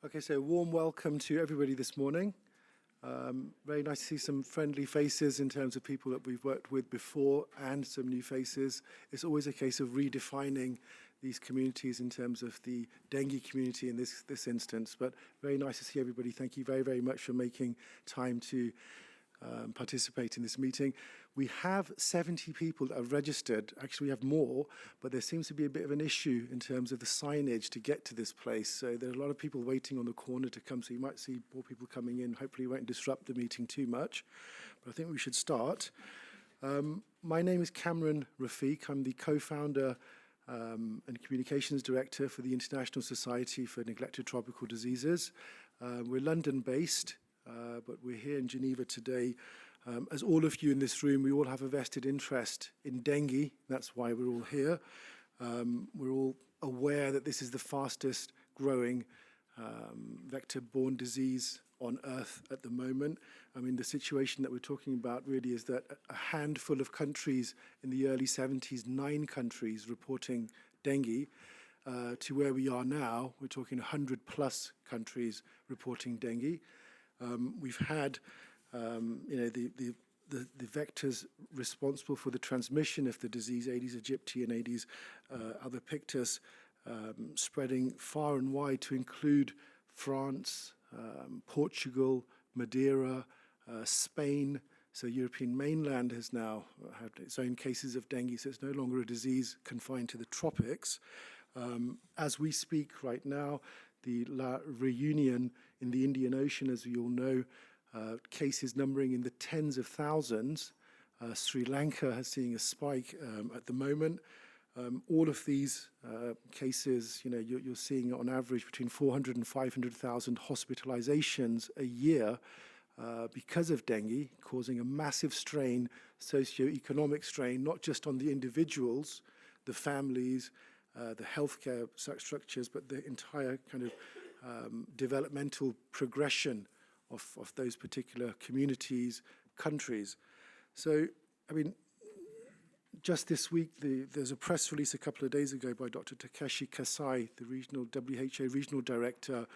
Okay, so a warm welcome to everybody this morning. Very nice to see some friendly faces in terms of people that we've worked with before and some new faces. It's always a case of redefining these communities in terms of the dengue community in this instance, but very nice to see everybody. Thank you very, very much for making time to participate in this meeting. We have 70 people that are registered. Actually, we have more, but there seems to be a bit of an issue in terms of the signage to get to this place. So there are a lot of people waiting on the corner to come, so you might see more people coming in. Hopefully it won't disrupt the meeting too much, but I think we should start. My name is Cameron Rafiq. I'm the co-founder and communications director for the International Society for Neglected Tropical Diseases. We're London-based, but we're here in Geneva today. As all of you in this room, we all have a vested interest in dengue. That's why we're all here. We're all aware that this is the fastest growing vector-borne disease on Earth at the moment. I mean, the situation that we're talking about really is that a handful of countries in the early 70s, 9 countries reporting dengue, to where we are now, we're talking 100 plus countries reporting dengue. We've had, the vectors responsible for the transmission of the disease, Aedes aegypti and Aedes albopictus, spreading far and wide to include France, Portugal, Madeira, Spain. So European mainland has now had its own cases of dengue, so it's no longer a disease confined to the tropics. As we speak right now, the La Reunion in the Indian Ocean, as we all know, cases numbering in the tens of thousands. Sri Lanka is seeing a spike at the moment. All of these cases, you're seeing on average between 400 and 500,000 hospitalizations a year because of dengue, causing a massive strain, socio-economic strain, not just on the individuals, the families, the healthcare structures, but the entire kind of developmental progression of those particular communities, countries. So, I mean, just this week, there's a press release a couple of days ago by Dr. Takeshi Kasai, the regional WHO regional director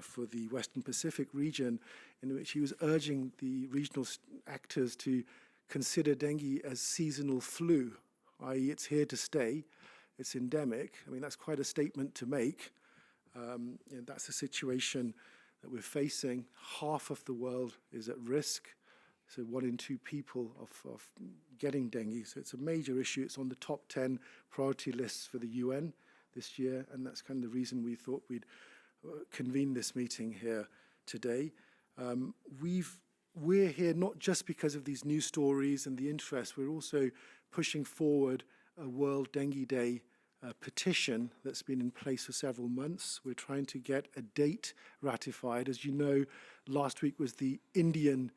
for the Western Pacific region, in which he was urging the regional actors to consider dengue as seasonal flu, i.e. it's here to stay. It's endemic. I mean, that's quite a statement to make. That's the situation that we're facing. Half of the world is at risk. So 1 in 2 people of getting dengue. So it's a major issue. It's on the top 10 priority lists for the UN this year. And that's kind of the reason we thought we'd convene this meeting here today. We're here not just because of these news stories and the interest. We're also pushing forward a World Dengue Day petition that's been in place for several months. We're trying to get a date ratified. As you know, last week was the Indian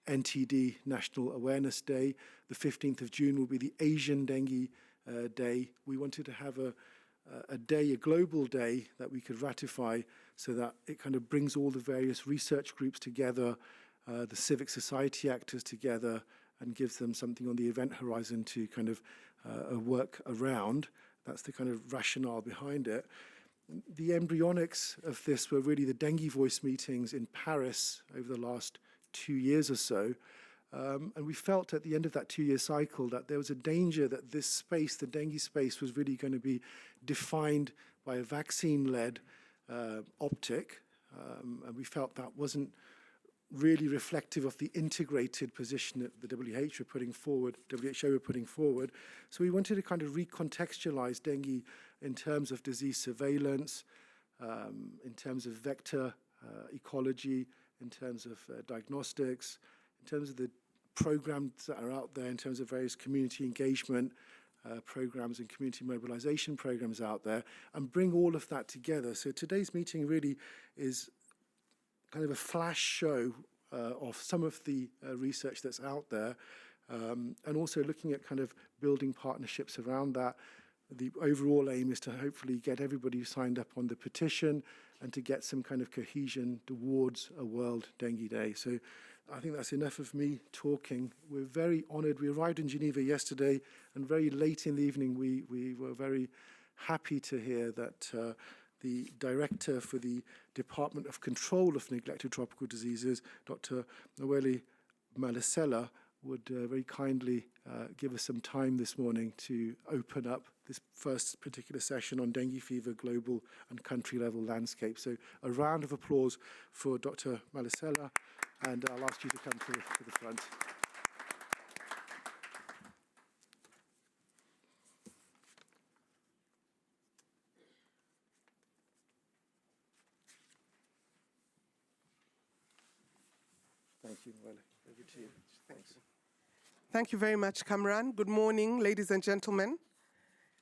NTD, National Awareness Day. The 15th of June will be the Asian Dengue Day. We wanted to have a day, a global day that we could ratify so that it kind of brings all the various research groups together, the civic society actors together, and gives them something on the event horizon to kind of work around. That's the kind of rationale behind it. The embryonics of this were really the Dengue Voice meetings in Paris over the last 2 years or so. And we felt at the end of that 2-year cycle that there was a danger that this space, the dengue space, was really going to be defined by a vaccine-led optic. And we felt that wasn't really reflective of the integrated position that the WHO were putting forward. So we wanted to kind of recontextualize dengue in terms of disease surveillance, in terms of vector ecology, in terms of diagnostics, in terms of the programs that are out there, in terms of various community engagement programs and community mobilization programs out there, and bring all of that together. So today's meeting really is kind of a flash show of some of the research that's out there, and also looking at kind of building partnerships around that. The overall aim is to hopefully get everybody signed up on the petition and to get some kind of cohesion towards a World Dengue Day. So I think that's enough of me talking. We're very honored. We arrived in Geneva yesterday, and very late in the evening we were very happy to hear that the Director for the Department of Control of Neglected Tropical Diseases, Dr. Noelle Malisella, would very kindly give us some time this morning to open up this first particular session on dengue fever global and country level landscape. So a round of applause for Dr. Malisella, and I'll ask you to come to the front. Thank you, Noelle. Over to you. Thanks. Thank you very much, Kamran. Good morning, ladies and gentlemen.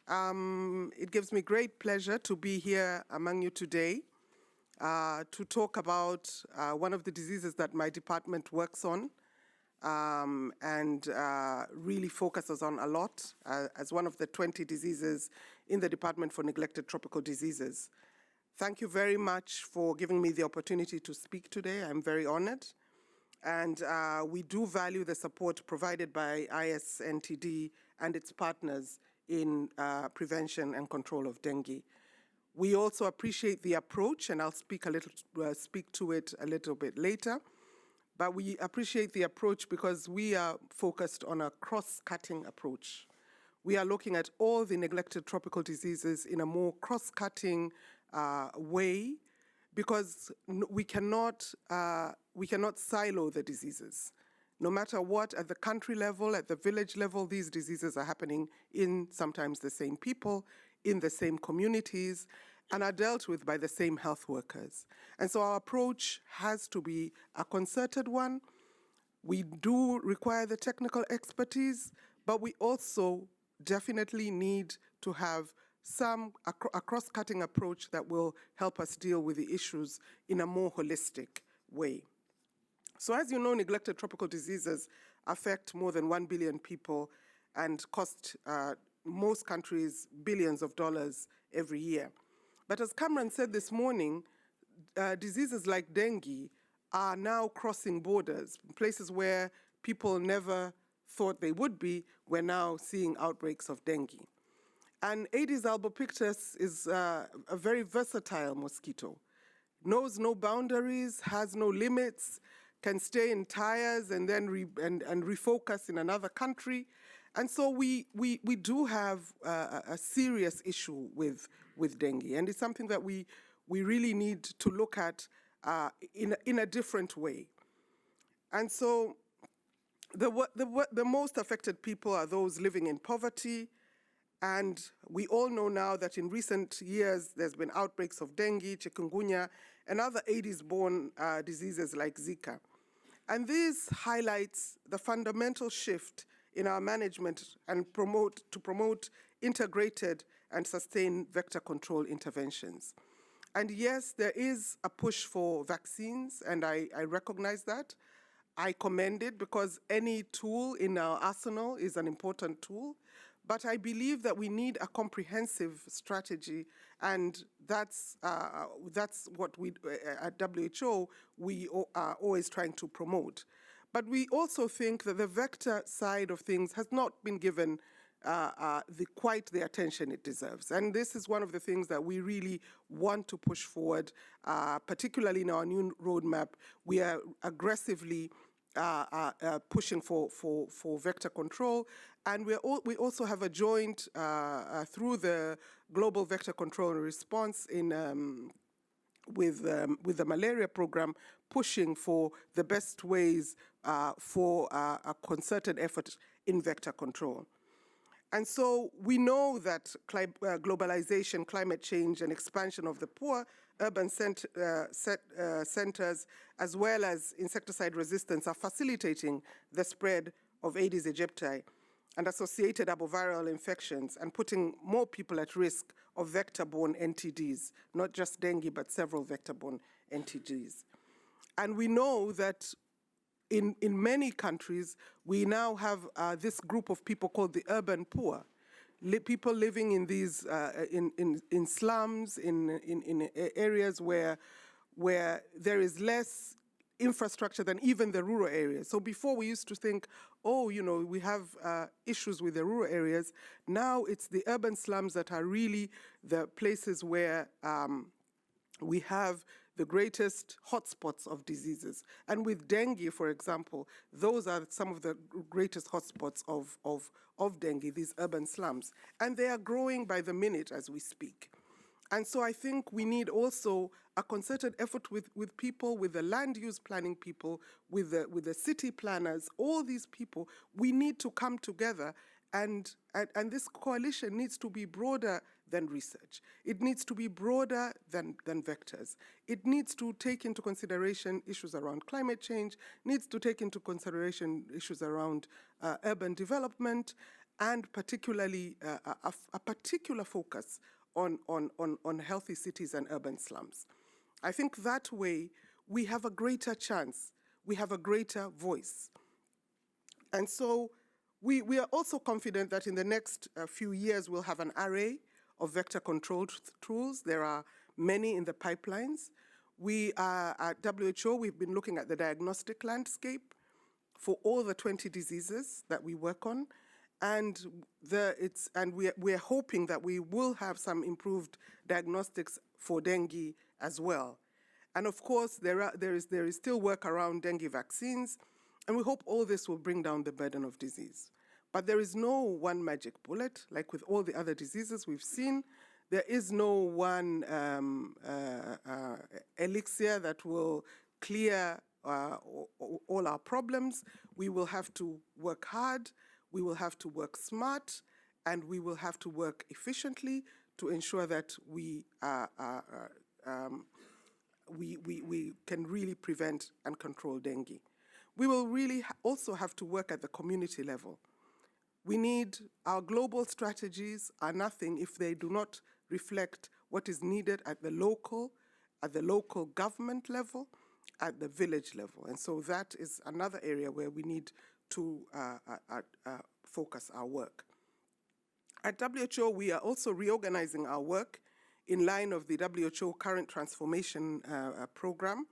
It gives me great pleasure to be here among you today to talk about one of the diseases that my department works on and really focuses on a lot as one of the 20 diseases in the Department for Neglected Tropical Diseases. Thank you very much for giving me the opportunity to speak today. I'm very honored. And we do value the support provided by ISNTD and its partners in prevention and control of dengue. We also appreciate the approach, and I'll speak to it a little bit later. But we appreciate the approach because we are focused on a cross-cutting approach. We are looking at all the neglected tropical diseases in a more cross-cutting way, because we cannot silo the diseases. No matter what, at the country level, at the village level, these diseases are happening in sometimes the same people, in the same communities, and are dealt with by the same health workers. And so our approach has to be a concerted one. We do require the technical expertise, but we also definitely need to have a cross-cutting approach that will help us deal with the issues in a more holistic way. So as you know, neglected tropical diseases affect more than 1 billion people and cost most countries billions of dollars every year. But as Kamran said this morning, diseases like dengue are now crossing borders. Places where people never thought they would be, we're now seeing outbreaks of dengue. And Aedes albopictus is a very versatile mosquito. Knows no boundaries, has no limits, can stay in tires and then refocus in another country. And so we do have a serious issue with dengue. And it's something that we really need to look at in a different way. And so the most affected people are those living in poverty. And we all know now that in recent years, there's been outbreaks of dengue, chikungunya, and other Aedes-borne diseases like Zika. And this highlights the fundamental shift in our management and to promote integrated and sustained vector control interventions. And yes, there is a push for vaccines, and I recognize that. I commend it because any tool in our arsenal is an important tool. But I believe that we need a comprehensive strategy, and that's what we at WHO we are always trying to promote. But we also think that the vector side of things has not been given quite the attention it deserves. And this is one of the things that we really want to push forward, particularly in our new roadmap. We are aggressively pushing for vector control, and we also have a joint through the Global Vector Control and Response with the malaria program, pushing for the best ways for a concerted effort in vector control. And so we know that globalization, climate change, and expansion of the poor urban centers, as well as insecticide resistance, are facilitating the spread of Aedes aegypti and associated arboviral infections, and putting more people at risk of vector-borne NTDs, not just dengue, but several vector-borne NTDs. And we know that in many countries, we now have this group of people called the urban poor, people living in these in slums, in areas where there is less infrastructure than even the rural areas. So before we used to think, oh, we have issues with the rural areas. Now it's the urban slums that are really the places where we have the greatest hotspots of diseases. And with dengue, for example, those are some of the greatest hotspots of dengue, these urban slums. And they are growing by the minute as we speak. And so I think we need also a concerted effort with people, with the land use planning people, with the city planners, all these people. We need to come together, and this coalition needs to be broader than research. It needs to be broader than vectors. It needs to take into consideration issues around climate change, needs to take into consideration issues around urban development, and particularly a particular focus on healthy cities and urban slums. I think that way we have a greater chance, we have a greater voice. And so we are also confident that in the next few years we'll have an array of vector control tools. There are many in the pipelines. We are at WHO, we've been looking at the diagnostic landscape for all the 20 diseases that we work on. And we're hoping that we will have some improved diagnostics for dengue as well. And of course, there is still work around dengue vaccines, and we hope all this will bring down the burden of disease. But there is no one magic bullet, like with all the other diseases we've seen. There is no one elixir that will clear all our problems. We will have to work hard. We will have to work smart, and we will have to work efficiently to ensure that we can really prevent and control dengue. We will really also have to work at the community level. Our global strategies are nothing if they do not reflect what is needed at the local government level, at the village level. And so that is another area where we need to focus our work. At WHO, we are also reorganizing our work in line of the WHO current transformation program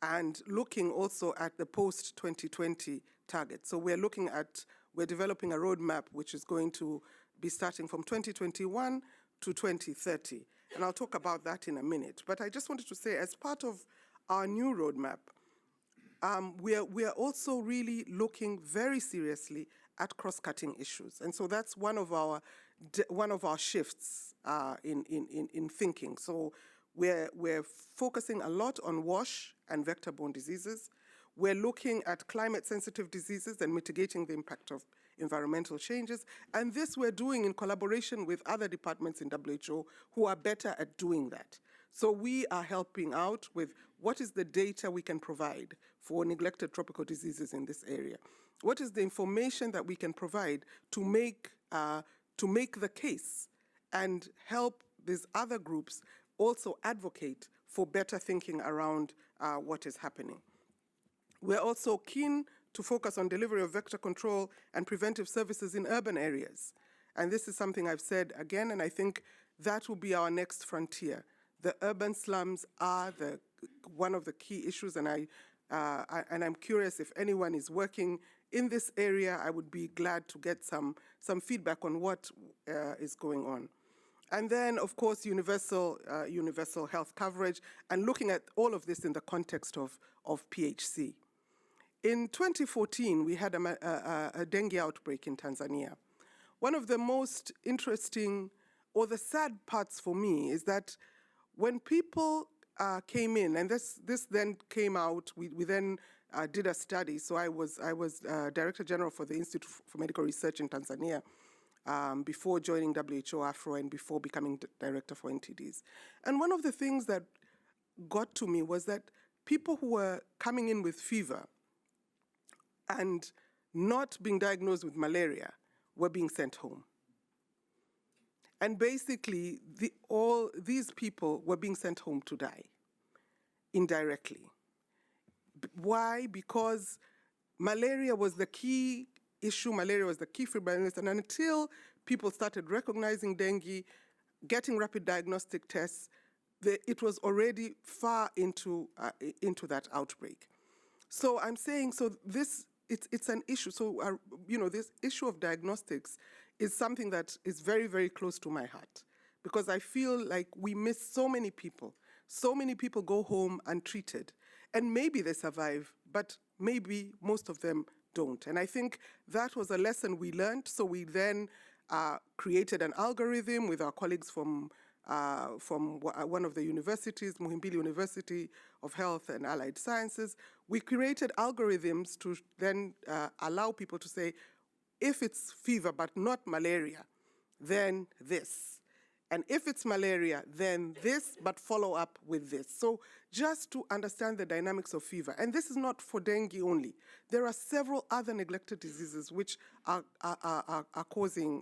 and looking also at the post-2020 targets. So we're developing a roadmap which is going to be starting from 2021 to 2030. And I'll talk about that in a minute. But I just wanted to say, as part of our new roadmap, we are also really looking very seriously at cross-cutting issues, and so that's one of our shifts in thinking. So we're focusing a lot on WASH and vector-borne diseases. We're looking at climate-sensitive diseases and mitigating the impact of environmental changes, and this we're doing in collaboration with other departments in WHO who are better at doing that. So we are helping out with what is the data we can provide for neglected tropical diseases in this area? What is the information that we can provide to make the case and help these other groups also advocate for better thinking around what is happening? We're also keen to focus on delivery of vector control and preventive services in urban areas. And this is something I've said again, and I think that will be our next frontier. The urban slums are one of the key issues, and I'm curious if anyone is working in this area. I would be glad to get some feedback on what is going on. And then, of course, universal health coverage, and looking at all of this in the context of PHC. In 2014, we had a dengue outbreak in Tanzania. One of the most interesting, or the sad parts for me, is that when people came in, and this then came out, we then did a study. So I was Director General for the Institute for Medical Research in Tanzania before joining WHO Afro and before becoming Director for NTDs. And one of the things that got to me was that people who were coming in with fever and not being diagnosed with malaria were being sent home. And basically, all these people were being sent home to die, indirectly. Why? Because malaria was the key issue, malaria was the key febrile illness, and until people started recognizing dengue, getting rapid diagnostic tests, it was already far into that outbreak. So I'm saying, so this, it's an issue. So, this issue of diagnostics is something that is very, very close to my heart, because I feel like we miss so many people. So many people go home untreated, and maybe they survive, but maybe most of them don't. And I think that was a lesson we learned. So we then created an algorithm with our colleagues from one of the universities, Muhimbili University of Health and Allied Sciences. We created algorithms to then allow people to say, if it's fever but not malaria, then this. And if it's malaria, then this, but follow up with this. So just to understand the dynamics of fever. And this is not for dengue only. There are several other neglected diseases which are causing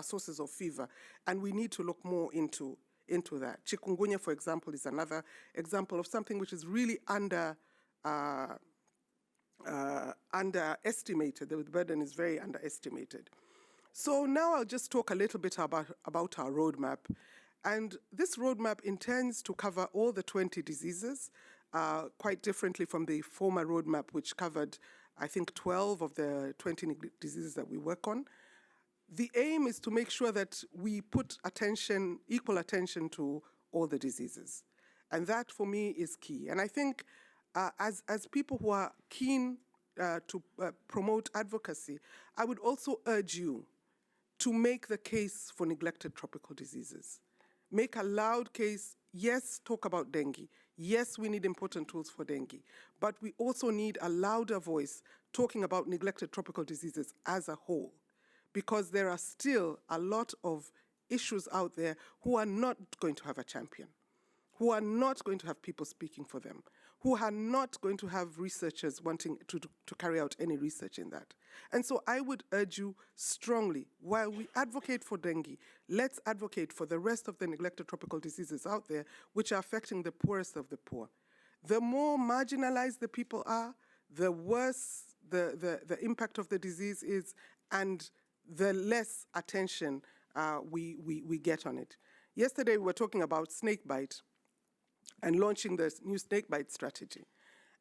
sources of fever. And we need to look more into that. Chikungunya, for example, is another example of something which is really underestimated. The burden is very underestimated. So now I'll just talk a little bit about our roadmap. And this roadmap intends to cover all the 20 diseases, quite differently from the former roadmap, which covered, I think, 12 of the 20 diseases that we work on. The aim is to make sure that we put attention, equal attention to all the diseases. And that, for me, is key. And I think as people who are keen to promote advocacy, I would also urge you to make the case for neglected tropical diseases. Make a loud case. Yes, talk about dengue. Yes, we need important tools for dengue. But we also need a louder voice talking about neglected tropical diseases as a whole, because there are still a lot of issues out there who are not going to have a champion, who are not going to have people speaking for them, who are not going to have researchers wanting to carry out any research in that. And so I would urge you strongly, while we advocate for dengue, let's advocate for the rest of the neglected tropical diseases out there which are affecting the poorest of the poor. The more marginalized the people are, the worse the impact of the disease is, and the less attention we get on it. Yesterday we were talking about snakebite and launching the new snakebite strategy.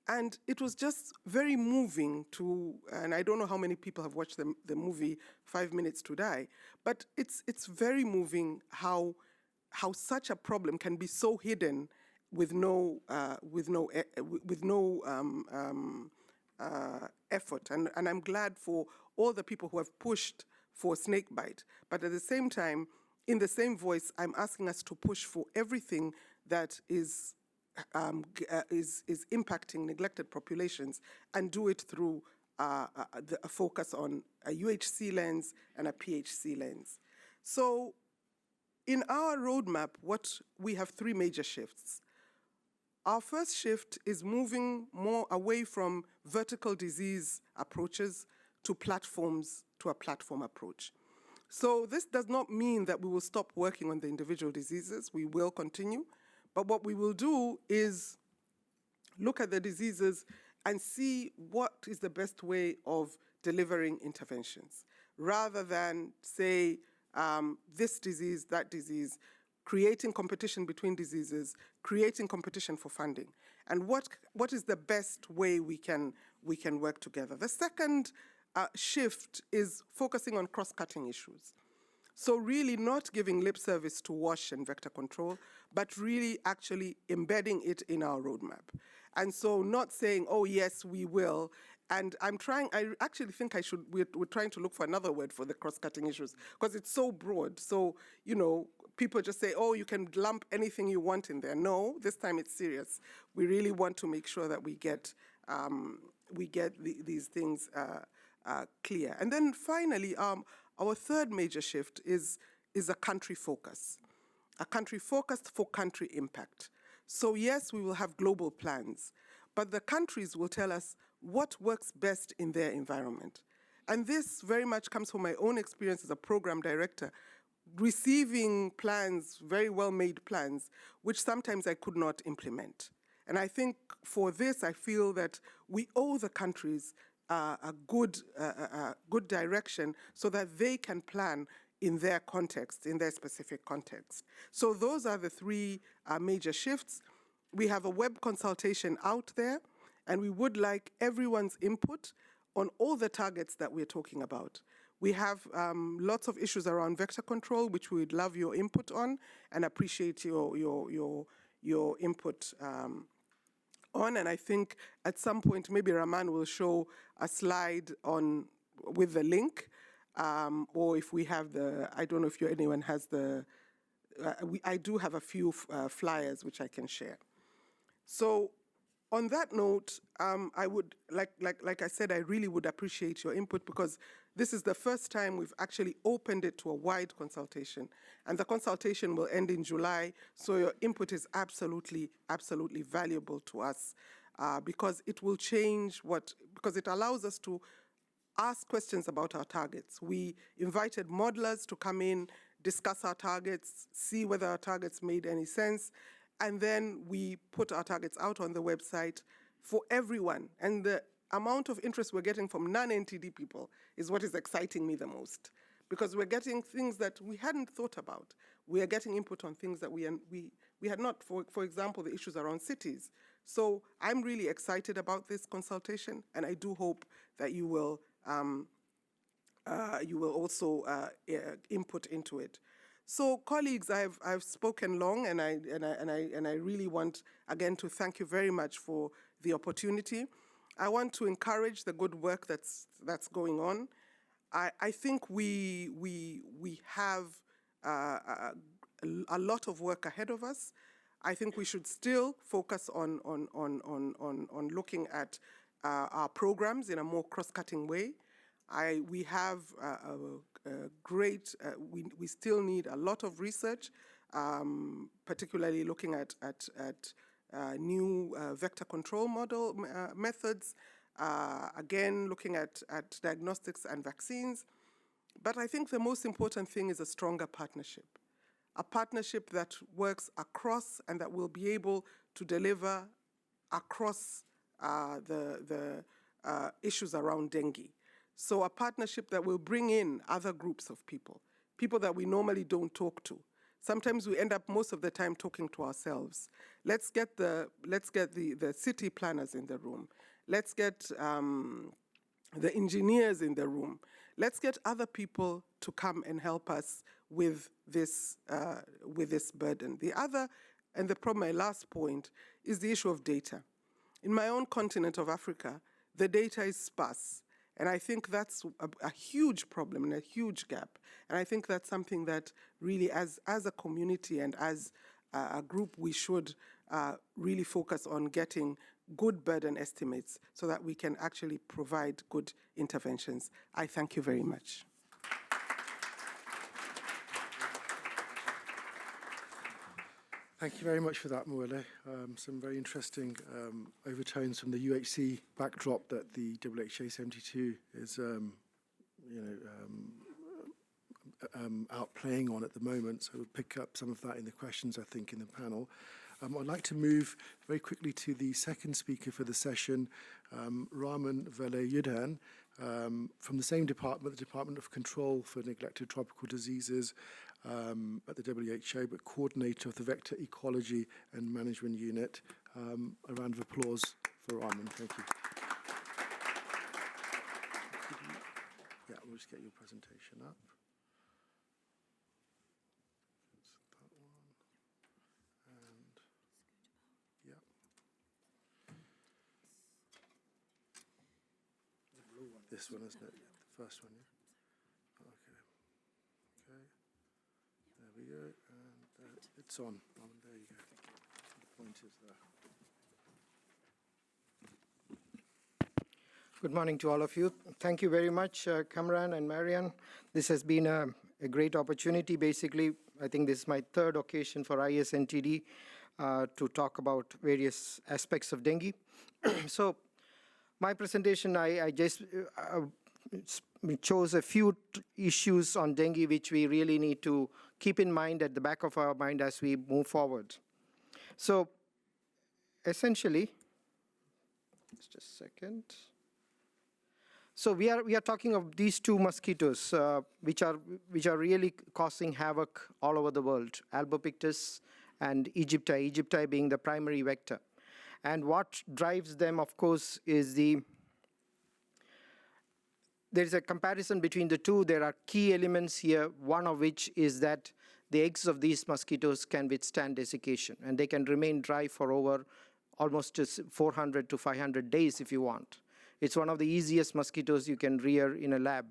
And it was just very moving to, and I don't know how many people have watched the movie 5 Minutes to Die, but it's very moving how such a problem can be so hidden with no effort. And I'm glad for all the people who have pushed for snakebite. But at the same time, in the same voice, I'm asking us to push for everything that is impacting neglected populations, and do it through a focus on a UHC lens and a PHC lens. So in our roadmap, we have 3 major shifts. Our first shift is moving more away from vertical disease approaches to platforms, to a platform approach. So this does not mean that we will stop working on the individual diseases. We will continue. But what we will do is look at the diseases and see what is the best way of delivering interventions, rather than say this disease, that disease, creating competition between diseases, creating competition for funding. And what is the best way we can work together? The second shift is focusing on cross-cutting issues. So really not giving lip service to WASH and vector control, but really actually embedding it in our roadmap. And so not saying, oh, yes, we will. And I actually think we're trying to look for another word for the cross-cutting issues, because it's so broad. So, people just say, oh, you can lump anything you want in there. No, this time it's serious. We really want to make sure that we get these things clear. And then finally, our third major shift is a country focus, a country focused for country impact. So yes, we will have global plans, but the countries will tell us what works best in their environment. And this very much comes from my own experience as a program director, receiving plans, very well-made plans, which sometimes I could not implement. And I think for this, I feel that we owe the countries a good direction so that they can plan in their context, in their specific context. So those are the 3 major shifts. We have a web consultation out there, And we would like everyone's input on all the targets that we're talking about. We have lots of issues around vector control, which we'd love your input on, and appreciate your input on. And I think at some point, maybe Raman will show a slide on with the link, or if we have the, I don't know if anyone has the, I do have a few flyers which I can share. So on that note, I would, like I said, I really would appreciate your input, because this is the first time we've actually opened it to a wide consultation. And the consultation will end in July, so your input is absolutely, absolutely valuable to us, because it will change because it allows us to ask questions about our targets. We invited modelers to come in, discuss our targets, see whether our targets made any sense, and then we put our targets out on the website for everyone. And the amount of interest we're getting from non-NTD people is what is exciting me the most, because we're getting things that we hadn't thought about. We are getting input on things that we had not, for example, the issues around cities. So I'm really excited about this consultation, and I do hope that you will also input into it. So, colleagues, I've spoken long, and I really want again to thank you very much for the opportunity. I want to encourage the good work that's going on. I think we have a lot of work ahead of us. I think we should still focus on looking at our programs in a more cross-cutting way. We have we still need a lot of research, particularly looking at new vector control methods, again, looking at diagnostics and vaccines. But I think the most important thing is a stronger partnership, a partnership that works across and that will be able to deliver across the issues around dengue. So a partnership that will bring in other groups of people that we normally don't talk to. Sometimes we end up most of the time talking to ourselves. Let's get the city planners in the room. Let's get the engineers in the room. Let's get other people to come and help us with this burden. The other, and probably my last point, is the issue of data. In my own continent of Africa, the data is sparse. And I think that's a huge problem and a huge gap. And I think that's something that really, as a community and as a group, we should really focus on getting good burden estimates so that we can actually provide good interventions. I thank you very much. Thank you very much for that, Mwele. Some very interesting overtones from the UHC backdrop that the WHA 72 is outplaying on at the moment. So we'll pick up some of that in the questions, I think, in the panel. I'd like to move very quickly to the second speaker for the session, Raman Vele-Yudhan, from the same department, the Department of Control for Neglected Tropical Diseases at the WHO, but coordinator of the Vector Ecology and Management Unit. A round of applause for Raman. Thank you. Yeah, we'll just get your presentation up. This one, isn't it? The first one, yeah? Okay. Okay. There we go. And it's on. Oh, there you go. The point is there. Good morning to all of you. Thank you very much, Kamran and Marian. This has been a great opportunity. Basically, I think this is my third occasion for ISNTD to talk about various aspects of dengue. So, my presentation, I just chose a few issues on dengue which we really need to keep in mind at the back of our mind as we move forward. So, essentially, just a second. So we are talking of these two mosquitoes which are really causing havoc all over the world: Albopictus and Aegypti being the primary vector. And what drives them, of course, is there's a comparison between the two. There are key elements here, one of which is that the eggs of these mosquitoes can withstand desiccation, and they can remain dry for over almost 400 to 500 days if you want. It's one of the easiest mosquitoes you can rear in a lab,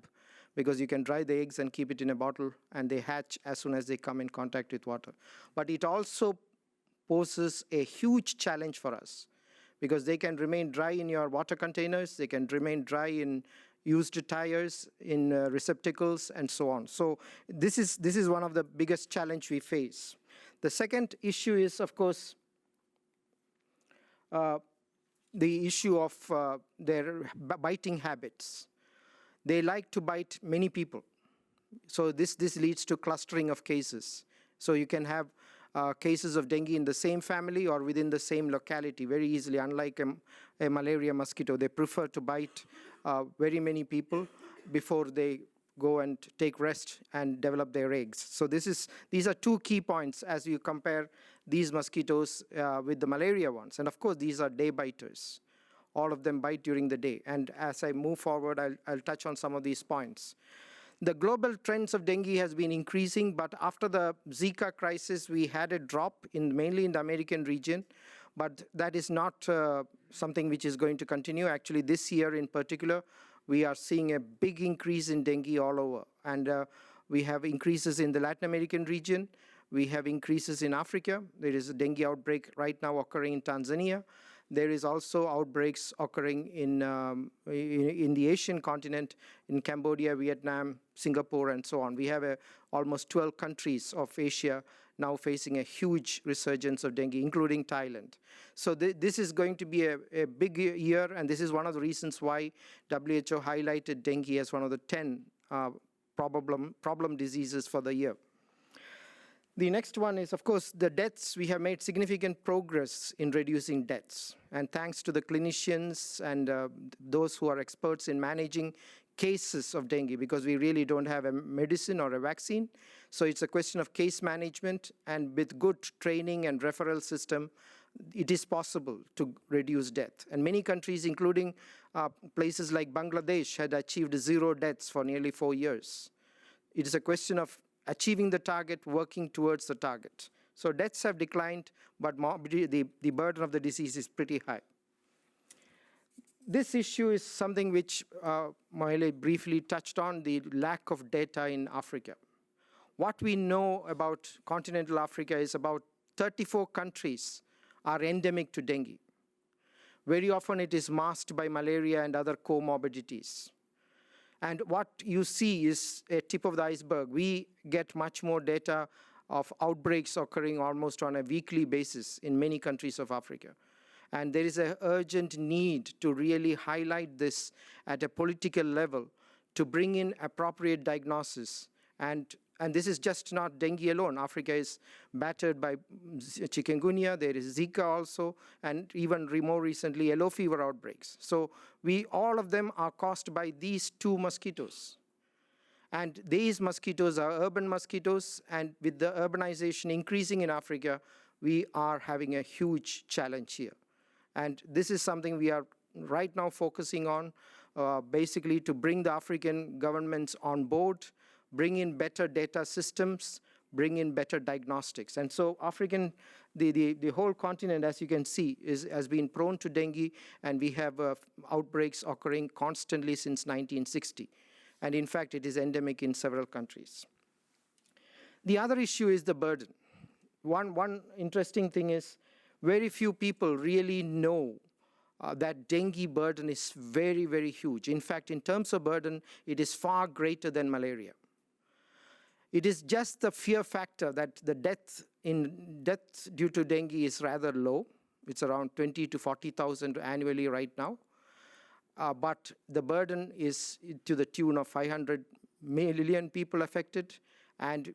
because you can dry the eggs and keep it in a bottle, and they hatch as soon as they come in contact with water. But it also poses a huge challenge for us, because they can remain dry in your water containers, they can remain dry in used tires, in receptacles, and so on. So this is one of the biggest challenge we face. The second issue is, of course, the issue of their biting habits. They like to bite many people. So this leads to clustering of cases. So you can have cases of dengue in the same family or within the same locality very easily. Unlike a malaria mosquito, they prefer to bite very many people before they go and take rest and develop their eggs. So these are two key points as you compare these mosquitoes with the malaria ones. And of course, these are day biters. All of them bite during the day. And as I move forward, I'll touch on some of these points. The global trends of dengue has been increasing, but after the Zika crisis, we had a drop mainly in the American region, but that is not something which is going to continue. Actually, this year in particular, we are seeing a big increase in dengue all over. And we have increases in the Latin American region. We have increases in Africa. There is a dengue outbreak right now occurring in Tanzania. There is also outbreaks occurring in the Asian continent, in Cambodia, Vietnam, Singapore, and so on. We have almost 12 countries of Asia now facing a huge resurgence of dengue, including Thailand. So this is going to be a big year, and this is one of the reasons why WHO highlighted dengue as one of the 10 problem diseases for the year. The next one is, of course, the deaths. We have made significant progress in reducing deaths. And thanks to the clinicians and those who are experts in managing cases of dengue, because we really don't have a medicine or a vaccine. So it's a question of case management, and with good training and referral system, it is possible to reduce death. And many countries, including places like Bangladesh, had achieved 0 deaths for nearly 4 years. It is a question of achieving the target, working towards the target. So deaths have declined, but the burden of the disease is pretty high. This issue is something which Maile briefly touched on, the lack of data in Africa. What we know about continental Africa is about 34 countries are endemic to dengue. Very often it is masked by malaria and other comorbidities. And what you see is a tip of the iceberg. We get much more data of outbreaks occurring almost on a weekly basis in many countries of Africa. And there is an urgent need to really highlight this at a political level to bring in appropriate diagnosis. And this is just not dengue alone. Africa is battered by chikungunya, there is Zika also, and even more recently, yellow fever outbreaks. So all of them are caused by these 2 mosquitoes. And these mosquitoes are urban mosquitoes, and with the urbanization increasing in Africa, we are having a huge challenge here. And this is something we are right now focusing on, basically to bring the African governments on board, bring in better data systems, bring in better diagnostics. And so the whole continent, as you can see, has been prone to dengue, and we have outbreaks occurring constantly since 1960. And in fact, it is endemic in several countries. The other issue is the burden. One interesting thing is very few people really know that dengue burden is very, very huge. In fact, in terms of burden, it is far greater than malaria. It is just the fear factor that the death due to dengue is rather low. It's around 20 to 40,000 annually right now. But the burden is to the tune of 500 million people affected, and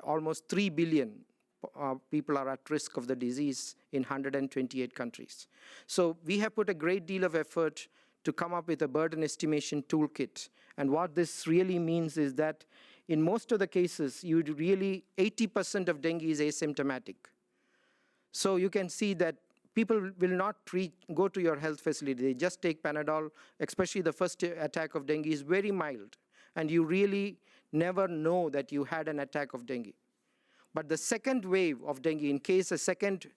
almost 3 billion people are at risk of the disease in 128 countries. So we have put a great deal of effort to come up with a burden estimation toolkit. And what this really means is that in most of the cases, 80% of dengue is asymptomatic. So you can see that people will not go to your health facility. They just take Panadol, especially the first attack of dengue is very mild, and you really never know that you had an attack of dengue. But the second wave of dengue, in case a second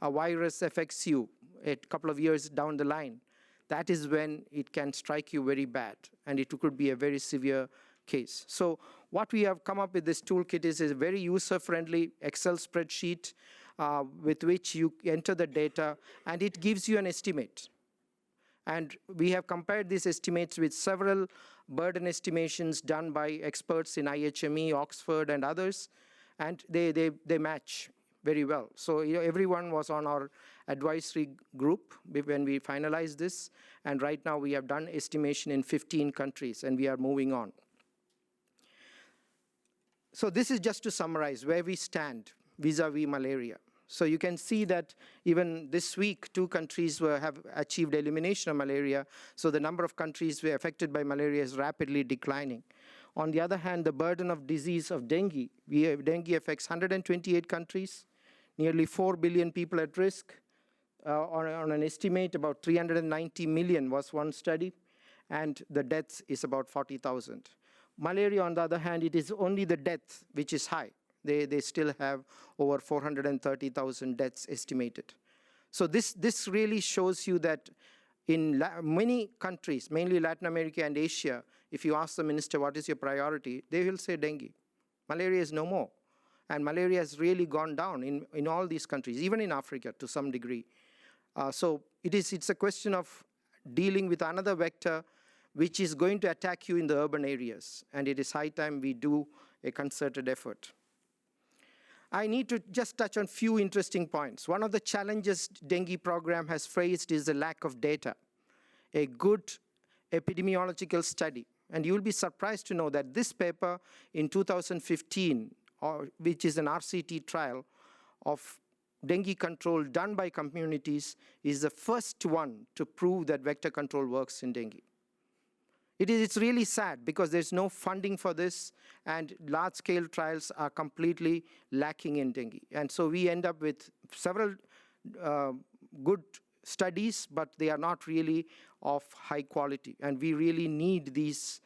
virus affects you a couple of years down the line, that is when it can strike you very bad, and it could be a very severe case. So what we have come up with this toolkit is a very user-friendly Excel spreadsheet with which you enter the data, and it gives you an estimate. And we have compared these estimates with several burden estimations done by experts in IHME, Oxford, and others, and they match very well. So everyone was on our advisory group when we finalized this, and right now we have done estimation in 15 countries, and we are moving on. So this is just to summarize where we stand vis-a-vis malaria. So you can see that even this week, 2 countries have achieved elimination of malaria. So the number of countries affected by malaria is rapidly declining. On the other hand, the burden of disease of dengue, dengue affects 128 countries, nearly 4 billion people at risk. On an estimate, about 390 million was one study, and the deaths is about 40,000. Malaria, on the other hand, it is only the death which is high. They still have over 430,000 deaths estimated. So this really shows you that in many countries, mainly Latin America and Asia, if you ask the minister what is your priority, they will say dengue. Malaria is no more. And malaria has really gone down in all these countries, even in Africa to some degree. So it's a question of dealing with another vector which is going to attack you in the urban areas. And it is high time we do a concerted effort. I need to just touch on a few interesting points. One of the challenges dengue program has faced is the lack of data, a good epidemiological study. And you will be surprised to know that this paper in 2015, which is an RCT trial of dengue control done by communities, is the first one to prove that vector control works in dengue. It's really sad because there's no funding for this, and large-scale trials are completely lacking in dengue. And so we end up with several good studies, but they are not really of high quality. And we really need these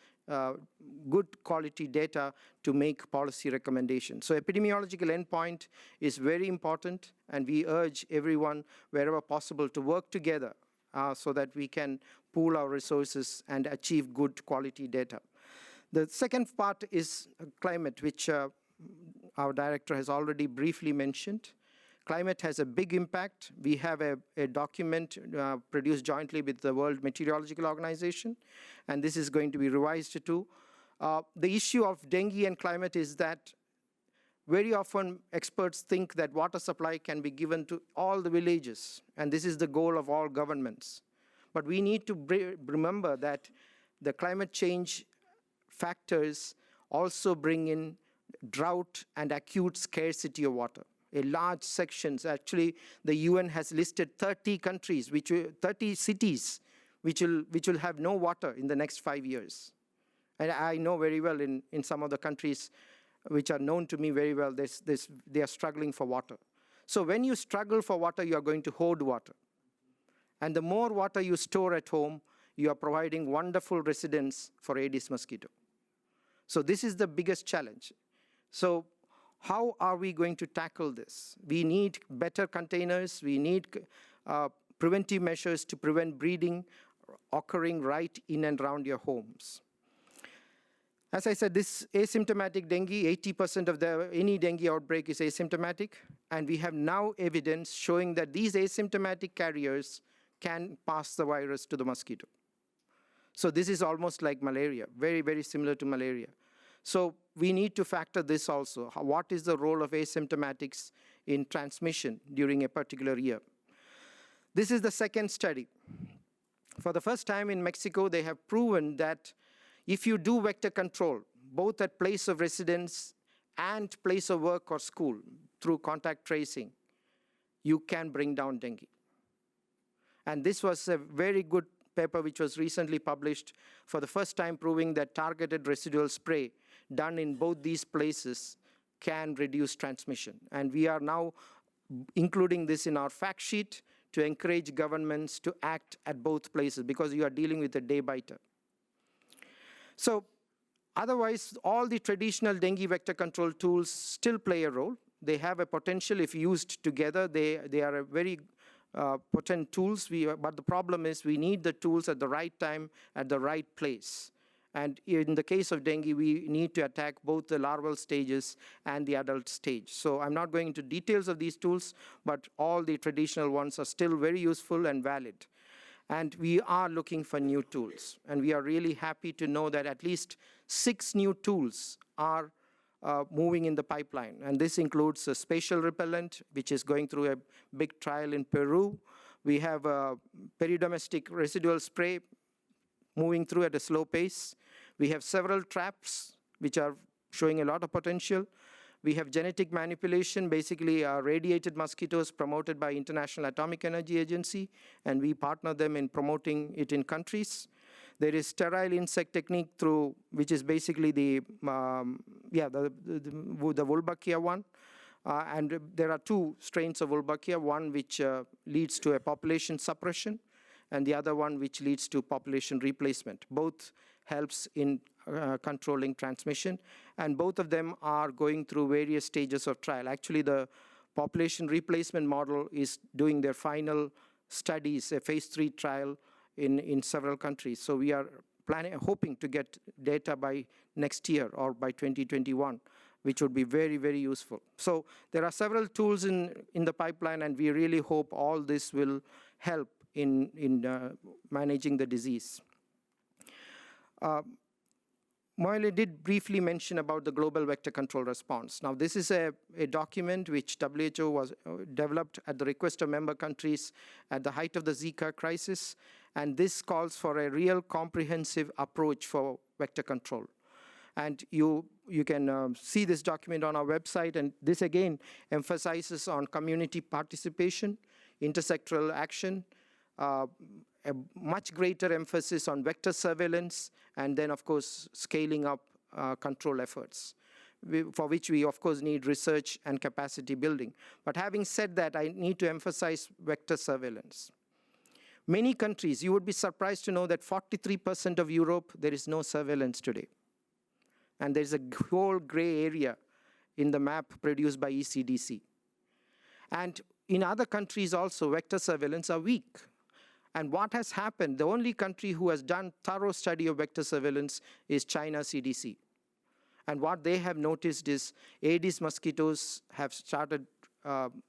good quality data to make policy recommendations. So epidemiological endpoint is very important, and we urge everyone, wherever possible, to work together so that we can pool our resources and achieve good quality data. The second part is climate, which our director has already briefly mentioned. Climate has a big impact. We have a document produced jointly with the World Meteorological Organization, and this is going to be revised too. The issue of dengue and climate is that very often experts think that water supply can be given to all the villages, and this is the goal of all governments. But we need to remember that the climate change factors also bring in drought and acute scarcity of water. A large sections, actually the UN has listed 30 countries, 30 cities, which will have no water in the next 5 years. And I know very well in some of the countries which are known to me very well, they are struggling for water. So when you struggle for water, you are going to hoard water. And the more water you store at home, you are providing wonderful residence for Aedes mosquito. So this is the biggest challenge. So how are we going to tackle this? We need better containers. We need preventive measures to prevent breeding occurring right in and around your homes. As I said, this asymptomatic dengue, 80% of any dengue outbreak is asymptomatic, and we have now evidence showing that these asymptomatic carriers can pass the virus to the mosquito. So this is almost like malaria, very, very similar to malaria. So we need to factor this also. What is the role of asymptomatics in transmission during a particular year? This is the second study. For the first time in Mexico, they have proven that if you do vector control, both at place of residence and place of work or school through contact tracing, you can bring down dengue. And this was a very good paper which was recently published for the first time proving that targeted residual spray done in both these places can reduce transmission. And we are now including this in our fact sheet to encourage governments to act at both places, because you are dealing with a day biter. So otherwise, all the traditional dengue vector control tools still play a role. They have a potential if used together. They are a very potent tools, but the problem is we need the tools at the right time, at the right place. And in the case of dengue, we need to attack both the larval stages and the adult stage. So I'm not going into details of these tools, but all the traditional ones are still very useful and valid. And we are looking for new tools. And we are really happy to know that at least 6 new tools are moving in the pipeline. And this includes a spatial repellent, which is going through a big trial in Peru. We have a peridomestic residual spray moving through at a slow pace. We have several traps, which are showing a lot of potential. We have genetic manipulation, basically radiated mosquitoes promoted by International Atomic Energy Agency, and we partner them in promoting it in countries. There is sterile insect technique through, which is basically the Wolbachia one. And there are 2 strains of Wolbachia, one which leads to a population suppression, and the other one which leads to population replacement. Both helps in controlling transmission, and both of them are going through various stages of trial. Actually, the population replacement model is doing their final studies, a phase 3 trial in several countries. So we are hoping to get data by next year or by 2021, which would be very, very useful. So there are several tools in the pipeline, and we really hope all this will help in managing the disease. Moyle did briefly mention about the global vector control response. Now, this is a document which WHO was developed at the request of member countries at the height of the Zika crisis, and this calls for a real comprehensive approach for vector control. And you can see this document on our website, and this again emphasizes on community participation, intersectoral action, a much greater emphasis on vector surveillance, and then, of course, scaling up control efforts, for which we, of course, need research and capacity building. But having said that, I need to emphasize vector surveillance. Many countries, you would be surprised to know that 43% of Europe, there is no surveillance today. And there's a whole gray area in the map produced by ECDC. And in other countries also, vector surveillance are weak. And what has happened, the only country who has done thorough study of vector surveillance is China CDC. And what they have noticed is Aedes mosquitoes have started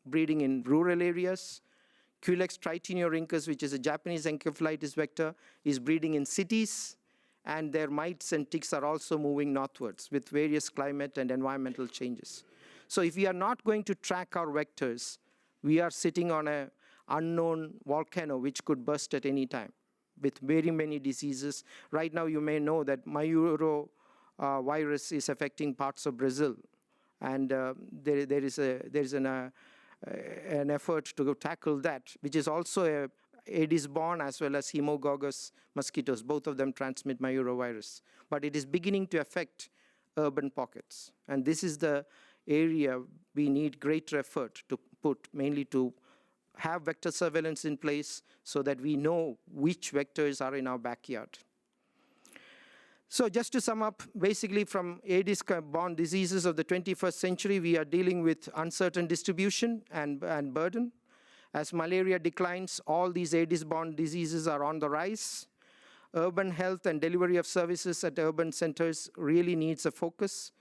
breeding in rural areas. Culex tritineorhynchus, which is a Japanese encephalitis vector, is breeding in cities. And their mites and ticks are also moving northwards with various climate and environmental changes. So if we are not going to track our vectors, we are sitting on an unknown volcano which could burst at any time with very many diseases. Right now, you may know that Mayuro virus is affecting parts of Brazil. And there is an effort to tackle that, which is also a Aedes-borne as well as Haemococcus mosquitoes. Both of them transmit Mayuro-virus. But it is beginning to affect urban pockets. And this is the area we need greater effort to put, mainly to have vector surveillance in place so that we know which vectors are in our backyard. So just to sum up, basically from Aedes-borne diseases of the 21st century, we are dealing with uncertain distribution and burden. As malaria declines, all these Aedes-borne diseases are on the rise. Urban health and delivery of services at urban centers really needs a focus.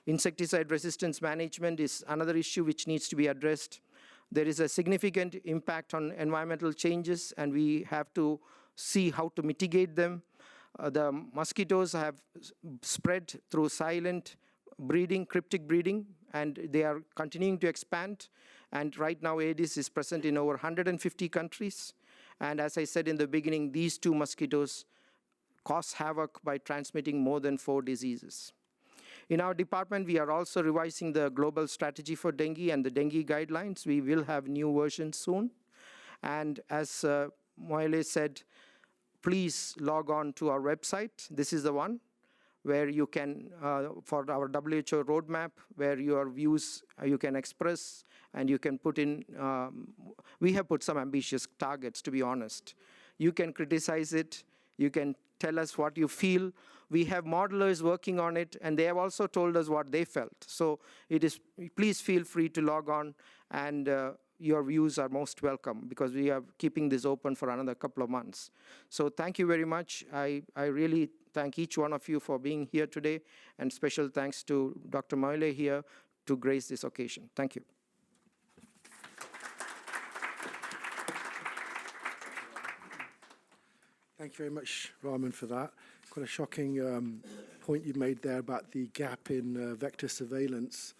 Insecticide resistance management is another issue which needs to be addressed. There is a significant impact on environmental changes, and we have to see how to mitigate them. The mosquitoes have spread through silent breeding, cryptic breeding, and they are continuing to expand. And right now, Aedes is present in over 150 countries. And as I said in the beginning, these 2 mosquitoes cause havoc by transmitting more than 4 diseases. In our department, we are also revising the global strategy for dengue and the dengue guidelines. We will have new versions soon. And as Moyle said, please log on to our website. This is the one. where you can, for our WHO roadmap, where your views you can express and you can put in, we have put some ambitious targets, to be honest. You can criticize it, you can tell us what you feel. We have modelers working on it, and they have also told us what they felt. So please feel free to log on, and your views are most welcome, because we are keeping this open for another couple of months. So thank you very much. I really thank each one of you for being here today, and special thanks to Dr. Moile here to grace this occasion. Thank you. Thank you very much, Raman, for that. Quite a shocking point you made there about the gap in vector surveillance,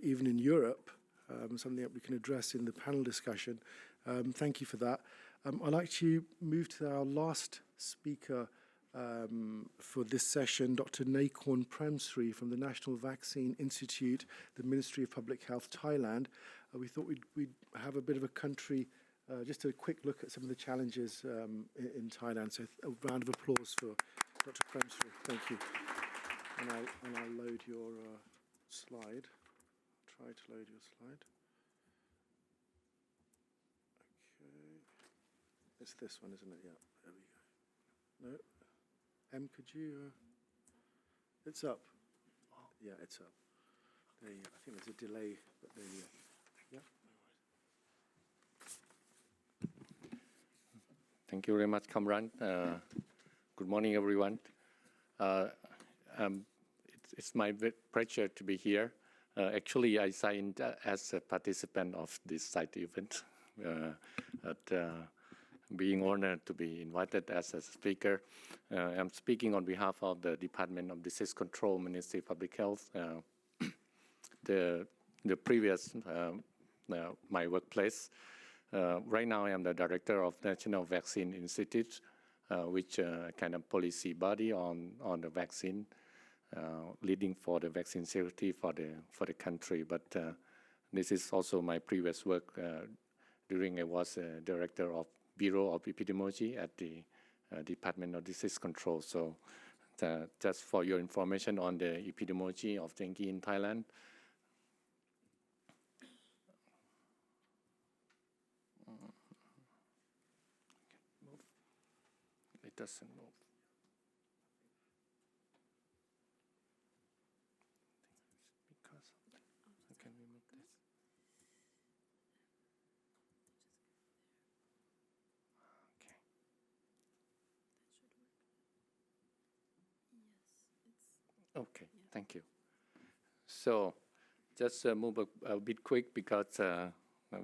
even in Europe, something that we can address in the panel discussion. Thank you for that. I'd like to move to our last speaker for this session, Dr. Nakorn Premsri from the National Vaccine Institute, the Ministry of Public Health, Thailand. We thought we'd have a bit of a country, just a quick look at some of the challenges in Thailand. So a round of applause for Dr. Premsri. Thank you. And I'll load your slide. Try to load your slide. Okay. It's this one, isn't it? Yeah, there we go. No? Em, could you... it's up. Yeah, it's up. There you go. I think there's a delay, but there you go. Yeah. Thank you very much, Kamran. Good morning, everyone. It's my pleasure to be here. Actually, I signed as a participant of this site event, being honored to be invited as a speaker. I'm speaking on behalf of the Department of Disease Control, Ministry of Public Health. The previous, my workplace. Right now, I am the director of National Vaccine Institute, which kind of policy body on the vaccine, leading for the vaccine security for the country. But this is also my previous work during I was director of Bureau of Epidemiology at the Department of Disease Control. So just for your information on the epidemiology of dengue in Thailand. It doesn't move. Because of that. So can we move this? Okay. Okay, thank you. So just move a bit quick because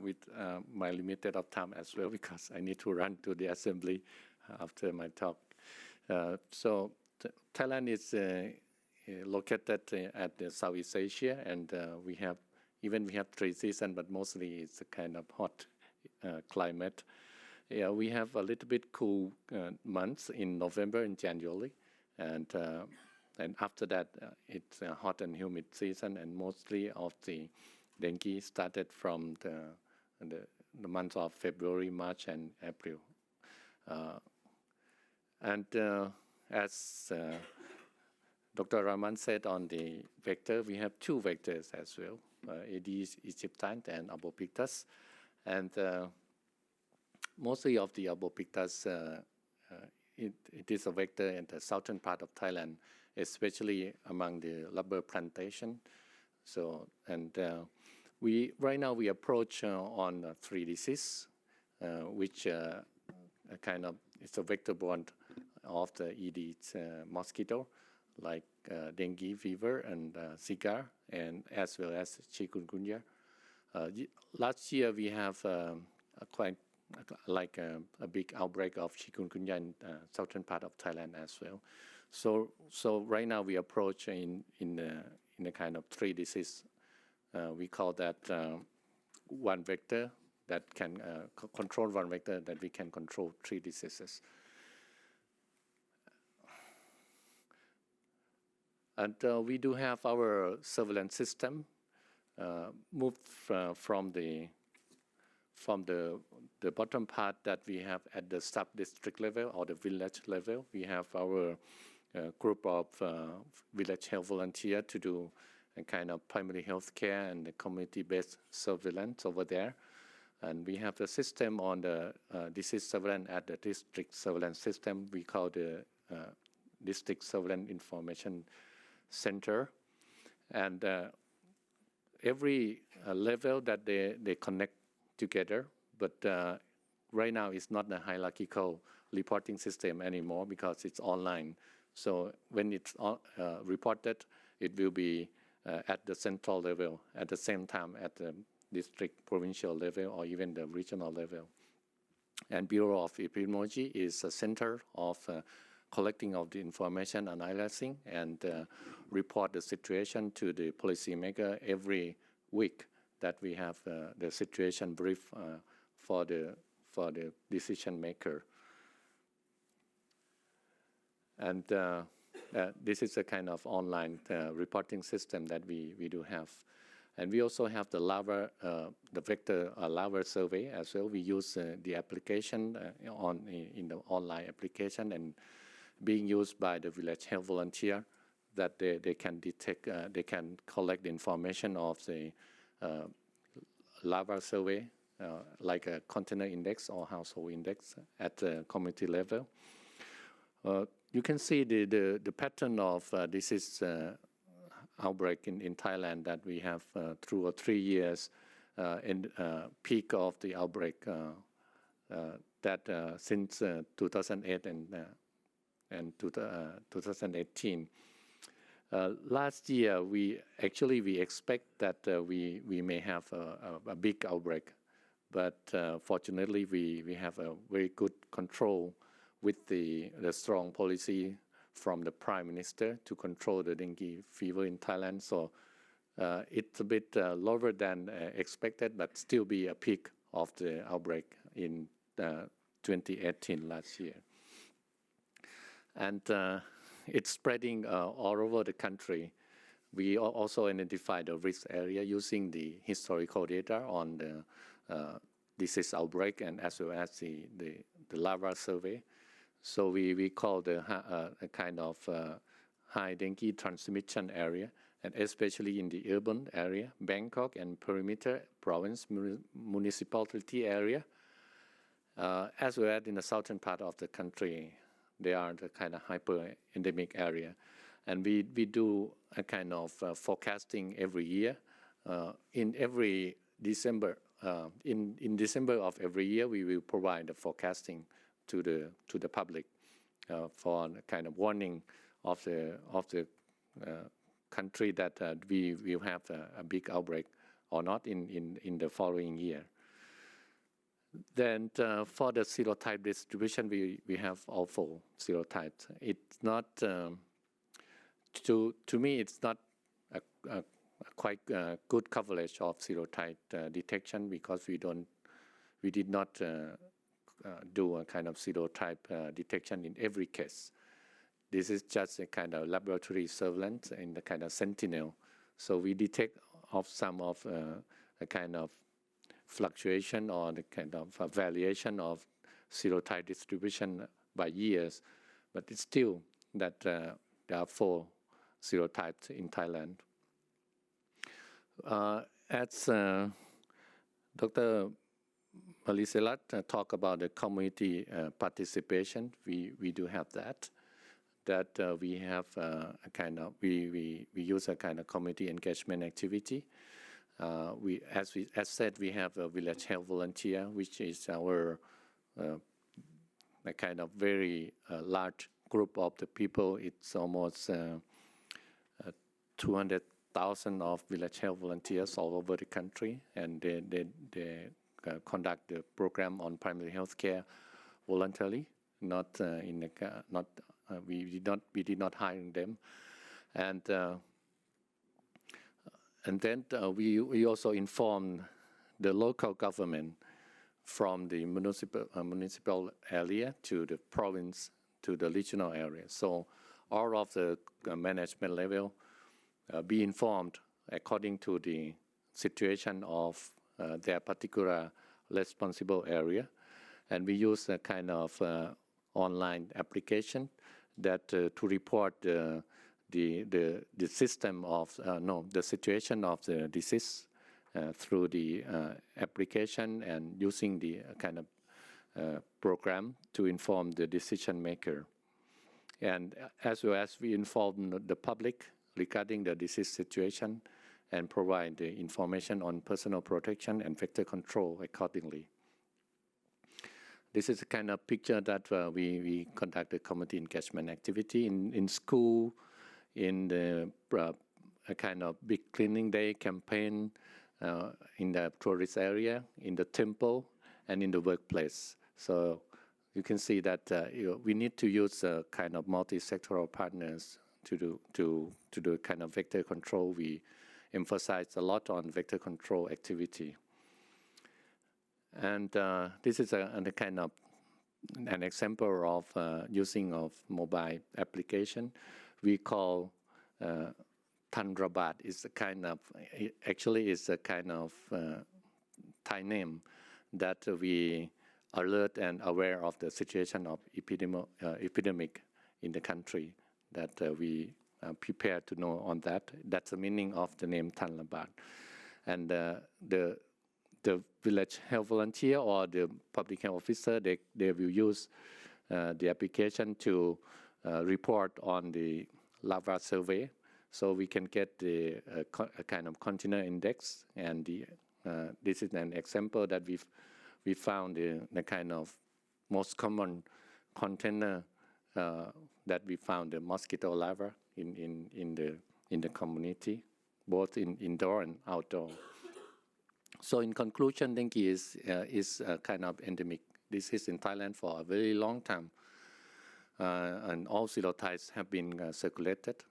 with my limited of time as well, because I need to run to the assembly after my talk. So Thailand is located at the Southeast Asia, and we have 3 seasons, but mostly it's a kind of hot climate. Yeah, we have a little bit cool months in November and January, and after that it's a hot and humid season, and mostly of the dengue started from the months of February, March, and April. And as Dr. Rahman said on the vector, we have 2 vectors as well, Aedes aegypti and Albopictus. And mostly of the Albopictus, it is a vector in the southern part of Thailand, especially among the rubber plantation. So, and right now we approach on 3 diseases, which kind of, it's a vector-borne of the Aedes mosquito, like dengue fever and Zika, and as well as chikungunya. Last year we have quite like a big outbreak of chikungunya in southern part of Thailand as well. So right now we approach in a kind of 3 disease. We call that one vector that can control one vector, that we can control 3 diseases. And we do have our surveillance system moved from the bottom part that we have at the sub-district level or the village level. We have our group of village health volunteers to do a kind of primary health care and the community-based surveillance over there. And we have the system on the disease surveillance at the district surveillance system. We call the District Surveillance Information Center. And every level that they connect together, but right now it's not a hierarchical reporting system anymore because it's online. So when it's reported, it will be at the central level at the same time at the district, provincial level, or even the regional level. And Bureau of Epidemiology is a center of collecting of the information, analyzing, and report the situation to the policymaker every week that we have the situation brief for the decision maker. And this is a kind of online reporting system that we do have. And we also have the larva, the vector larva survey as well. We use the application in the online application and being used by the village health volunteer that they can detect, they can collect the information of the larva survey, like a container index or household index at the community level. You can see the pattern of disease outbreak in Thailand that we have 2 or 3 years in peak of the outbreak that since 2008 and 2018. Last year, we expect that we may have a big outbreak, but fortunately we have a very good control with the strong policy from the Prime Minister to control the dengue fever in Thailand. So it's a bit lower than expected, but still be a peak of the outbreak in 2018 last year. And it's spreading all over the country. We also identified the risk area using the historical data on the disease outbreak and as well as the larva survey. So we call the a kind of high dengue transmission area, and especially in the urban area, Bangkok and perimeter province municipality area, as well as in the southern part of the country. They are the kind of hyper-endemic area. And we do a kind of forecasting every year. In every December, in December of every year, we will provide the forecasting to the public for a kind of warning of the country that we will have a big outbreak or not in the following year. Then for the serotype distribution, we have also serotypes. It's not to me it's not a quite good coverage of serotype detection because we did not do a kind of serotype detection in every case. This is just a kind of laboratory surveillance and the kind of sentinel. So we detect of some of a kind of fluctuation or the kind of variation of serotype distribution by years, but it's still that there are 4 serotypes in Thailand. As Dr. Maliselat talked about the community participation, we do have that we have a kind of, we use a kind of community engagement activity. As said, we have a village health volunteer, which is our a kind of very large group of the people. It's almost 200,000 of village health volunteers all over the country, and they conduct the program on primary health care voluntarily. We did not hire them, and then we also informed the local government from the municipal area to the province to the regional area. So all of the management level be informed according to the situation of their particular responsible area. And we use a kind of online application that to report the system of the situation of the disease through the application and using the kind of program to inform the decision maker, and as well as we inform the public regarding the disease situation and provide the information on personal protection and vector control accordingly. This is a kind of picture that we conduct a community engagement activity in school, in the a kind of big cleaning day campaign in the tourist area, in the temple, and in the workplace. So you can see that we need to use kind of multi-sectoral partners to do kind of vector control. We emphasize a lot on vector control activity. And this is a kind of an example of using of mobile application. We call Tandrabat. It's a kind of, actually it's a kind of Thai name that we alert and aware of the situation of epidemic in the country, that we prepare to know on that. That's the meaning of the name Tandrabat. And the village health volunteer or the public health officer, they will use the application to report on the lava survey, so we can get the a kind of container index. And this is an example that we found the kind of most common container that we found the mosquito larva in the community, both in indoor and outdoor. So in conclusion, dengue is a kind of endemic disease in Thailand for a very long time, and all serotypes have been circulated.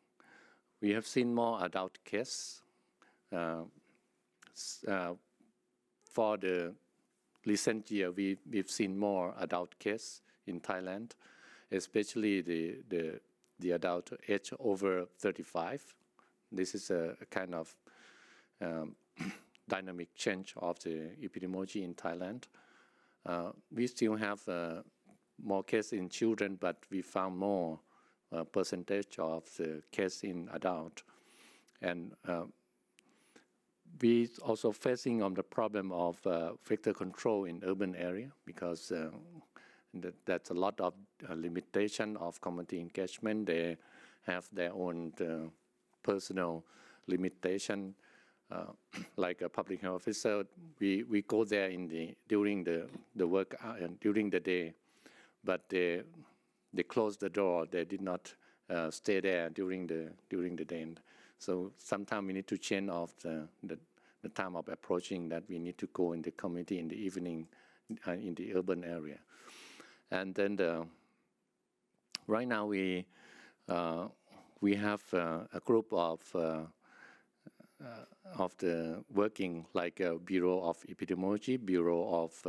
We have seen more adult cases. For the recent year, we've seen more adult cases in Thailand, especially the adult age over 35. This is a kind of dynamic change of the epidemiology in Thailand. We still have more cases in children, but we found more percentage of the cases in adult. And we also facing on the problem of vector control in urban area, because that's a lot of limitation of community engagement. They have their own personal limitation. Like a public health officer, we go there during the work and during the day, but they close the door. They did not stay there during the day. And so sometimes we need to change off the time of approaching, that we need to go in the community in the evening in the urban area. And then right now we have a group of the working, like Bureau of Epidemiology, Bureau of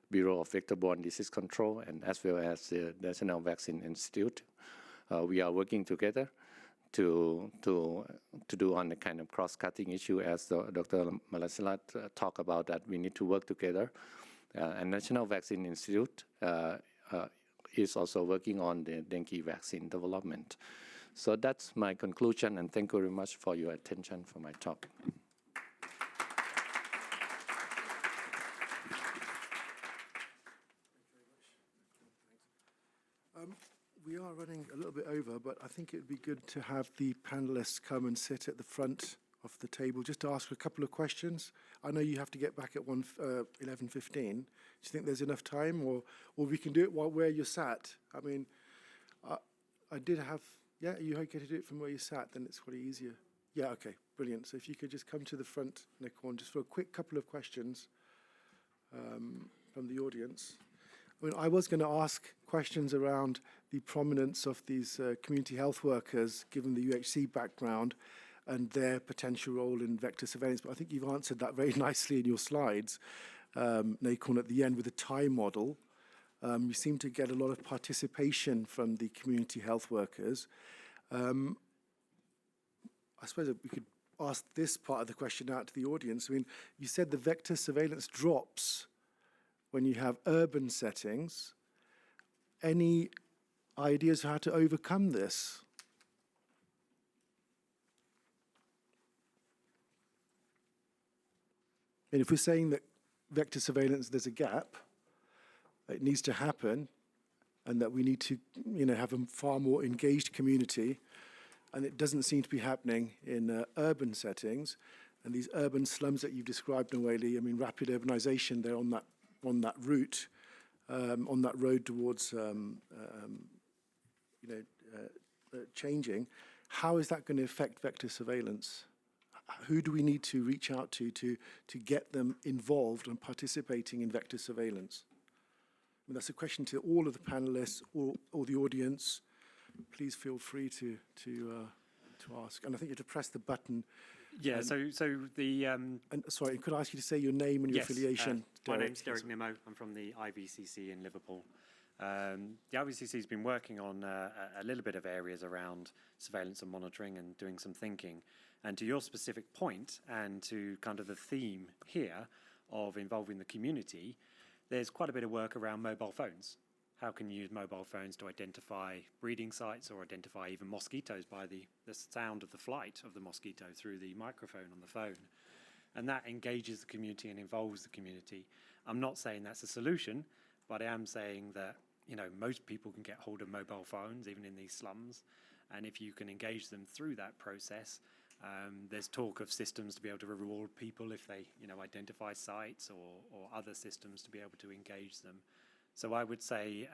Bureau of Vector-borne Disease Control, and as well as the National Vaccine Institute. We are working together to do on the kind of cross-cutting issue, as Dr. Malasilat talked about, that we need to work together. And National Vaccine Institute is also working on the dengue vaccine development. So that's my conclusion, and thank you very much for your attention for my talk. We are running a little bit over, but I think it would be good to have the panelists come and sit at the front of the table just to ask a couple of questions. I know you have to get back at 11:15. Do you think there's enough time, or we can do it while where you're sat? I mean, I did have. Yeah, are you okay to do it from where you sat? Then it's probably easier. Yeah, okay, brilliant. So if you could just come to the front, Nikon, just for a quick couple of questions from the audience. I mean, I was going to ask questions around the prominence of these community health workers, given the UHC background and their potential role in vector surveillance, but I think you've answered that very nicely in your slides, Nikon, at the end with the Thai model. You seem to get a lot of participation from the community health workers. I suppose we could ask this part of the question out to the audience. I mean, you said the vector surveillance drops when you have urban settings. Any ideas how to overcome this? And if we're saying that vector surveillance, there's a gap, it needs to happen, and that we need to, have a far more engaged community, and it doesn't seem to be happening in urban settings, and these urban slums that you've described, Noeli, I mean, rapid urbanization, they're on that route, on that road towards, changing. How is that going to affect vector surveillance? Who do we need to reach out to get them involved and participating in vector surveillance? I mean, that's a question to all of the panelists or the audience. Please feel free to ask. And I think you have to press the button. Yeah, so the... and sorry, could I ask you to say your name and your affiliation? My name's Derek Nimmo. I'm from the IVCC in Liverpool. The IVCC has been working on a little bit of areas around surveillance and monitoring and doing some thinking. And to your specific point, and to kind of the theme here of involving the community, there's quite a bit of work around mobile phones. How can you use mobile phones to identify breeding sites or identify even mosquitoes by the sound of the flight of the mosquito through the microphone on the phone? And that engages the community and involves the community. I'm not saying that's a solution, but I am saying that, most people can get hold of mobile phones, even in these slums. And if you can engage them through that process, there's talk of systems to be able to reward people if they, identify sites or other systems to be able to engage them. So I would say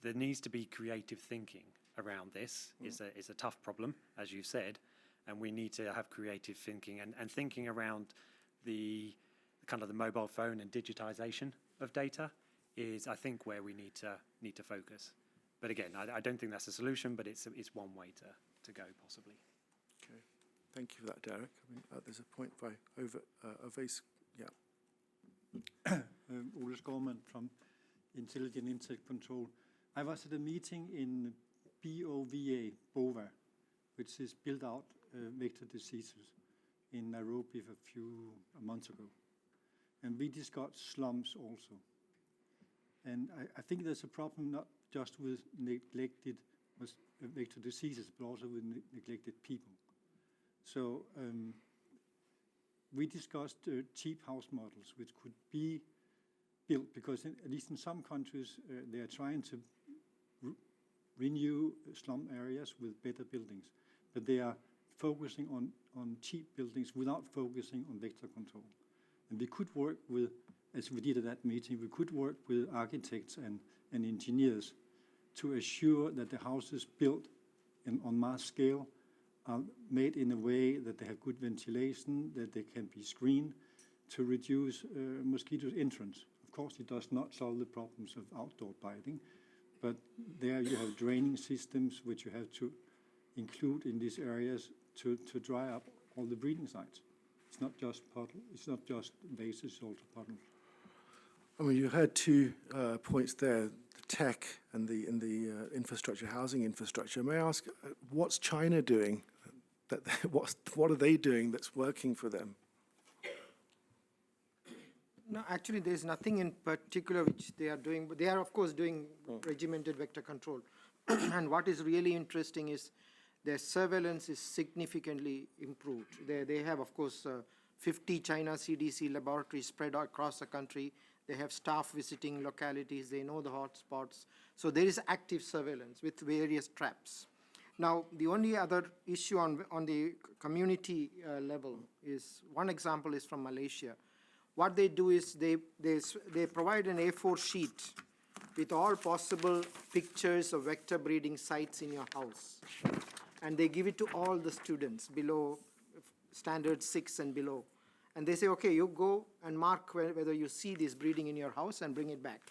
there needs to be creative thinking around this. It's a tough problem, as you said, and we need to have creative thinking and thinking around the kind of the mobile phone and digitization of data is, I think, where we need to focus. But again, I don't think that's a solution, but it's one way to go, possibly. Okay, thank you for that, Derek. I mean, there's a point by Ovase, yeah. Ole Skorman from Intelligent Insect Control. I was at a meeting in BOVA, which is built out vector diseases in Nairobi a few months ago. And we discussed slums also. And I think there's a problem not just with neglected vector diseases, but also with neglected people. So we discussed cheap house models, which could be built, because at least in some countries, they are trying to renew slum areas with better buildings, but they are focusing on cheap buildings without focusing on vector control. And we could work with, as we did at that meeting, we could work with architects and engineers to assure that the houses built on mass scale are made in a way that they have good ventilation, that they can be screened to reduce mosquito entrance. Of course, it does not solve the problems of outdoor biting, but there you have draining systems which you have to include in these areas to dry up all the breeding sites. It's not just puddle, it's not just vases, it's also puddles. I mean, you heard two points there, the tech and the infrastructure, housing infrastructure. May I ask, what's China doing? What are they doing that's working for them? No, actually, there's nothing in particular which they are doing, but they are, of course, doing regimented vector control. And what is really interesting is their surveillance is significantly improved. They have, of course, 50 China CDC laboratories spread across the country. They have staff visiting localities. They know the hotspots. So there is active surveillance with various traps. Now, the only other issue on the community level is, one example is from Malaysia. What they do is they provide an A4 sheet with all possible pictures of vector breeding sites in your house. And they give it to all the students below standard 6 and below. And they say, okay, you go and mark whether you see this breeding in your house and bring it back.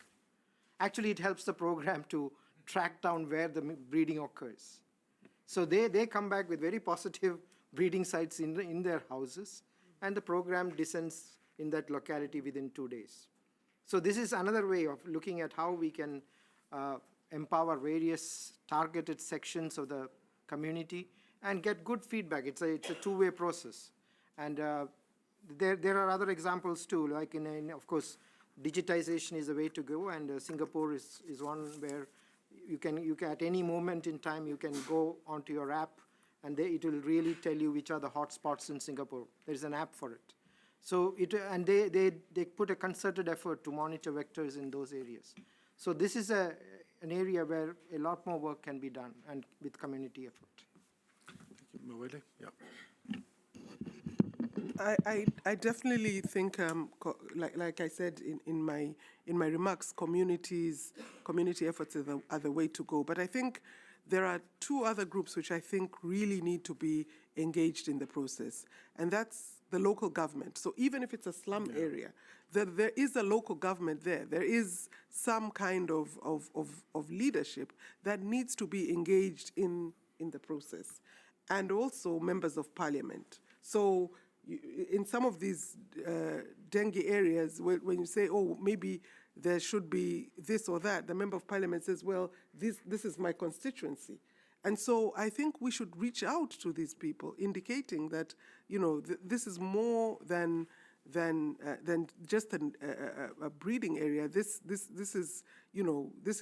Actually, it helps the program to track down where the breeding occurs. So they come back with very positive breeding sites in their houses, and the program descends in that locality within 2 days. So this is another way of looking at how we can empower various targeted sections of the community and get good feedback. It's a two-way process. And there are other examples too, like of course, digitization is the way to go, and Singapore is one where You can at any moment in time, you can go onto your app, and it will really tell you which are the hotspots in Singapore. There's an app for it. So they put a concerted effort to monitor vectors in those areas. So this is an area where a lot more work can be done, and with community effort. Thank you, Mwele. Yeah. I definitely think, like I said in my remarks, community efforts are the way to go. But I think there are two other groups which I think really need to be engaged in the process, and that's the local government. So even if it's a slum area, there is a local government there. There is some kind of leadership that needs to be engaged in the process, and also members of parliament. So in some of these dengue areas, when you say, oh, maybe there should be this or that, the member of parliament says, well, this is my constituency. And so I think we should reach out to these people, indicating that, this is more than just a breeding area. This is, this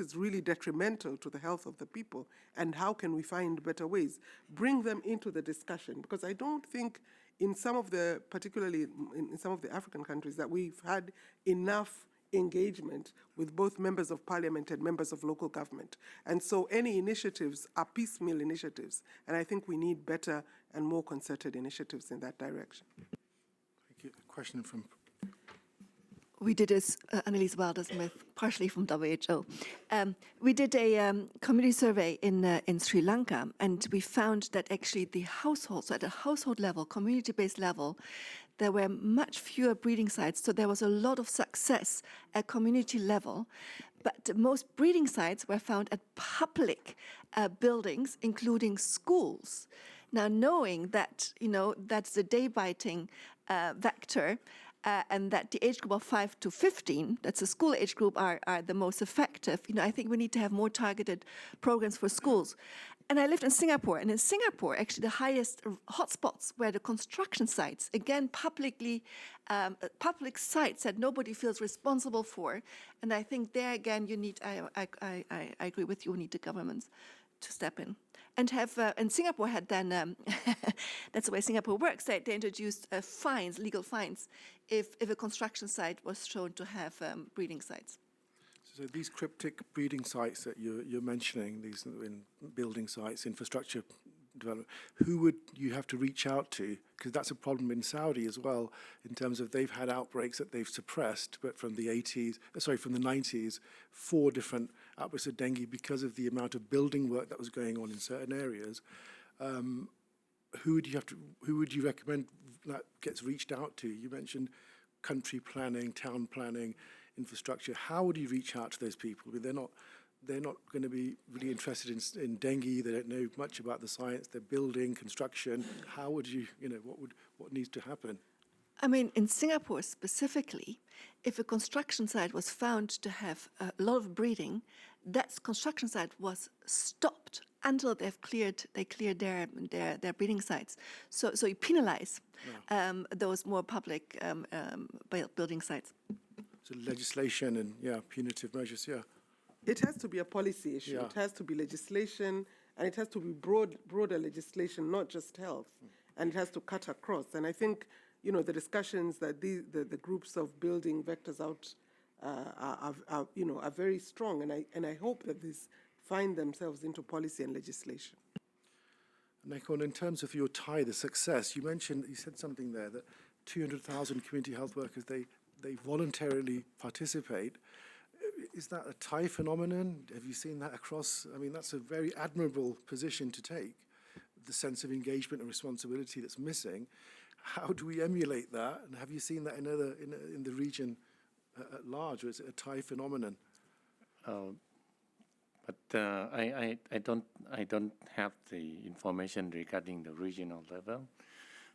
is really detrimental to the health of the people. And how can we find better ways? Bring them into the discussion, because I don't think in some of the, particularly in some of the African countries, that we've had enough engagement with both members of parliament and members of local government. And so any initiatives are piecemeal initiatives. And I think we need better and more concerted initiatives in that direction. Thank you. A question from... We did this, Annelies Wilder-Smith, partially from WHO. We did a community survey in Sri Lanka, and we found that actually the households, so at a household level, community-based level, there were much fewer breeding sites, so there was a lot of success at community level. But most breeding sites were found at public buildings, including schools. Now, knowing that, that's the day-biting vector, and that the age group of 5 to 15, that's the school age group, are the most effective. I think we need to have more targeted programs for schools. And I lived in Singapore, and in Singapore, actually the highest hotspots were the construction sites. Again, public sites that nobody feels responsible for. And I think there again, you need, I agree with you, we need the governments to step in. And and Singapore had then, that's the way Singapore works, they introduced fines, legal fines, if a construction site was shown to have breeding sites. So these cryptic breeding sites that you're mentioning, these in building sites, infrastructure development, who would you have to reach out to? Because that's a problem in Saudi as well, in terms of they've had outbreaks that they've suppressed, but from the 90s, 4 different outbreaks of dengue because of the amount of building work that was going on in certain areas. Who would you recommend that gets reached out to? You mentioned country planning, town planning, infrastructure. How would you reach out to those people? I mean, they're not going to be really interested in dengue. They don't know much about the science. They're building, construction. How would you, what needs to happen? I mean, in Singapore specifically, if a construction site was found to have a lot of breeding, that construction site was stopped until they cleared their breeding sites. So you penalize those more public building sites. So legislation and punitive measures, It has to be a policy issue. Yeah. It has to be legislation, and it has to be broader legislation, not just health. And it has to cut across. And I think, the discussions that the groups of building vectors out are very strong. And I hope that these find themselves into policy and legislation. Nekon, in terms of your Thai, the success, you said something there that 200,000 community health workers, they voluntarily participate. Is that a Thai phenomenon? Have you seen that across? I mean, that's a very admirable position to take, the sense of engagement and responsibility that's missing. How do we emulate that? And have you seen that in the region at large, or is it a Thai phenomenon? I don't have the information regarding the regional level.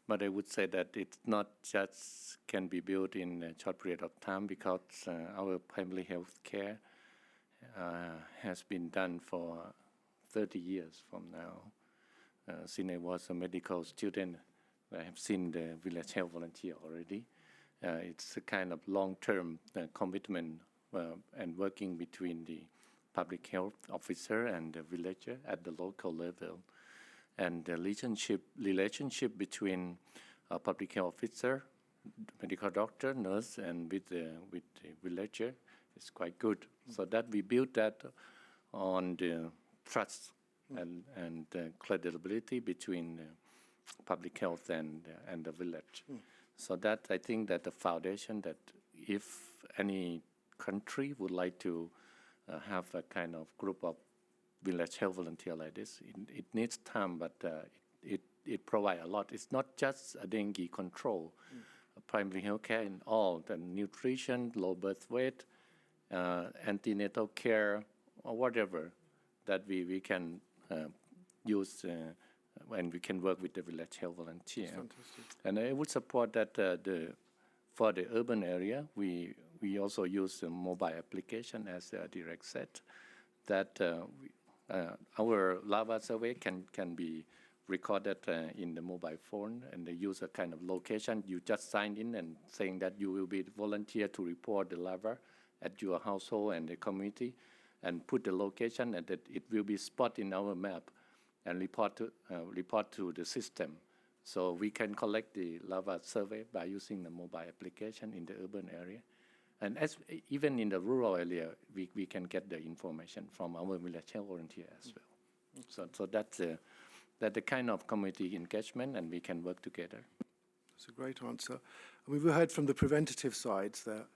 But I would say that it's not just can be built in a short period of time, because our primary health care has been done for 30 years from now. Since I was a medical student, I have seen the village health volunteer already. It's a kind of long-term commitment and working between the public health officer and the villager at the local level. And the relationship between a public health officer, medical doctor, nurse, and with the villager is quite good. So that we build that on the trust and credibility between public health and the village. So that I think that the foundation that if any country would like to have a kind of group of village health volunteer like this, it needs time, but it provides a lot. It's not just a dengue control, primary health care and all, the nutrition, low birth weight, antenatal care, or whatever that we can use when we can work with the village health volunteer. And I would support that for the urban area, we also use the mobile application, as Direct said, that our lava survey can be recorded in the mobile phone, and they use a kind of location. You just sign in and saying that you will be the volunteer to report the lava at your household and the community, and put the location, and that it will be spot in our map and report to the system. So we can collect the lava survey by using the mobile application in the urban area. And even in the rural area, we can get the information from our village health volunteer as well. So that's the kind of community engagement, and we can work together. That's a great answer. We've heard from the preventative sides there.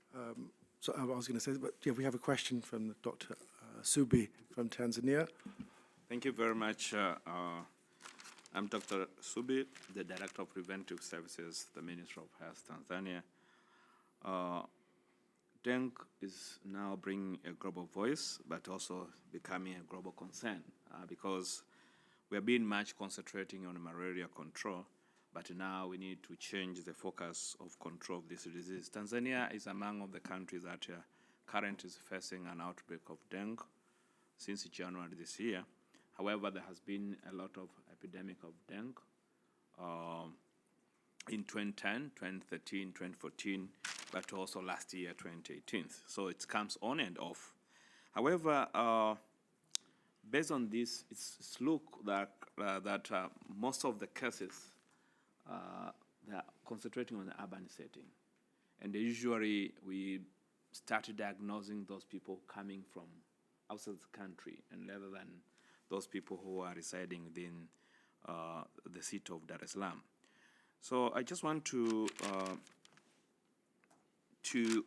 So I was going to say, but yeah, we have a question from Dr. Subi from Tanzania. Thank you very much. I'm Dr. Subi, the Director of Preventive Services, the Ministry of Health, Tanzania. Dengue is now bringing a global voice, but also becoming a global concern because we have been much concentrating on malaria control, but now we need to change the focus of control of this disease. Tanzania is among of the countries that currently is facing an outbreak of dengue since January this year. However, there has been a lot of epidemic of dengue in 2010, 2013, 2014, but also last year, 2018. So it comes on and off. However, based on this, it's look that most of the cases they are concentrating on the urban setting, and usually we started diagnosing those people coming from outside the country, and rather than those people who are residing within the city of Dar es Salaam. So I just want to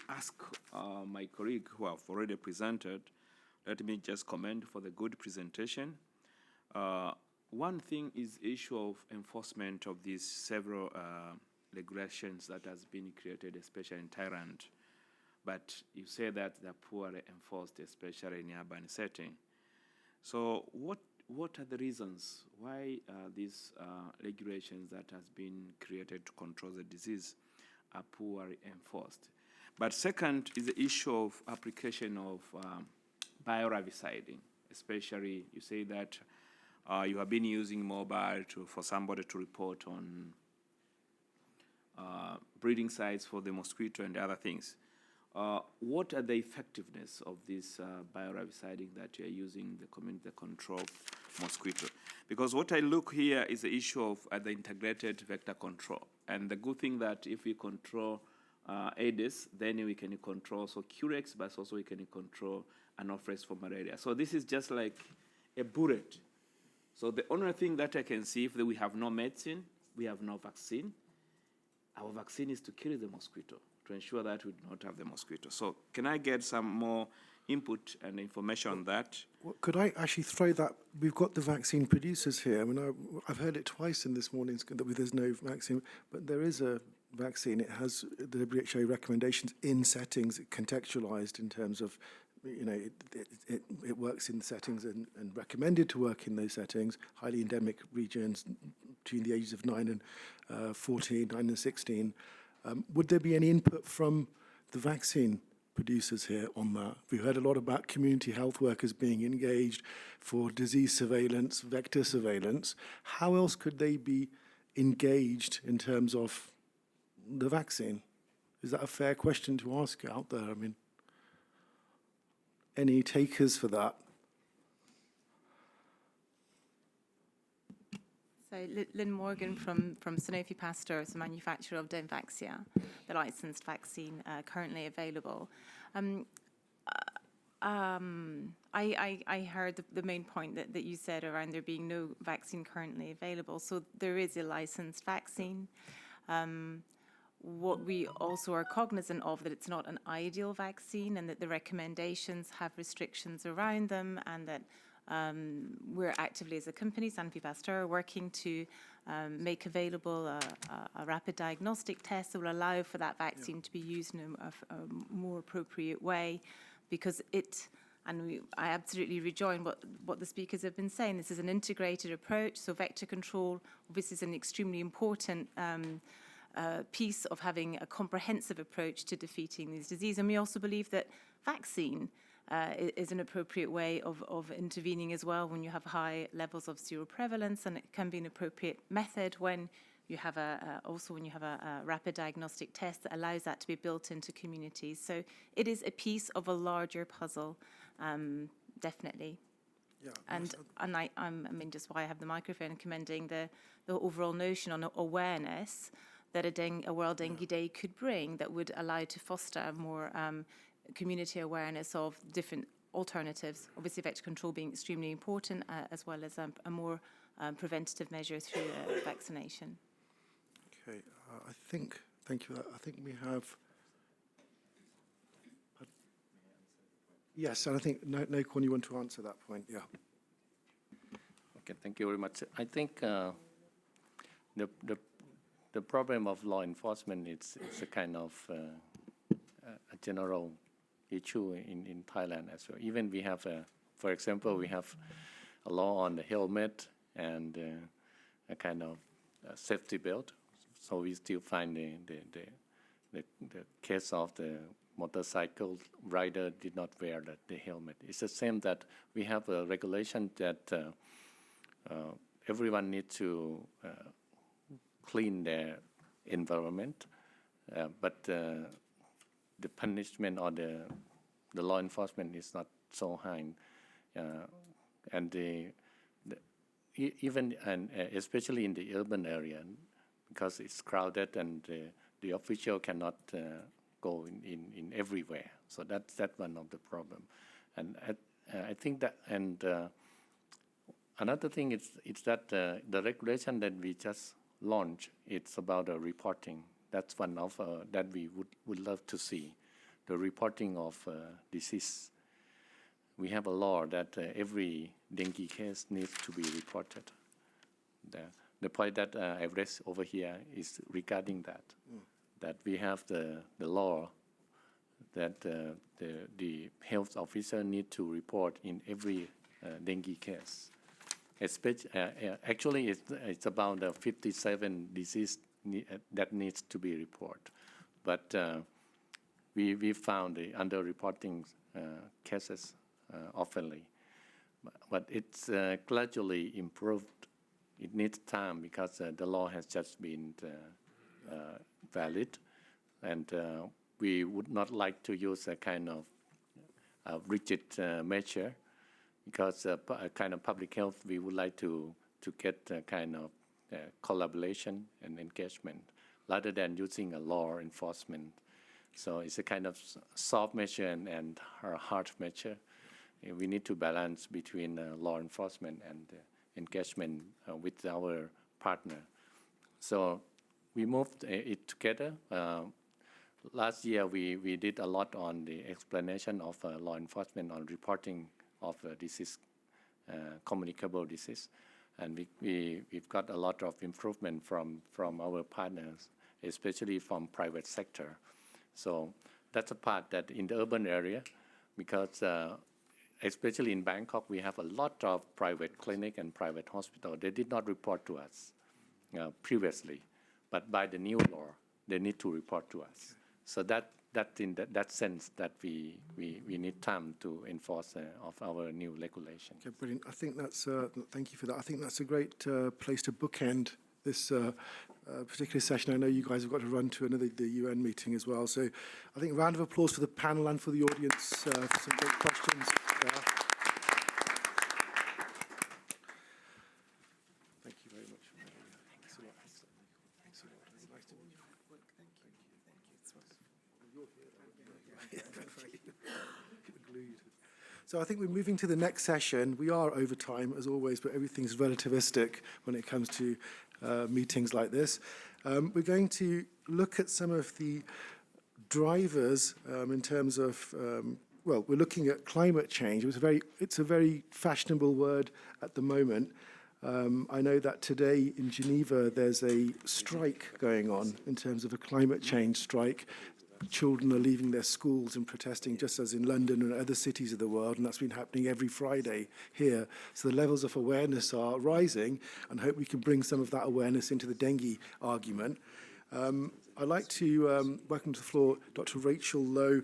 ask my colleague who have already presented. Let me just comment for the good presentation. One thing is the issue of enforcement of these several regulations that has been created, especially in Thailand. But you say that they're poorly enforced, especially in urban setting. So what are the reasons why these regulations that has been created to control the disease are poorly enforced? But second is the issue of application of bioraviciding, especially you say that you have been using mobile for somebody to report on breeding sites for the mosquito and other things. What are the effectiveness of this bioraviciding that you are using the community control mosquito? Because what I look here is the issue of the integrated vector control. And the good thing that if we control Aedes, then we can control so Curex, but also we can control Anopheles for malaria. So this is just like a bullet. So the only thing that I can see, if we have no medicine, we have no vaccine, our vaccine is to kill the mosquito, to ensure that we do not have the mosquito. So can I get some more input and information on that? Well, could I actually throw that? We've got the vaccine producers here. I mean, I've heard it twice in this morning that there's no vaccine, but there is a vaccine. It has the WHO recommendations in settings, contextualized in terms of, you know, it works in settings and recommended to work in those settings, highly endemic regions between the ages of 9 and 14, 9 and 16. Would there be any input from the vaccine producers here on that? We've heard a lot about community health workers being engaged for disease surveillance, vector surveillance. How else could they be engaged in terms of the vaccine? Is that a fair question to ask out there? I mean, Any takers for that? So Lynn Morgan from Sanofi Pasteur is the manufacturer of Dengvaxia, the licensed vaccine currently available. I heard the main point that you said around there being no vaccine currently available. So there is a licensed vaccine. What we also are cognizant of that it's not an ideal vaccine and that the recommendations have restrictions around them, and that we're actively as a company, Sanofi Pasteur, working to make available a rapid diagnostic test that will allow for that vaccine to be used in a more appropriate way, because I absolutely rejoin what the speakers have been saying. This is an integrated approach, so vector control obviously is an extremely important piece of having a comprehensive approach to defeating these diseases. And we also believe that vaccine is an appropriate way of intervening as well when you have high levels of seroprevalence, and it can be an appropriate method when you have a rapid diagnostic test that allows that to be built into communities. So it is a piece of a larger puzzle, definitely. Yeah. And I mean, just why I have the microphone, commending the overall notion on awareness that a World Dengue Day could bring, that would allow to foster more community awareness of different alternatives, obviously vector control being extremely important, as well as a more preventative measure through vaccination. Okay, thank you for that. I think we have... Yes, and I think, Nakorn, you want to answer that point, yeah. Okay, thank you very much. I think the problem of law enforcement, it's a kind of a general issue in Thailand as well. Even we have, for example, we have a law on the helmet and a kind of safety belt. So we still find the case of the motorcycle rider did not wear the helmet. It's the same that we have a regulation that everyone needs to clean their environment, but the punishment or the law enforcement is not so high, and especially in the urban area, because it's crowded and the official cannot go in everywhere. So that's one of the problem, and I think that another thing is that the regulation that we just launched, it's about reporting. That's one of that we would love to see, the reporting of disease. We have a law that every dengue case needs to be reported. The point that I've raised over here is regarding that, that we have the law that the health officer need to report in every dengue case. Actually, it's about 57 disease that needs to be reported, but we found the under-reporting cases oftenly, but it's gradually improved. It needs time because the law has just been valid, and we would not like to use a kind of rigid measure, because a kind of public health, we would like to get a kind of collaboration and engagement rather than using a law enforcement. So it's a kind of soft measure and a hard measure. We need to balance between law enforcement and engagement with our partner. So we moved it together. Last year, we did a lot on the explanation of law enforcement on reporting of disease, communicable disease. And we've got a lot of improvement from our partners, especially from private sector. So that's a part that in the urban area, because especially in Bangkok, we have a lot of private clinic and private hospital. They did not report to us previously, but by the new law, they need to report to us. So that in that sense that we need time to enforce of our new regulation. Okay, brilliant. I think that's, thank you for that. I think that's a great place to bookend this particular session. I know you guys have got to run to the UN meeting as well. So I think a round of applause for the panel and for the audience for some great questions. Thank you very much. Thanks a lot. Thanks a lot. Nice to meet you. So I think we're moving to the next session. We are over time, as always, but everything's relativistic when it comes to meetings like this. We're going to look at some of the drivers in terms of, well, we're looking at climate change. It's a very fashionable word at the moment. I know that today in Geneva there's a strike going on in terms of a climate change strike. Children are leaving their schools and protesting, just as in London and other cities of the world, and that's been happening every Friday here. So the levels of awareness are rising, and I hope we can bring some of that awareness into the dengue argument. I'd like to welcome to the floor Dr. Rachel Lowe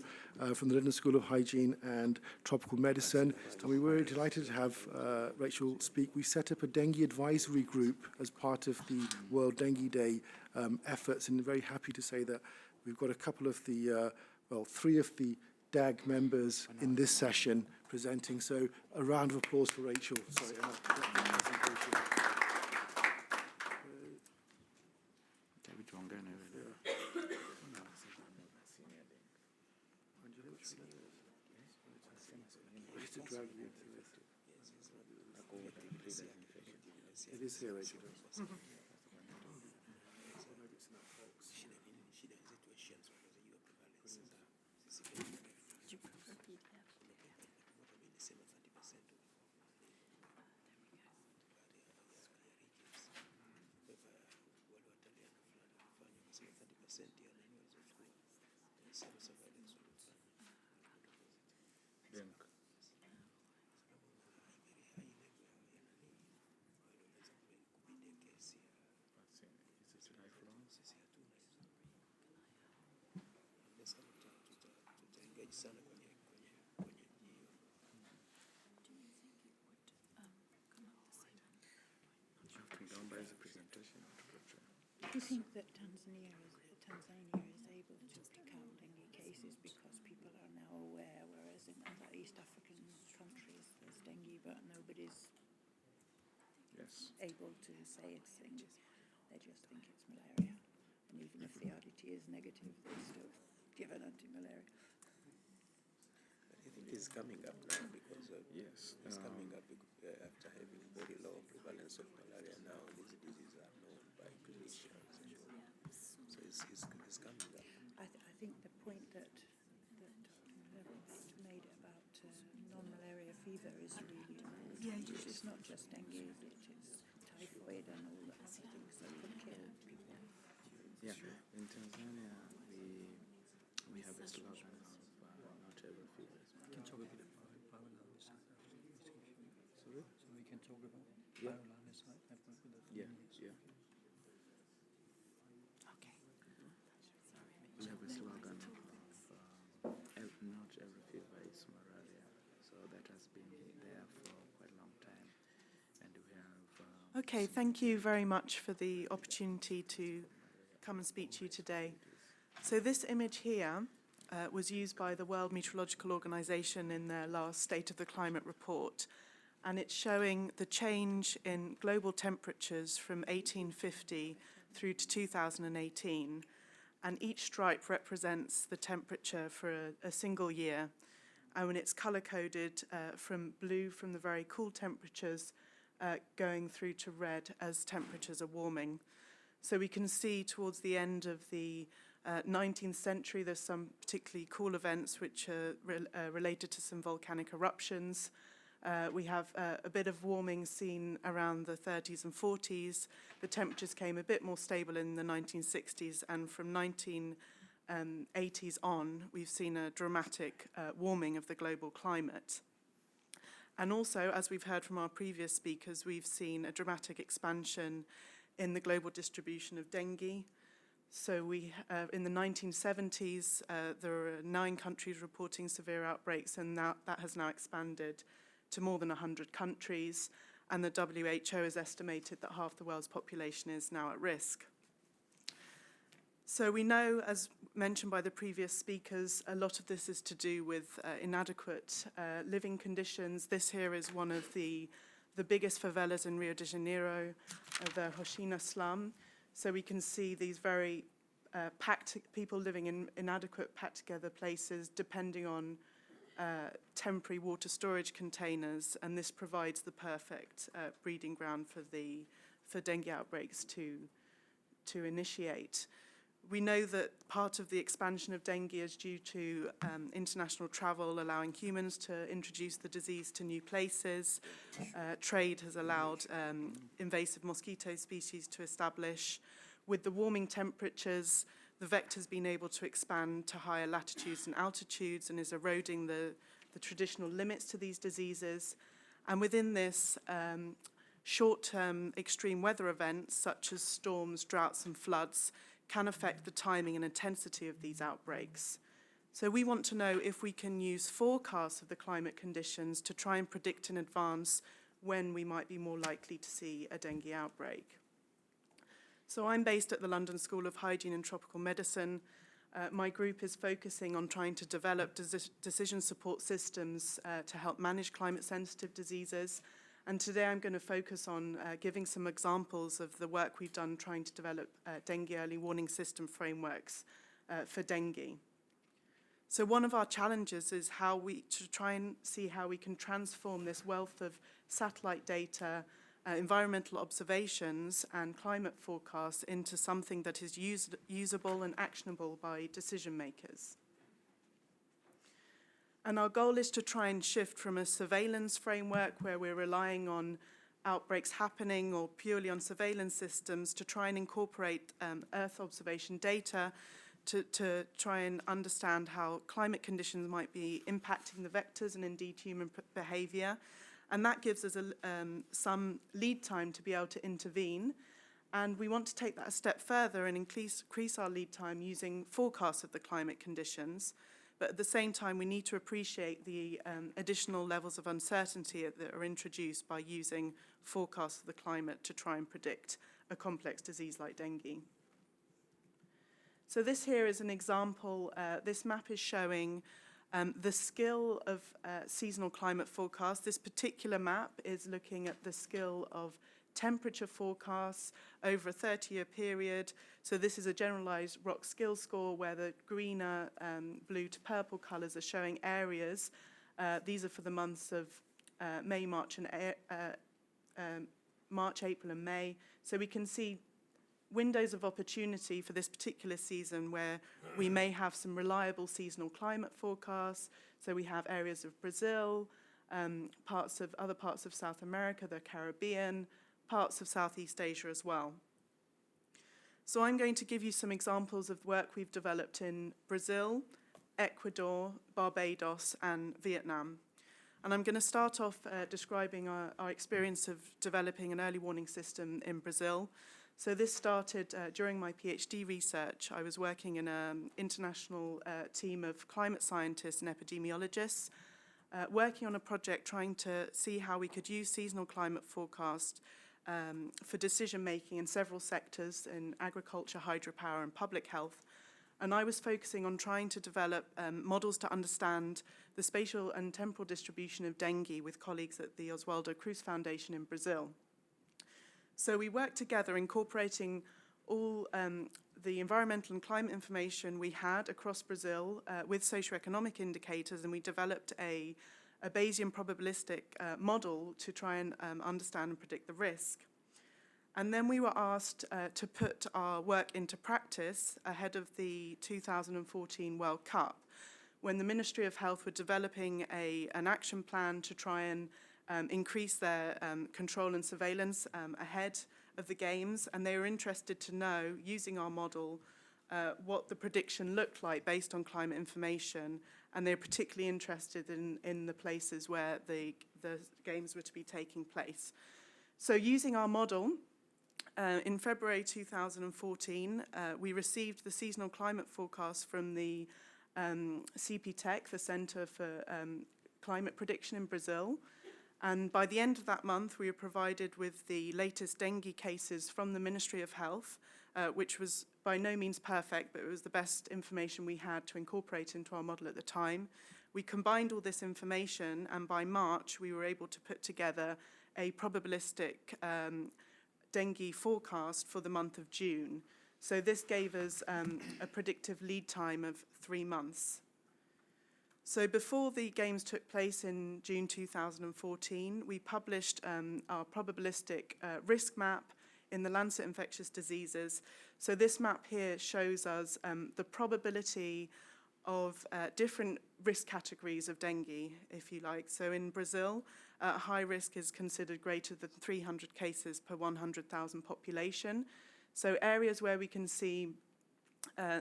from the London School of Hygiene and Tropical Medicine. And we were delighted to have Rachel speak. We set up a dengue advisory group as part of the World Dengue Day efforts, and very happy to say that we've got a couple of the, well, 3 of the DAG members in this session presenting. So a round of applause for Rachel. Sorry, It is here, Rachel. Do you think that Tanzania is able to count dengue cases because people are now aware, whereas in other East African countries there's dengue but nobody's able to say it's dengue. They just think it's malaria. And even if the RDT is negative, they still give an anti-malaria. I think it's coming up now because of, it's coming up after having very low prevalence of malaria now. These diseases are known by clinicians. So it's coming up. I think the point that made about non-malaria fever is really important. It's not just dengue, it is typhoid and all the other things that could kill people. Yeah, in Tanzania we have a slogan of not every fever is malaria. We can talk a bit about biologist. Sorry? So we can talk about biologist. Yeah. We have a slogan of not every fever is malaria. So that has been there for quite a long time. And we have... Okay, thank you very much for the opportunity to come and speak to you today. So this image here was used by the World Meteorological Organization in their last State of the Climate report. And it's showing the change in global temperatures from 1850 through to 2018. And each stripe represents the temperature for a single year. And when it's color-coded from blue from the very cool temperatures going through to red as temperatures are warming. So we can see towards the end of the 19th century, there's some particularly cool events which are related to some volcanic eruptions. We have a bit of warming seen around the 30s and 40s. The temperatures came a bit more stable in the 1960s, and from 1980s on, we've seen a dramatic warming of the global climate. And also, as we've heard from our previous speakers, we've seen a dramatic expansion in the global distribution of dengue. So we, in the 1970s, there were 9 countries reporting severe outbreaks, and that has now expanded to more than 100 countries, and the WHO has estimated that half the world's population is now at risk. So we know, as mentioned by the previous speakers, a lot of this is to do with inadequate living conditions. This here is one of the biggest favelas in Rio de Janeiro, the Roxina slum. So we can see these very people living in inadequate, packed-together places, depending on temporary water storage containers, and this provides the perfect breeding ground for dengue outbreaks to initiate. We know that part of the expansion of dengue is due to international travel, allowing humans to introduce the disease to new places. Trade has allowed invasive mosquito species to establish. With the warming temperatures, the vector's been able to expand to higher latitudes and altitudes and is eroding the traditional limits to these diseases. And within this, short-term extreme weather events such as storms, droughts and floods can affect the timing and intensity of these outbreaks. So we want to know if we can use forecasts of the climate conditions to try and predict in advance when we might be more likely to see a dengue outbreak. So I'm based at the London School of Hygiene and Tropical Medicine. My group is focusing on trying to develop decision support systems to help manage climate-sensitive diseases. And today I'm going to focus on giving some examples of the work we've done trying to develop dengue early warning system frameworks for dengue. So one of our challenges is to try and see how we can transform this wealth of satellite data, environmental observations and climate forecasts into something that is usable and actionable by decision makers. And our goal is to try and shift from a surveillance framework where we're relying on outbreaks happening or purely on surveillance systems to try and incorporate Earth observation data to try and understand how climate conditions might be impacting the vectors and indeed human behavior. And that gives us some lead time to be able to intervene. And we want to take that a step further and increase our lead time using forecasts of the climate conditions. But at the same time, we need to appreciate the additional levels of uncertainty that are introduced by using forecasts of the climate to try and predict a complex disease like dengue. So this here is an example. This map is showing the skill of seasonal climate forecast. This particular map is looking at the skill of temperature forecasts over a 30-year period. So this is a generalized rock skill score where the greener, blue to purple colors are showing areas. These are for the months of March, April and May. So we can see windows of opportunity for this particular season where we may have some reliable seasonal climate forecasts. So we have areas of Brazil, other parts of South America, the Caribbean, parts of Southeast Asia as well. So I'm going to give you some examples of work we've developed in Brazil, Ecuador, Barbados, and Vietnam. And I'm going to start off describing our experience of developing an early warning system in Brazil. So this started during my PhD research. I was working in an international team of climate scientists and epidemiologists, working on a project trying to see how we could use seasonal climate forecast for decision-making in several sectors in agriculture, hydropower, and public health. And I was focusing on trying to develop models to understand the spatial and temporal distribution of dengue with colleagues at the Oswaldo Cruz Foundation in Brazil. So we worked together incorporating all the environmental and climate information we had across Brazil with socioeconomic indicators, and we developed a Bayesian probabilistic model to try and understand and predict the risk. And then we were asked to put our work into practice ahead of the 2014 World Cup, when the Ministry of Health were developing an action plan to try and increase their control and surveillance ahead of the games. And they were interested to know, using our model, what the prediction looked like based on climate information. And they're particularly interested in the places where the games were to be taking place. So using our model, in February 2014, we received the seasonal climate forecast from the CPTEC, the Center for Climate Prediction in Brazil. And by the end of that month, we were provided with the latest dengue cases from the Ministry of Health, which was by no means perfect, but it was the best information we had to incorporate into our model at the time. We combined all this information, and by March, we were able to put together a probabilistic dengue forecast for the month of June. So this gave us a predictive lead time of 3 months. So before the games took place in June 2014, we published our probabilistic risk map in the Lancet Infectious Diseases. So this map here shows us the probability of different risk categories of dengue, if you like. So in Brazil, high risk is considered greater than 300 cases per 100,000 population. So areas where we can see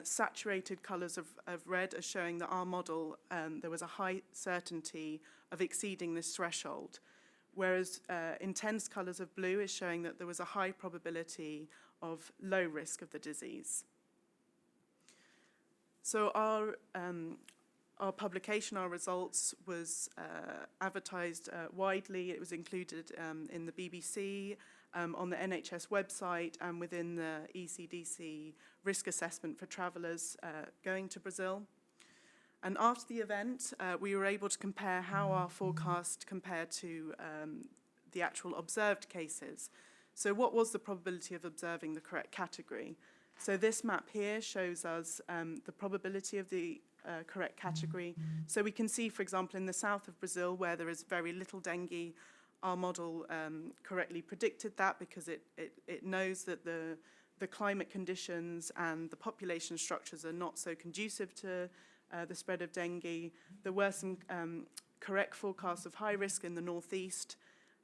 saturated colours of red are showing that our model, there was a high certainty of exceeding this threshold, whereas intense colours of blue is showing that there was a high probability of low risk of the disease. So our publication, our results, was advertised widely. It was included in the BBC, on the NHS website, and within the ECDC risk assessment for travellers going to Brazil. And after the event, we were able to compare how our forecast compared to the actual observed cases. So what was the probability of observing the correct category? So this map here shows us the probability of the correct category. So we can see, for example, in the south of Brazil, where there is very little dengue, our model correctly predicted that because it knows that the climate conditions and the population structures are not so conducive to the spread of dengue. There were some correct forecasts of high risk in the northeast,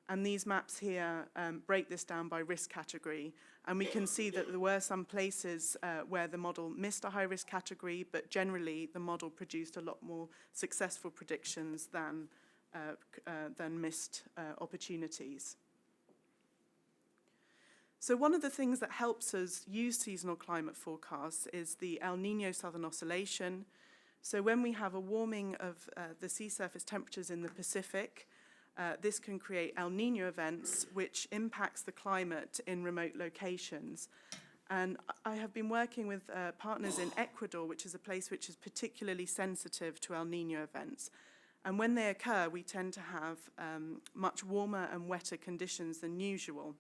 and these maps here break this down by risk category. And we can see that there were some places where the model missed a high risk category, but generally the model produced a lot more successful predictions than missed opportunities. So one of the things that helps us use seasonal climate forecasts is the El Niño Southern Oscillation. So when we have a warming of the sea surface temperatures in the Pacific, this can create El Niño events, which impacts the climate in remote locations. And I have been working with partners in Ecuador, which is a place which is particularly sensitive to El Niño events. And when they occur, we tend to have much warmer and wetter conditions than usual.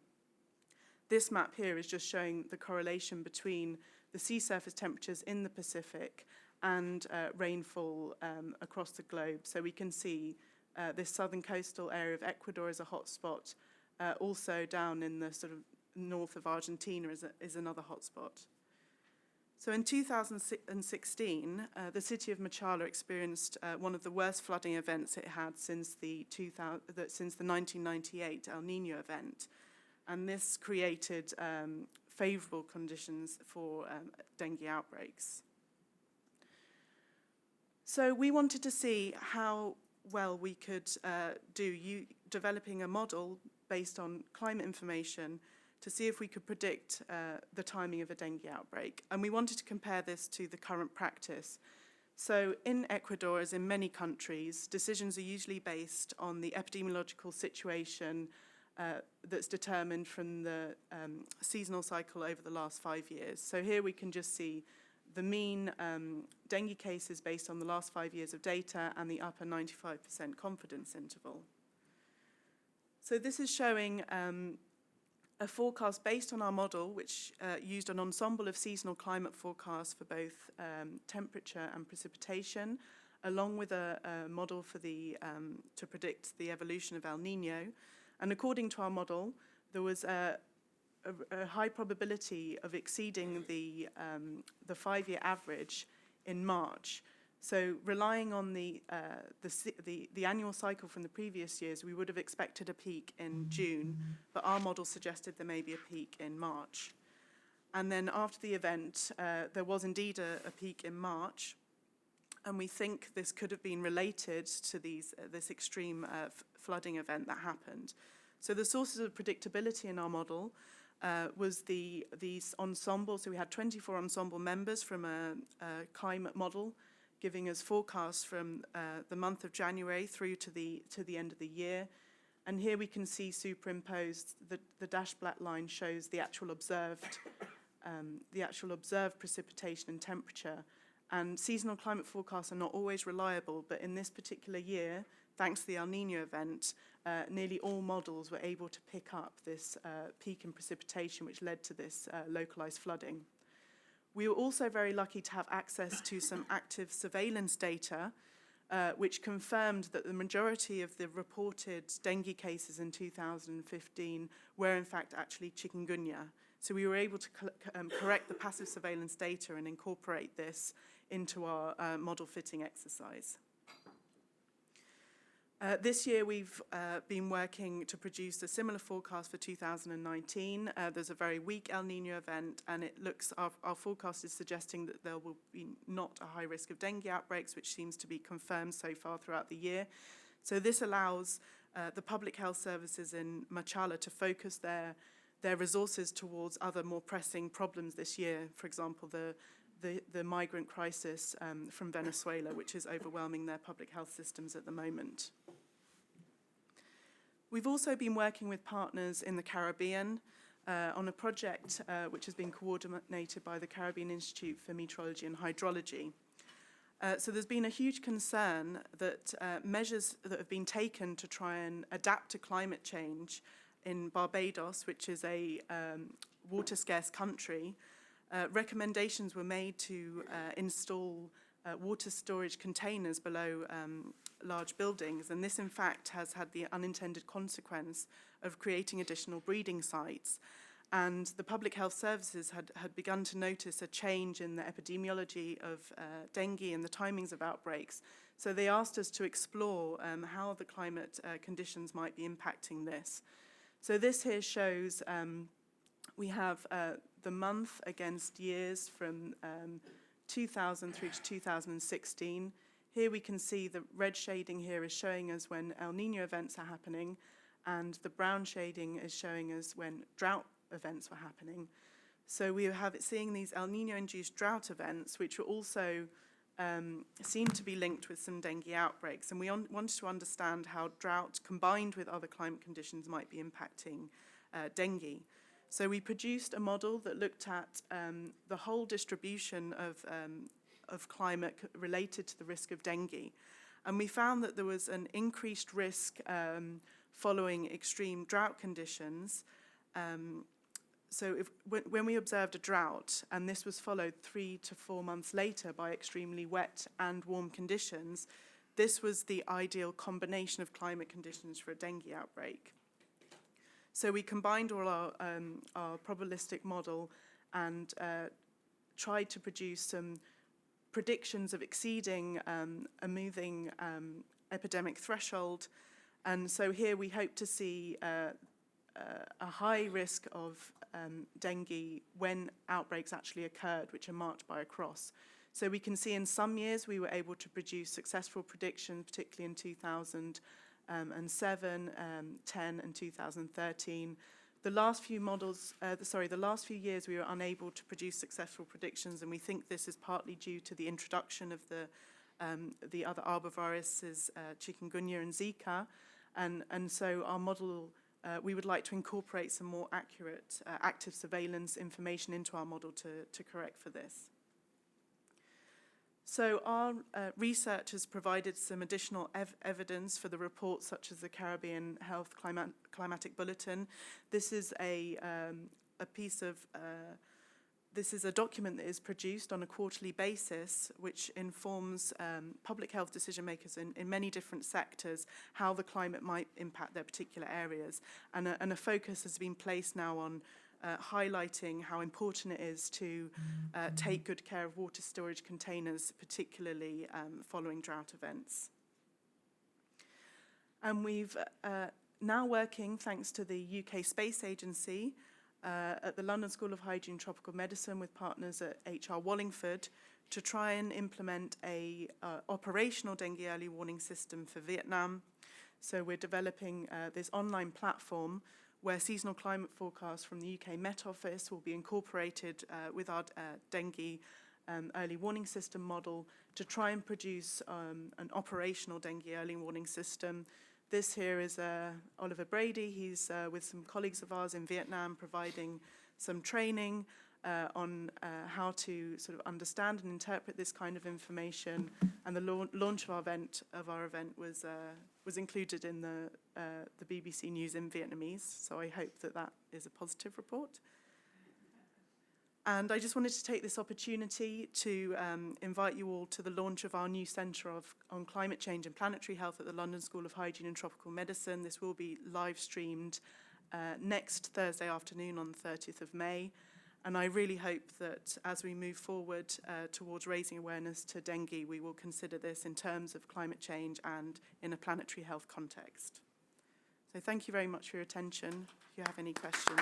This map here is just showing the correlation between the sea surface temperatures in the Pacific and rainfall across the globe. So we can see this southern coastal area of Ecuador is a hotspot. Also down in the sort of north of Argentina is another hotspot. So in 2016, the city of Machala experienced one of the worst flooding events it had since the 1998 El Niño event. And this created favourable conditions for dengue outbreaks. So we wanted to see how well we could do developing a model based on climate information to see if we could predict the timing of a dengue outbreak. And we wanted to compare this to the current practice. So in Ecuador, as in many countries, decisions are usually based on the epidemiological situation that's determined from the seasonal cycle over the last 5 years. So here we can just see the mean dengue cases based on the last 5 years of data and the upper 95% confidence interval. So this is showing a forecast based on our model, which used an ensemble of seasonal climate forecasts for both temperature and precipitation, along with a model for to predict the evolution of El Niño. And according to our model, there was a high probability of exceeding the 5-year average in March. So relying on the annual cycle from the previous years, we would have expected a peak in June, but our model suggested there may be a peak in March. And then after the event, there was indeed a peak in March, and we think this could have been related to this extreme flooding event that happened. So the sources of predictability in our model was these ensembles. So we had 24 ensemble members from a climate model, giving us forecasts from the month of January through to the end of the year. And here we can see superimposed, the dashed black line shows the actual observed the actual observed precipitation and temperature. And seasonal climate forecasts are not always reliable, but in this particular year, thanks to the El Niño event, nearly all models were able to pick up this peak in precipitation, which led to this localized flooding. We were also very lucky to have access to some active surveillance data, which confirmed that the majority of the reported dengue cases in 2015 were in fact actually chikungunya. So we were able to correct the passive surveillance data and incorporate this into our model fitting exercise. This year we've been working to produce a similar forecast for 2019. There's a very weak El Niño event, and it looks, our forecast is suggesting that there will be not a high risk of dengue outbreaks, which seems to be confirmed so far throughout the year. So this allows the public health services in Machala to focus their resources towards other more pressing problems this year. For example, the migrant crisis from Venezuela, which is overwhelming their public health systems at the moment. We've also been working with partners in the Caribbean on a project which has been coordinated by the Caribbean Institute for Meteorology and Hydrology. So there's been a huge concern that measures that have been taken to try and adapt to climate change in Barbados, which is a water-scarce country, recommendations were made to install water storage containers below large buildings, and this in fact has had the unintended consequence of creating additional breeding sites. And the public health services had begun to notice a change in the epidemiology of dengue and the timings of outbreaks. So they asked us to explore how the climate conditions might be impacting this. So this here shows we have the month against years from 2000 through to 2016. Here we can see the red shading here is showing us when El Niño events are happening, and the brown shading is showing us when drought events were happening. So we have seeing these El Niño-induced drought events, which were also seem to be linked with some dengue outbreaks. And we wanted to understand how drought combined with other climate conditions might be impacting dengue. So we produced a model that looked at the whole distribution of climate related to the risk of dengue. And we found that there was an increased risk following extreme drought conditions. So when we observed a drought, and this was followed 3 to 4 months later by extremely wet and warm conditions, this was the ideal combination of climate conditions for a dengue outbreak. So we combined all our probabilistic model and tried to produce some predictions of exceeding a moving epidemic threshold. And so here we hope to see a high risk of dengue when outbreaks actually occurred, which are marked by a cross. So we can see in some years we were able to produce successful predictions, particularly in 2007, 10, and 2013. The last few years we were unable to produce successful predictions, and we think this is partly due to the introduction of the other arboviruses, chikungunya and Zika, and so our model. We would like to incorporate some more accurate active surveillance information into our model to correct for this. So our research has provided some additional evidence for the reports such as the Caribbean Health Climatic Bulletin. This is a piece of this is a document that is produced on a quarterly basis, which informs public health decision makers in many different sectors how the climate might impact their particular areas. And a focus has been placed now on highlighting how important it is to take good care of water storage containers, particularly following drought events. And we've now working, thanks to the UK Space Agency, at the London School of Hygiene and Tropical Medicine with partners at HR Wallingford to try and implement a operational dengue early warning system for Vietnam. So we're developing this online platform where seasonal climate forecasts from the UK Met Office will be incorporated with our dengue early warning system model to try and produce an operational dengue early warning system. This here is Oliver Brady. He's with some colleagues of ours in Vietnam providing some training. on how to sort of understand and interpret this kind of information, and the launch of our event was included in the BBC News in Vietnamese. So I hope that that is a positive report. And I just wanted to take this opportunity to invite you all to the launch of our new Centre on Climate Change and Planetary Health at the London School of Hygiene and Tropical Medicine. This will be live streamed next Thursday afternoon on the 30th of May. And I really hope that as we move forward towards raising awareness to dengue, we will consider this in terms of climate change and in a planetary health context. So thank you very much for your attention. If you have any questions.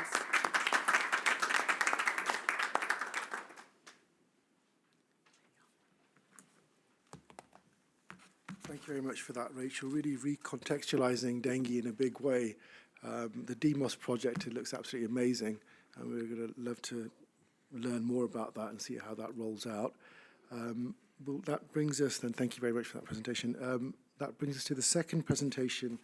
Thank you very much for that, Rachel. Really recontextualizing dengue in a big way. The DEMOS project, it looks absolutely amazing, and we're going to love to learn more about that and see how that rolls out. Well, that brings us, then, thank you very much for that presentation. That brings us to the second presentation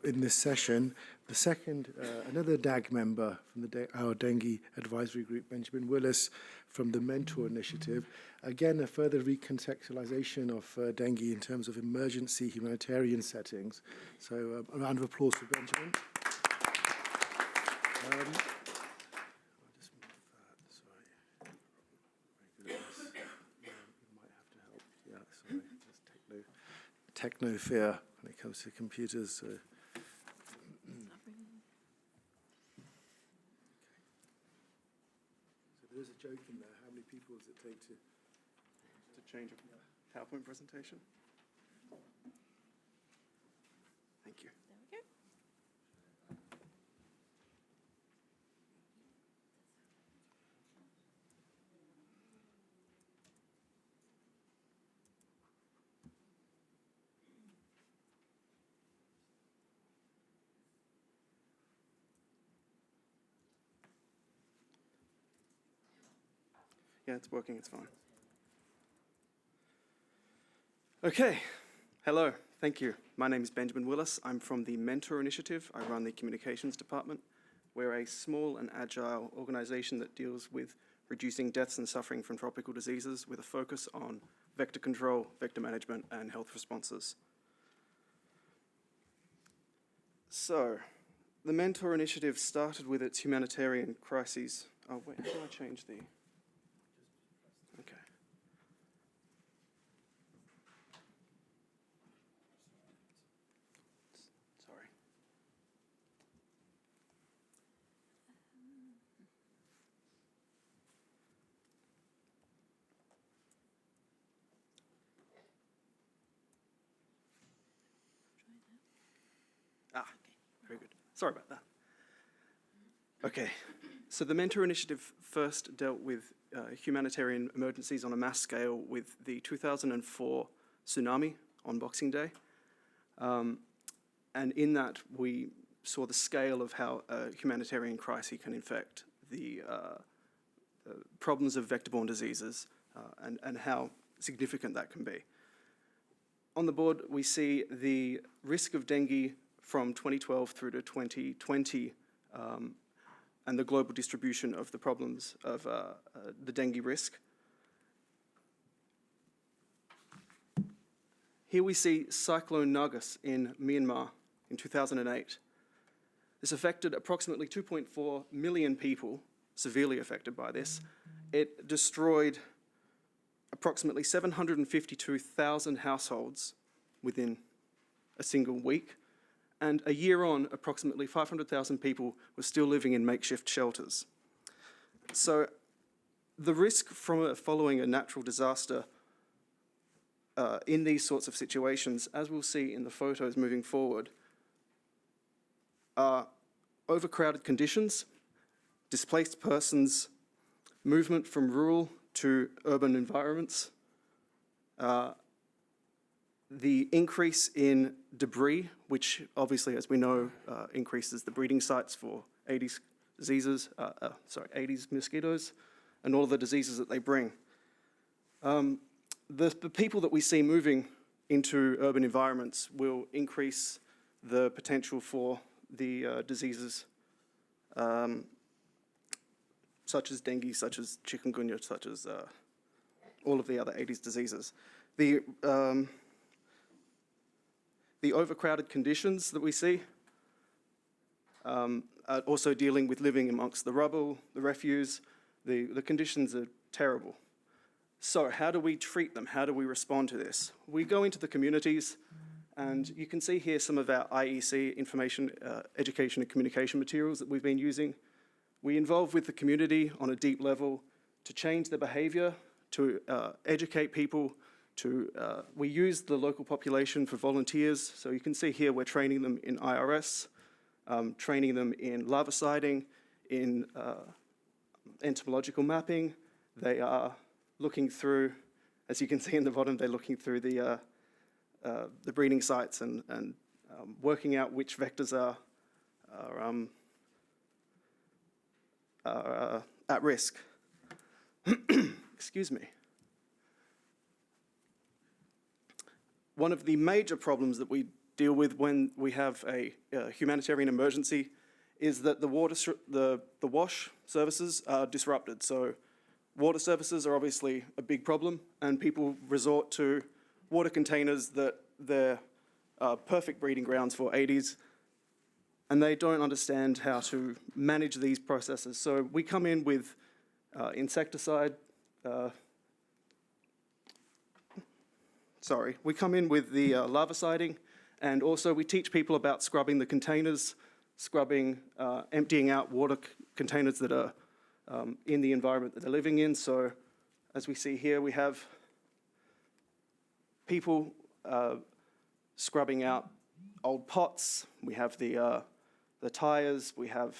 in this session. The second, another DAG member from our Dengue Advisory Group, Benjamin Willis, from the Mentor Initiative. Again, a further recontextualization of dengue in terms of emergency humanitarian settings. So a round of applause for Benjamin. I'll just move that, sorry. Very good at this. You might have to help. Yeah, sorry. Just techno fear when it comes to computers. So. So there is a joke in there. How many people does it take to change a PowerPoint presentation? Thank you. There we go. Yeah, it's working, it's fine. Okay, hello, thank you. My name is Benjamin Willis. I'm from the Mentor Initiative. I run the communications department. We're a small and agile organization that deals with reducing deaths and suffering from tropical diseases with a focus on vector control, vector management, and health responses. So, the Mentor Initiative started with its humanitarian crises. Oh wait, how do I change the... Okay. Sorry. Very good. Sorry about that. Okay, so the Mentor Initiative first dealt with humanitarian emergencies on a mass scale with the 2004 tsunami on Boxing Day. And in that, we saw the scale of how a humanitarian crisis can affect the problems of vector-borne diseases and how significant that can be. On the board, we see the risk of dengue from 2012 through to 2020 and the global distribution of the problems of the dengue risk. Here we see Cyclone Nagas in Myanmar in 2008. This affected approximately 2.4 million people, severely affected by this. It destroyed approximately 752,000 households within a single week. And a year on, approximately 500,000 people were still living in makeshift shelters. So the risk from following a natural disaster in these sorts of situations, as we'll see in the photos moving forward, are overcrowded conditions, displaced persons, movement from rural to urban environments, the increase in debris, which obviously, as we know, increases the breeding sites for Aedes diseases, Aedes mosquitoes, and all of the diseases that they bring. The people that we see moving into urban environments will increase the potential for the diseases. such as dengue, such as chikungunya, such as all of the other Aedes diseases. The overcrowded conditions that we see are also dealing with living amongst the rubble, the refuse. The conditions are terrible. So how do we treat them? How do we respond to this? We go into the communities, and you can see here some of our IEC information, education and communication materials that we've been using. We involve with the community on a deep level to change their behaviour, to educate people, we use the local population for volunteers. So you can see here we're training them in IRS, training them in larviciding, in entomological mapping. They are looking through, as you can see in the bottom, they're looking through the breeding sites and working out which vectors are at risk. Excuse me. One of the major problems that we deal with when we have a humanitarian emergency is that the wash services are disrupted. So water services are obviously a big problem, and people resort to water containers that they're perfect breeding grounds for Aedes, and they don't understand how to manage these processes. So we come in with insecticide. We come in with the larviciding, and also we teach people about scrubbing the containers, emptying out water containers that are in the environment that they're living in. So as we see here, we have people scrubbing out old pots. We have the tyres. We have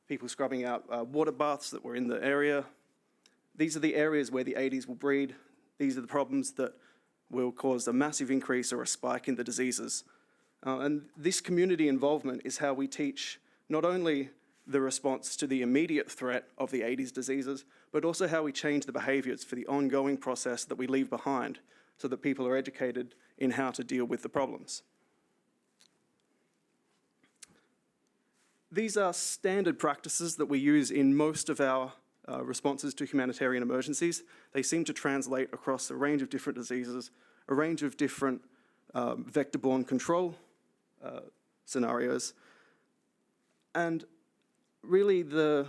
people scrubbing out water baths that were in the area. These are the areas where the Aedes will breed. These are the problems that will cause a massive increase or a spike in the diseases. And this community involvement is how we teach not only the response to the immediate threat of the Aedes diseases, but also how we change the behaviours for the ongoing process that we leave behind so that people are educated in how to deal with the problems. These are standard practices that we use in most of our responses to humanitarian emergencies. They seem to translate across a range of different diseases, a range of different vector-borne control scenarios. And really the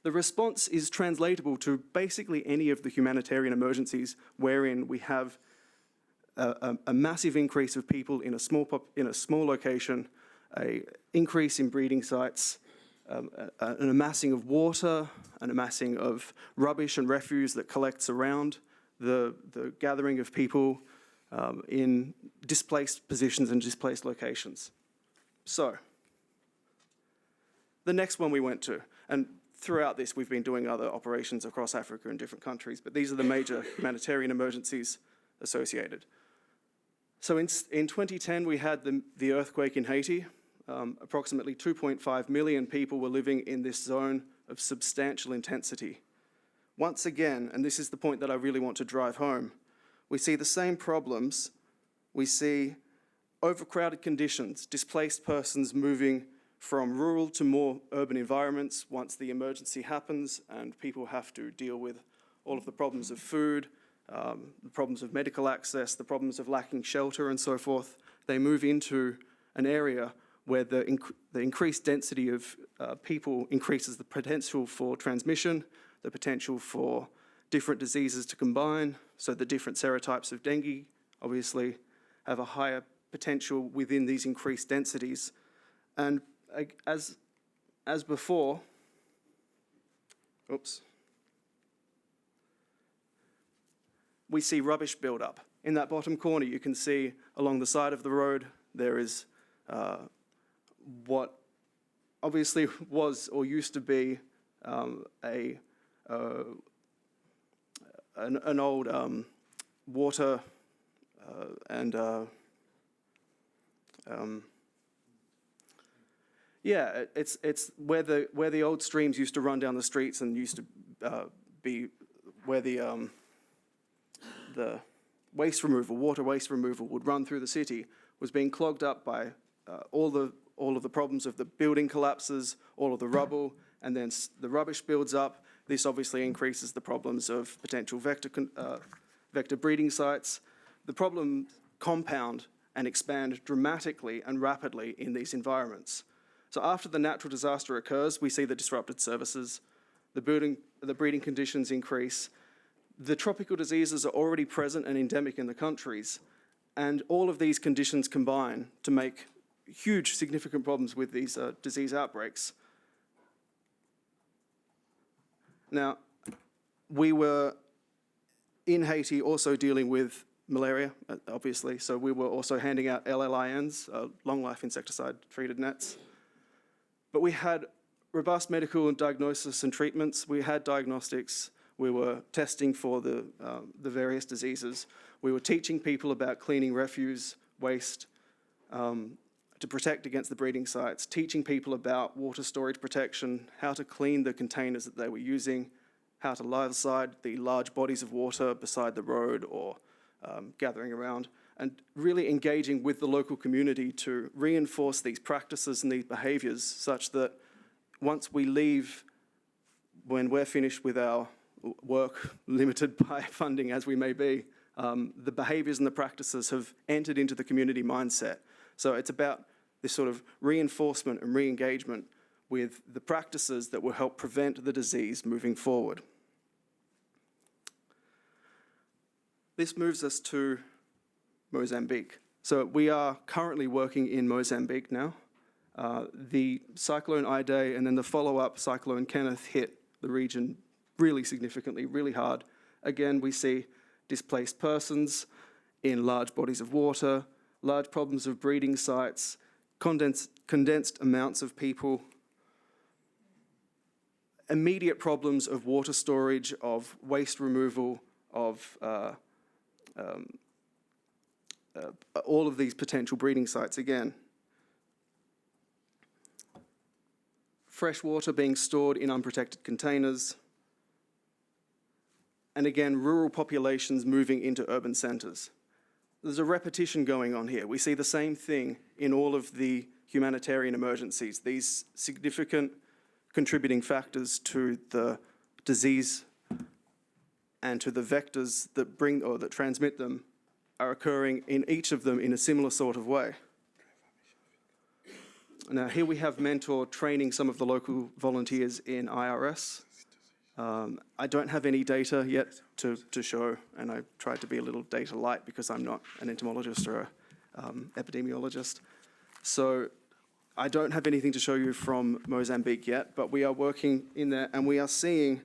response is translatable to basically any of the humanitarian emergencies wherein we have a massive increase of people in a small location, an increase in breeding sites, an amassing of water, an amassing of rubbish and refuse that collects around the gathering of people in displaced positions and displaced locations. So, the next one we went to, and throughout this we've been doing other operations across Africa in different countries, but these are the major humanitarian emergencies associated. So in 2010 we had the earthquake in Haiti. Approximately 2.5 million people were living in this zone of substantial intensity. Once again, and this is the point that I really want to drive home, we see the same problems. We see overcrowded conditions, displaced persons moving from rural to more urban environments once the emergency happens and people have to deal with all of the problems of food, the problems of medical access, the problems of lacking shelter and so forth. They move into an area where the increased density of people increases the potential for transmission, the potential for different diseases to combine, so the different serotypes of dengue obviously have a higher potential within these increased densities. And as before, we see rubbish build up. In that bottom corner, you can see along the side of the road, there is what obviously was or used to be an old water it's where the old streams used to run down the streets and used to be where the waste removal, water waste removal would run through the city, was being clogged up by all all of the problems of the building collapses, all of the rubble, and then the rubbish builds up. This obviously increases the problems of potential vector breeding sites. The problems compound and expand dramatically and rapidly in these environments. So after the natural disaster occurs, we see the disrupted services, the breeding conditions increase, the tropical diseases are already present and endemic in the countries, and all of these conditions combine to make huge, significant problems with these disease outbreaks. Now, we were in Haiti also dealing with malaria, obviously, so we were also handing out LLINs, long-life insecticide-treated nets. But we had robust medical and diagnosis and treatments. We had diagnostics. We were testing for the various diseases. We were teaching people about cleaning refuse, waste, to protect against the breeding sites, teaching people about water storage protection, how to clean the containers that they were using, how to lie aside the large bodies of water beside the road or gathering around, and really engaging with the local community to reinforce these practices and these behaviours such that once we leave, when we're finished with our work, limited by funding as we may be, the behaviours and the practices have entered into the community mindset. So it's about this sort of reinforcement and re-engagement with the practices that will help prevent the disease moving forward. This moves us to Mozambique. So we are currently working in Mozambique now. The Cyclone Idai and then the follow-up Cyclone Kenneth hit the region really significantly, really hard. Again, we see displaced persons in large bodies of water, large problems of breeding sites, condensed amounts of people, immediate problems of water storage, of waste removal, of all of these potential breeding sites again. Fresh water being stored in unprotected containers, and again, rural populations moving into urban centres. There's a repetition going on here. We see the same thing in all of the humanitarian emergencies, these significant contributing factors to the disease and to the vectors that bring or that transmit them are occurring in each of them in a similar sort of way. Now, here we have Mentor training some of the local volunteers in IRS. I don't have any data yet to show, and I tried to be a little data light because I'm not an entomologist or an epidemiologist. So I don't have anything to show you from Mozambique yet, but we are working in there, and we are seeing,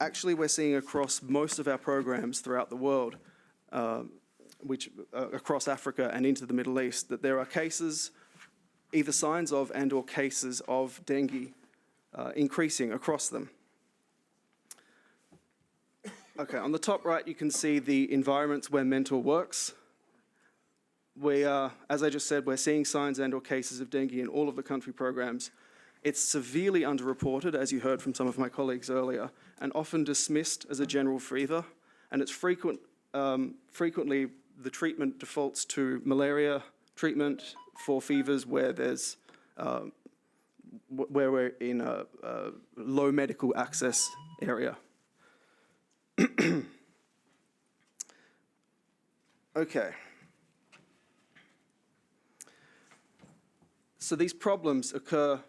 actually we're seeing across most of our programs throughout the world, across Africa and into the Middle East, that there are cases, either signs of and or cases of dengue increasing across them. Okay, on the top right, you can see the environments where Mentor works. We are, as I just said, we're seeing signs and or cases of dengue in all of the country programs. It's severely underreported, as you heard from some of my colleagues earlier, and often dismissed as a general fever. And it's frequently the treatment defaults to malaria treatment for fevers where there's where we're in a low medical access area. Okay. So these problems occur,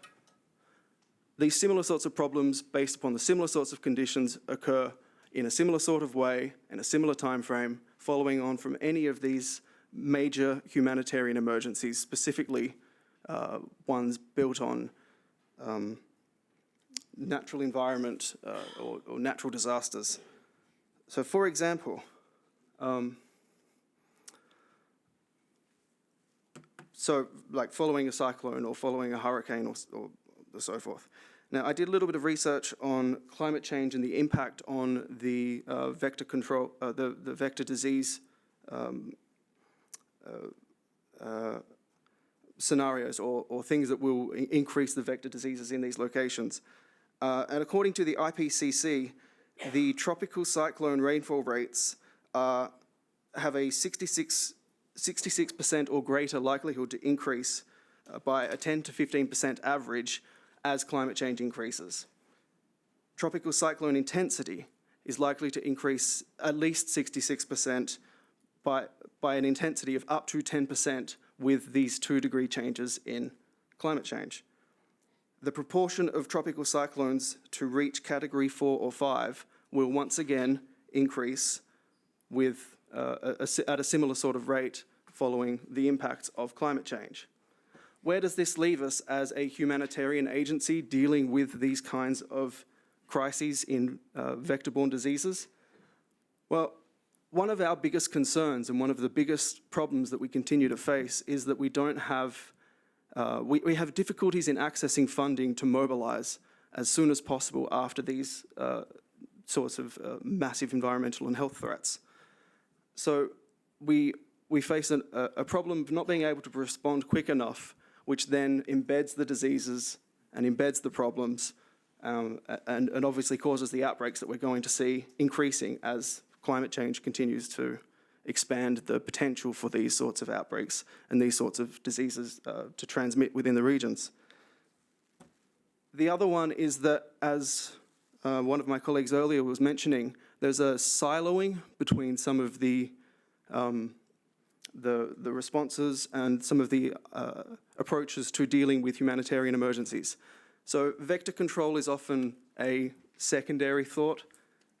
these similar sorts of problems based upon the similar sorts of conditions occur in a similar sort of way, in a similar time frame, following on from any of these major humanitarian emergencies, specifically ones built on natural environment or natural disasters. So for example, so like following a cyclone or following a hurricane or so forth. Now, I did a little bit of research on climate change and the impact on the vector control, the vector disease scenarios or things that will increase the vector diseases in these locations. And according to the IPCC, the tropical cyclone rainfall rates have a 66% or greater likelihood to increase by a 10 to 15% average as climate change increases. Tropical cyclone intensity is likely to increase at least 66% by an intensity of up to 10% with these 2-degree changes in climate change. The proportion of tropical cyclones to reach category 4 or 5 will once again increase with, at a similar sort of rate following the impacts of climate change. Where does this leave us as a humanitarian agency dealing with these kinds of crises in vector-borne diseases? Well, one of our biggest concerns and one of the biggest problems that we continue to face is that we don't have, we have difficulties in accessing funding to mobilise as soon as possible after these sorts of massive environmental and health threats. So we face a problem of not being able to respond quick enough, which then embeds the diseases and embeds the problems and obviously causes the outbreaks that we're going to see increasing as climate change continues to expand the potential for these sorts of outbreaks and these sorts of diseases to transmit within the regions. The other one is that, as one of my colleagues earlier was mentioning, there's a siloing between some of the responses and some of the approaches to dealing with humanitarian emergencies. So vector control is often a secondary thought.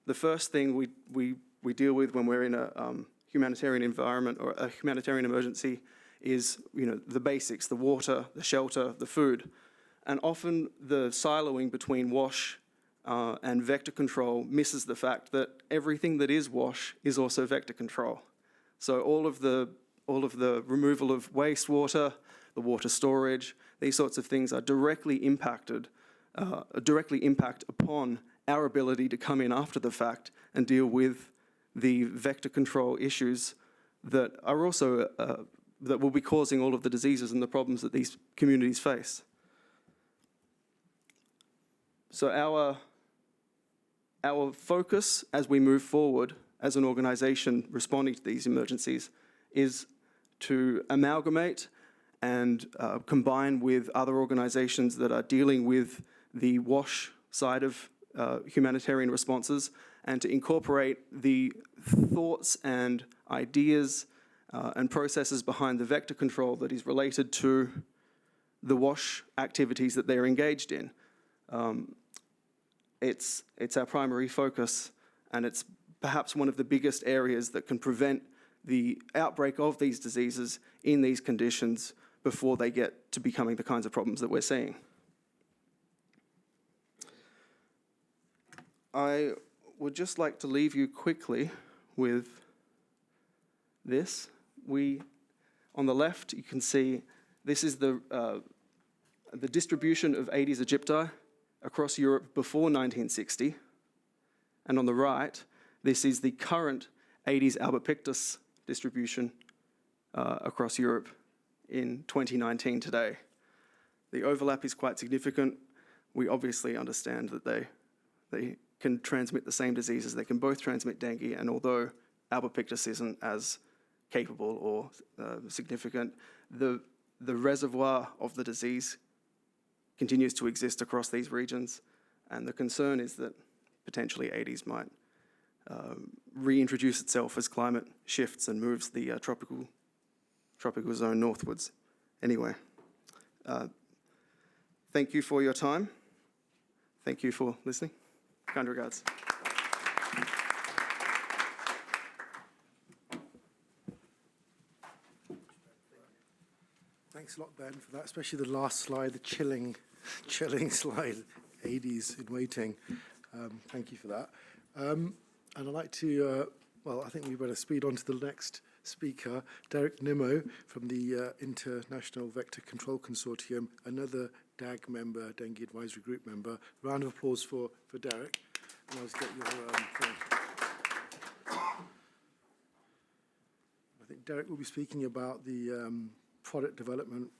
The first thing we deal with when we're in a humanitarian environment or a humanitarian emergency is, the basics, the water, the shelter, the food. And often the siloing between WASH and vector control misses the fact that everything that is WASH is also vector control. So all of the removal of wastewater, the water storage, these sorts of things are directly impact upon our ability to come in after the fact and deal with the vector control issues that are also, that will be causing all of the diseases and the problems that these communities face. So our focus as we move forward as an organisation responding to these emergencies is to amalgamate and combine with other organisations that are dealing with the WASH side of humanitarian responses and to incorporate the thoughts and ideas and processes behind the vector control that is related to the WASH activities that they're engaged in. It's our primary focus, and it's perhaps one of the biggest areas that can prevent the outbreak of these diseases in these conditions before they get to becoming the kinds of problems that we're seeing. I would just like to leave you quickly with this. On the left, you can see this is the distribution of Aedes aegypti across Europe before 1960. And on the right, this is the current Aedes albopictus distribution across Europe in 2019 today. The overlap is quite significant. We obviously understand that they can transmit the same diseases. They can both transmit dengue, and although albopictus isn't as capable or significant, the reservoir of the disease continues to exist across these regions, and the concern is that potentially Aedes might reintroduce itself as climate shifts and moves the tropical zone northwards. Anyway, thank you for your time. Thank you for listening. Kind regards. Thanks a lot, Ben, for that, especially the last slide, the chilling slide, Aedes in waiting. Thank you for that. And I'd like to, I think we better speed on to the next speaker, Derek Nimmo from the International Vector Control Consortium, another DAG member, Dengue Advisory Group member. Round of applause for Derek. And I'll just get your thing. I think Derek will be speaking about the product development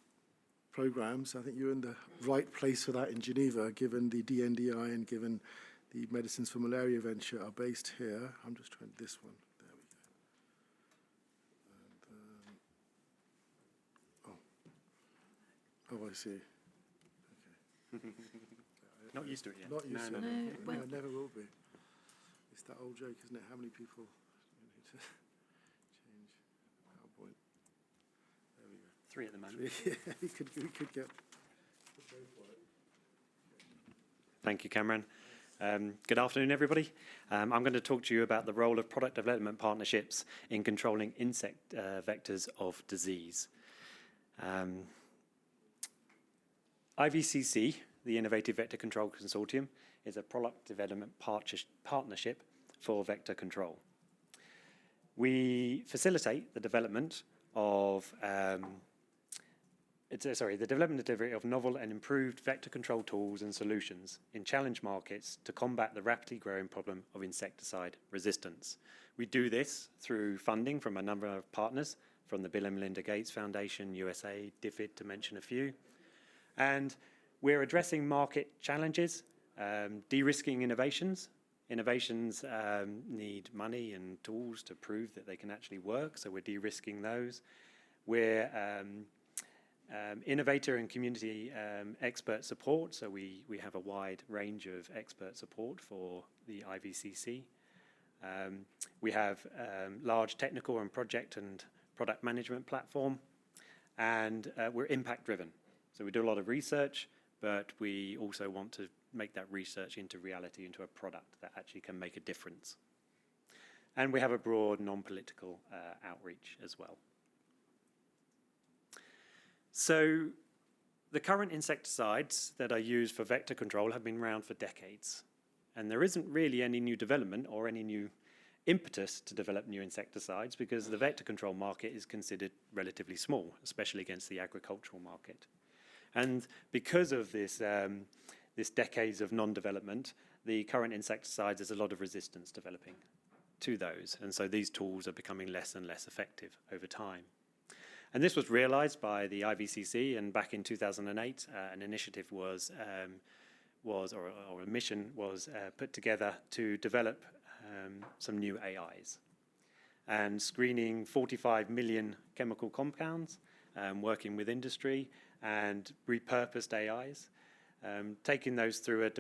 programs. I think you're in the right place for that in Geneva, given the DNDi and given the Medicines for Malaria venture are based here. I'm just trying this one. There we go. And, Oh, I see. Not used to it yet. Not used to it. No, well- I never will be. It's that old joke, isn't it? How many people you need to change PowerPoint? There we go. 3 at the moment. Yeah, we could go for it. Thank you, Cameron. Good afternoon, everybody. I'm going to talk to you about the role of product development partnerships in controlling insect vectors of disease. IVCC, the Innovative Vector Control Consortium, is a product development partnership for vector control. We facilitate the development of the development and delivery of novel and improved vector control tools and solutions in challenge markets to combat the rapidly growing problem of insecticide resistance. We do this through funding from a number of partners, from the Bill and Melinda Gates Foundation, USA, DFID, to mention a few. And we're addressing market challenges, de-risking innovations. Innovations need money and tools to prove that they can actually work, so we're de-risking those. We're innovator and community expert support, so we have a wide range of expert support for the IVCC. We have large technical and project and product management platform, and we're impact driven. So we do a lot of research, but we also want to make that research into reality, into a product that actually can make a difference. And we have a broad non-political outreach as well. So the current insecticides that are used for vector control have been around for decades. And there isn't really any new development or any new impetus to develop new insecticides because the vector control market is considered relatively small, especially against the agricultural market. And because of this, this decades of non-development, the current insecticides, there's a lot of resistance developing to those. And so these tools are becoming less and less effective over time. And this was realized by the IVCC, and back in 2008, an initiative or a mission was put together to develop some new AIs. And screening 45 million chemical compounds, working with industry, and repurposed AIs, taking those through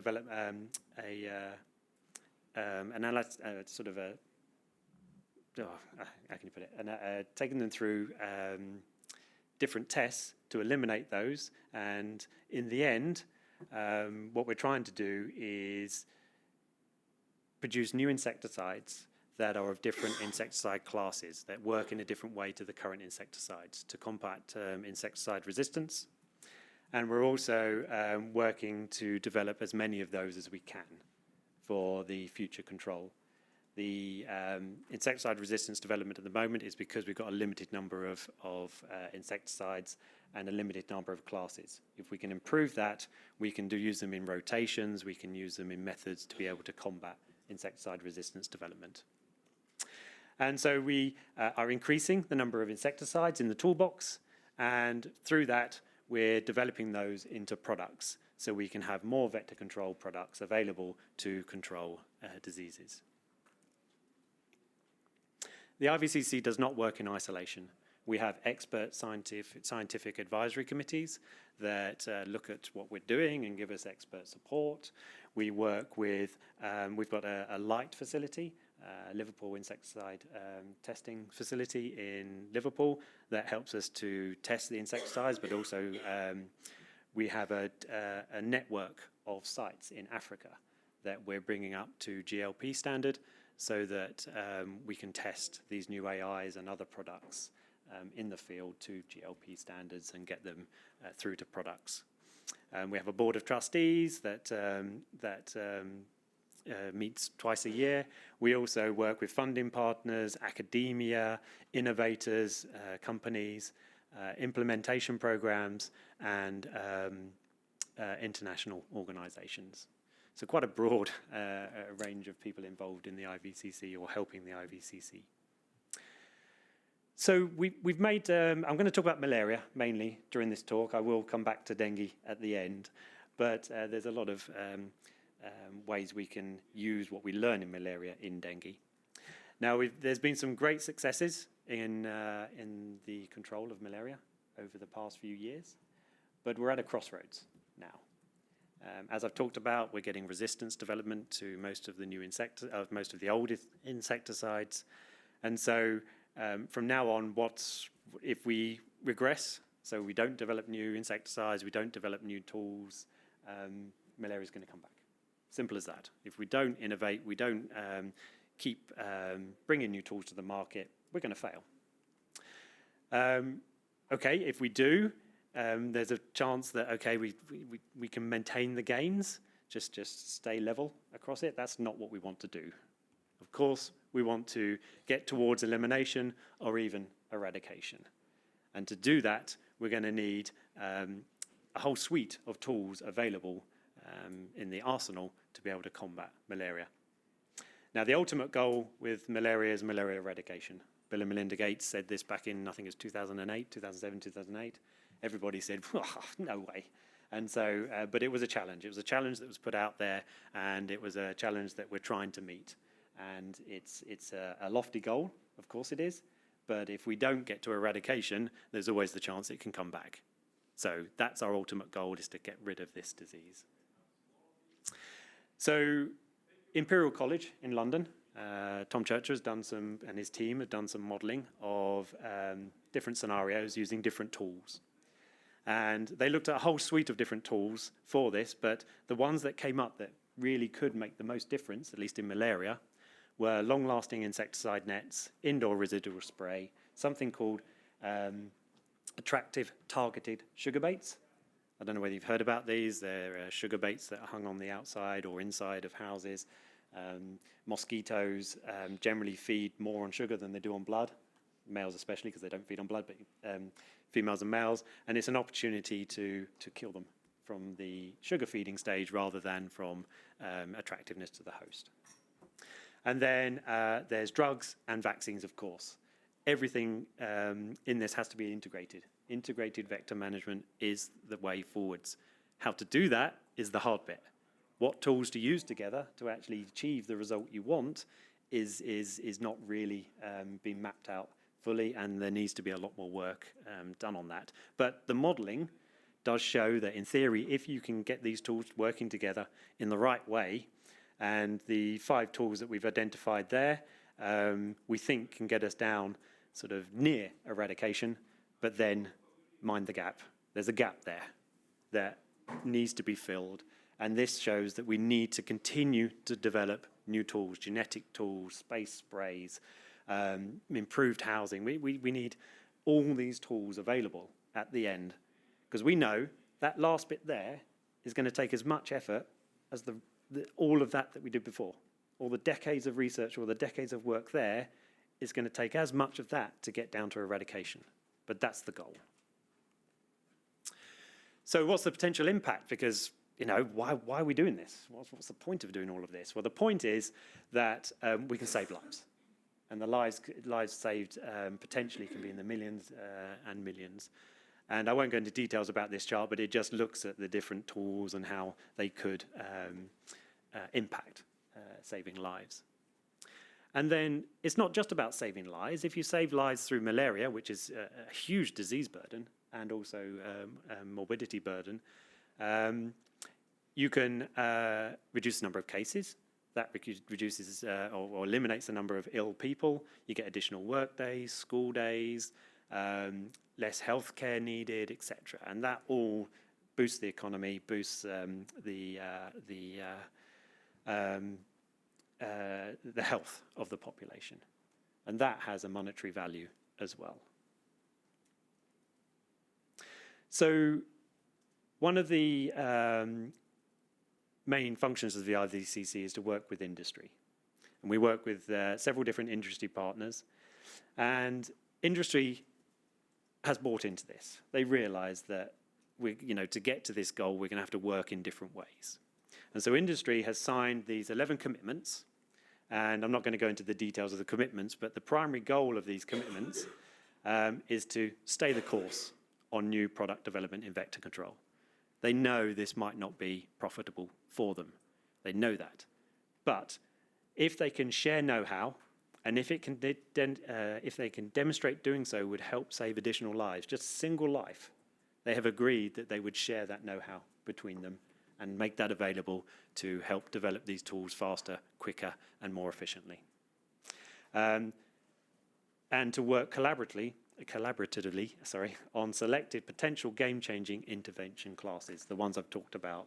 taking them through different tests to eliminate those. And in the end, what we're trying to do is produce new insecticides that are of different insecticide classes, that work in a different way to the current insecticides to combat insecticide resistance. And we're also working to develop as many of those as we can for the future control. The insecticide resistance development at the moment is because we've got a limited number of insecticides and a limited number of classes. If we can improve that, we can use them in rotations, we can use them in methods to be able to combat insecticide resistance development. And so we are increasing the number of insecticides in the toolbox, and through that, we're developing those into products so we can have more vector control products available to control diseases. The IVCC does not work in isolation. We have expert scientific advisory committees that look at what we're doing and give us expert support. We work with, we've got a light facility, Liverpool insecticide testing facility in Liverpool that helps us to test the insecticides, but also we have a network of sites in Africa that we're bringing up to GLP standard so that we can test these new AIs and other products in the field to GLP standards and get them through to products. We have a board of trustees that meets twice a year. We also work with funding partners, academia, innovators, companies, implementation programs, and international organizations. So quite a broad range of people involved in the IVCC or helping the IVCC. So we've made, I'm going to talk about malaria mainly during this talk. I will come back to dengue at the end, but there's a lot of ways we can use what we learn in malaria in dengue. Now, there's been some great successes in the control of malaria over the past few years, but we're at a crossroads now. As I've talked about, we're getting resistance development to most of the new most of the old insecticides, and so from now on, if we regress? So we don't develop new insecticides, we don't develop new tools, malaria is going to come back. Simple as that. If we don't innovate, we don't keep bringing new tools to the market, we're going to fail. Okay, if we do, there's a chance that, okay, we can maintain the gains, just stay level across it. That's not what we want to do. Of course, we want to get towards elimination or even eradication. And to do that, we're going to need a whole suite of tools available in the arsenal to be able to combat malaria. Now, the ultimate goal with malaria is malaria eradication. Bill and Melinda Gates said this back in, I think it was 2008, 2007, 2008. Everybody said, no way. And so, but it was a challenge. It was a challenge that was put out there, and it was a challenge that we're trying to meet. And it's a lofty goal, of course it is. But if we don't get to eradication, there's always the chance it can come back. So that's our ultimate goal, is to get rid of this disease. So Imperial College in London, Tom Churcher has done some, and his team have done some modelling of different scenarios using different tools. And they looked at a whole suite of different tools for this, but the ones that came up that really could make the most difference, at least in malaria, were long-lasting insecticide nets, indoor residual spray, something called attractive targeted sugar baits. I don't know whether you've heard about these. They're sugar baits that are hung on the outside or inside of houses. Mosquitoes generally feed more on sugar than they do on blood, males especially, because they don't feed on blood, but females and males, and it's an opportunity to kill them from the sugar feeding stage rather than from attractiveness to the host. And then there's drugs and vaccines, of course. Everything in this has to be integrated. Integrated vector management is the way forwards. How to do that is the hard bit. What tools to use together to actually achieve the result you want is not really being mapped out fully, and there needs to be a lot more work done on that. But the modelling does show that, in theory, if you can get these tools working together in the right way, and the 5 tools that we've identified there, we think can get us down sort of near eradication, but then mind the gap. There's a gap there that needs to be filled. And this shows that we need to continue to develop new tools, genetic tools, space sprays, improved housing. We need all these tools available at the end, because we know that last bit there is going to take as much effort as all of that we did before. All the decades of research, all the decades of work there is going to take as much of that to get down to eradication. But that's the goal. So what's the potential impact? Because, you know, why are we doing this? What's the point of doing all of this? Well, the point is that we can save lives. And the lives saved potentially can be in the millions and millions. And I won't go into details about this chart, but it just looks at the different tools and how they could impact saving lives. And then it's not just about saving lives. If you save lives through malaria, which is a huge disease burden and also morbidity burden, you can reduce the number of cases. That reduces or eliminates the number of ill people. You get additional work days, school days, less health care needed, etc. And that all boosts the economy, boosts the health of the population. And that has a monetary value as well. So one of the main functions of the IVCC is to work with industry. And we work with several different industry partners. And industry has bought into this. They realize that to get to this goal, we're going to have to work in different ways. And so industry has signed these 11 commitments. And I'm not going to go into the details of the commitments, but the primary goal of these commitments is to stay the course on new product development in vector control. They know this might not be profitable for them. They know that. But if they can share know-how, and if they can demonstrate doing so would help save additional lives, just a single life they have agreed that they would share that know-how between them and make that available to help develop these tools faster, quicker, and more efficiently. And to work collaboratively on selected potential game-changing intervention classes, the ones I've talked about,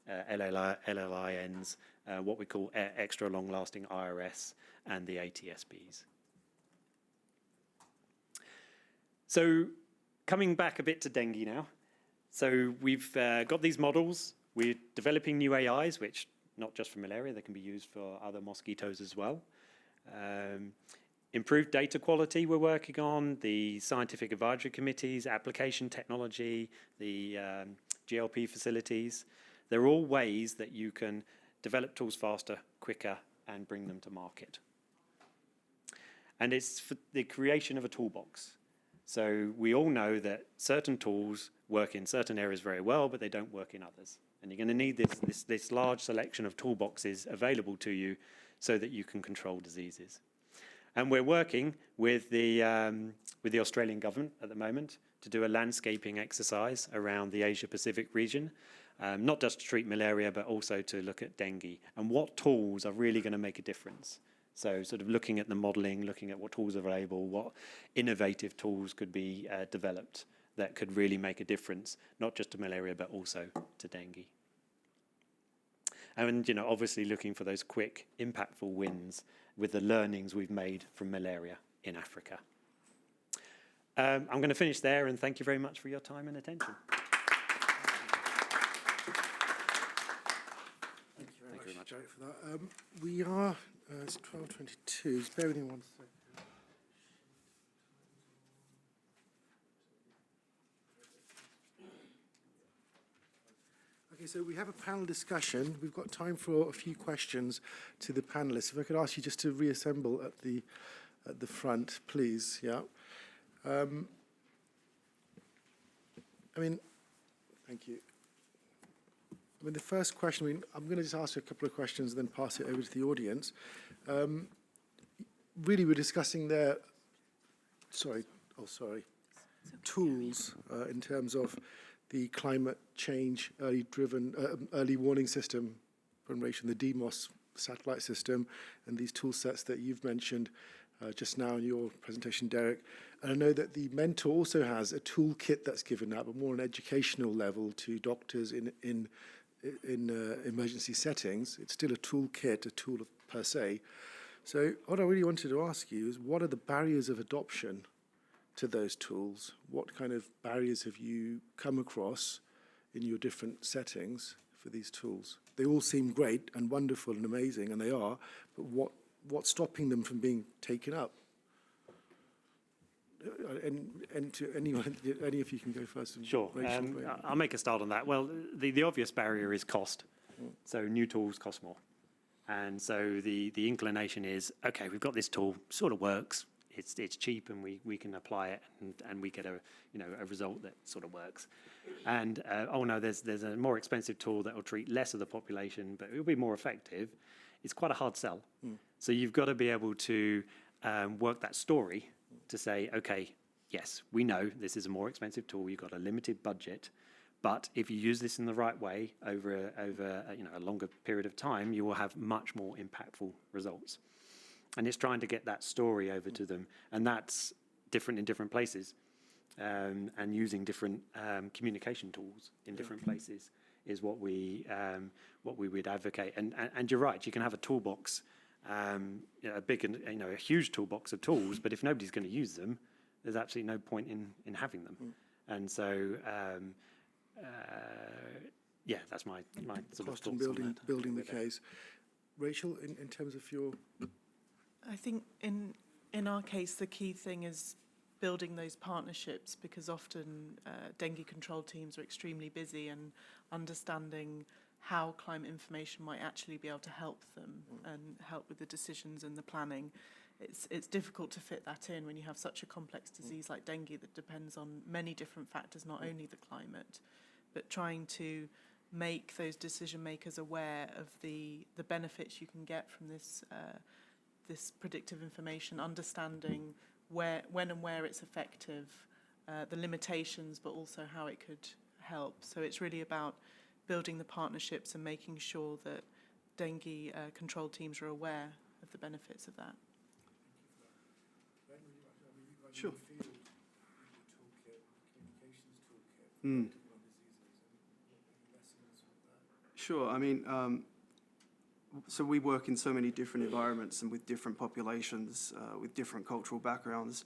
LLINs, what we call extra long-lasting IRS, and the ATSBs. So coming back a bit to dengue now. So we've got these models. We're developing new AIs, which not just for malaria, they can be used for other mosquitoes as well. Improved data quality we're working on, the scientific advisory committees, application technology, the GLP facilities. They're all ways that you can develop tools faster, quicker, and bring them to market. And it's for the creation of a toolbox. So we all know that certain tools work in certain areas very well, but they don't work in others. And you're going to need this large selection of toolboxes available to you so that you can control diseases. And we're working with the Australian government at the moment to do a landscaping exercise around the Asia-Pacific region, not just to treat malaria, but also to look at dengue and what tools are really going to make a difference. So sort of looking at the modelling, looking at what tools are available, what innovative tools could be developed that could really make a difference, not just to malaria, but also to dengue. And, you know, obviously looking for those quick, impactful wins with the learnings we've made from malaria in Africa. I'm going to finish there, and thank you very much for your time and attention. Thank you very much, Jarek, for that. We are, it's 12:22, just bear with me 1 second. Okay, so we have a panel discussion. We've got time for a few questions to the panelists. If I could ask you just to reassemble at the front, please. Yeah. I mean, thank you. I mean, the first question, I'm going to just ask you a couple of questions and then pass it over to the audience. Really, we're discussing their, tools in terms of the climate change early warning system, the DMOS satellite system, and these tool sets that you've mentioned just now in your presentation, Derek. And I know that the mentor also has a toolkit that's given out, but more on an educational level to doctors in emergency settings. It's still a toolkit, a tool per se. So what I really wanted to ask you is, what are the barriers of adoption to those tools? What kind of barriers have you come across in your different settings for these tools? They all seem great and wonderful and amazing, and they are, but what's stopping them from being taken up? And to anyone, any of you can go first. Sure. I'll make a start on that. Well, the obvious barrier is cost. So new tools cost more. And so the inclination is, okay, we've got this tool, sort of works. It's cheap, and we can apply it, and we get a result that sort of works. And oh no, there's a more expensive tool that will treat less of the population, but it will be more effective. It's quite a hard sell. So you've got to be able to work that story to say, okay, yes, we know this is a more expensive tool. You've got a limited budget, but if you use this in the right way over a longer period of time, you will have much more impactful results. And it's trying to get that story over to them, and that's different in different places, and using different communication tools in different places is what we would advocate. And you're right, you can have a toolbox, a huge toolbox of tools, but if nobody's going to use them, there's absolutely no point in having them. And so, that's my sort of thoughts on that. Building the case. Rachel, in terms of your... I think in our case, the key thing is building those partnerships, because often dengue control teams are extremely busy, and understanding how climate information might actually be able to help them and help with the decisions and the planning. It's difficult to fit that in when you have such a complex disease like dengue that depends on many different factors, not only the climate, but trying to make those decision makers aware of the benefits you can get from this this predictive information, understanding when and where it's effective, the limitations, but also how it could help. So it's really about building the partnerships and making sure that dengue control teams are aware of the benefits of that. Sure. Sure. I mean, so we work in so many different environments and with different populations, with different cultural backgrounds.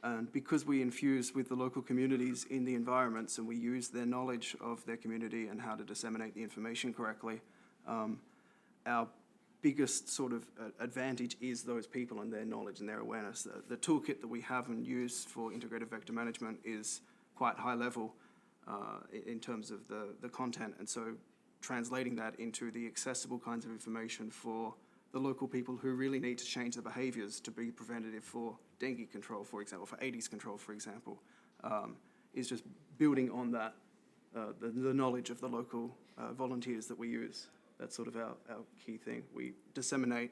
And because we infuse with the local communities in the environments and we use their knowledge of their community and how to disseminate the information correctly, our biggest sort of advantage is those people and their knowledge and their awareness. The toolkit that we have and use for integrated vector management is quite high level in terms of the content. And so translating that into the accessible kinds of information for the local people who really need to change their behaviours to be preventative for dengue control, for example, for Aedes control, for example, is just building on that, the knowledge of the local volunteers that we use. That's sort of our key thing. We disseminate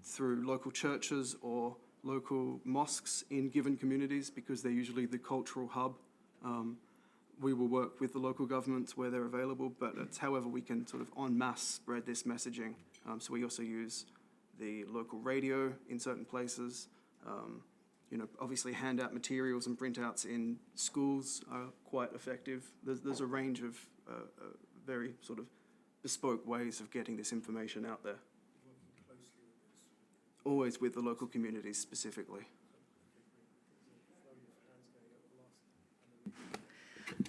through local churches or local mosques in given communities because they're usually the cultural hub. We will work with the local governments where they're available, but it's however we can sort of en masse spread this messaging. So we also use the local radio in certain places. You know, obviously handout materials and printouts in schools are quite effective. There's a range of very sort of bespoke ways of getting this information out there. Always with the local communities specifically.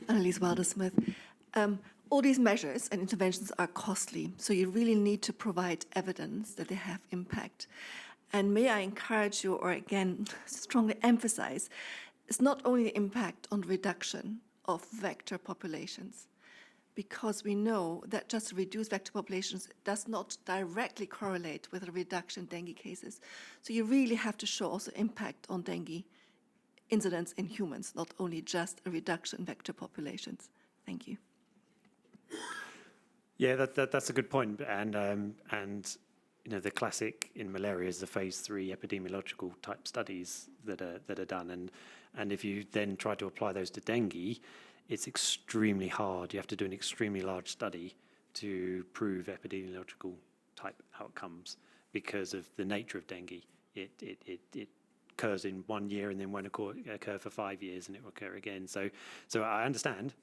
Annalise Wilder-Smith. All these measures and interventions are costly, so you really need to provide evidence that they have impact. And may I encourage you, or again, strongly emphasize, it's not only the impact on reduction of vector populations, because we know that just reduced vector populations does not directly correlate with a reduction in dengue cases. So you really have to show also impact on dengue incidence in humans, not only just a reduction in vector populations. Thank you. Yeah, that's a good point. And you know, the classic in malaria is the phase 3 epidemiological type studies that are done. And if you then try to apply those to dengue, it's extremely hard. You have to do an extremely large study to prove epidemiological type outcomes because of the nature of dengue. It occurs in 1 year and then won't occur for 5 years and it will occur again. So I understand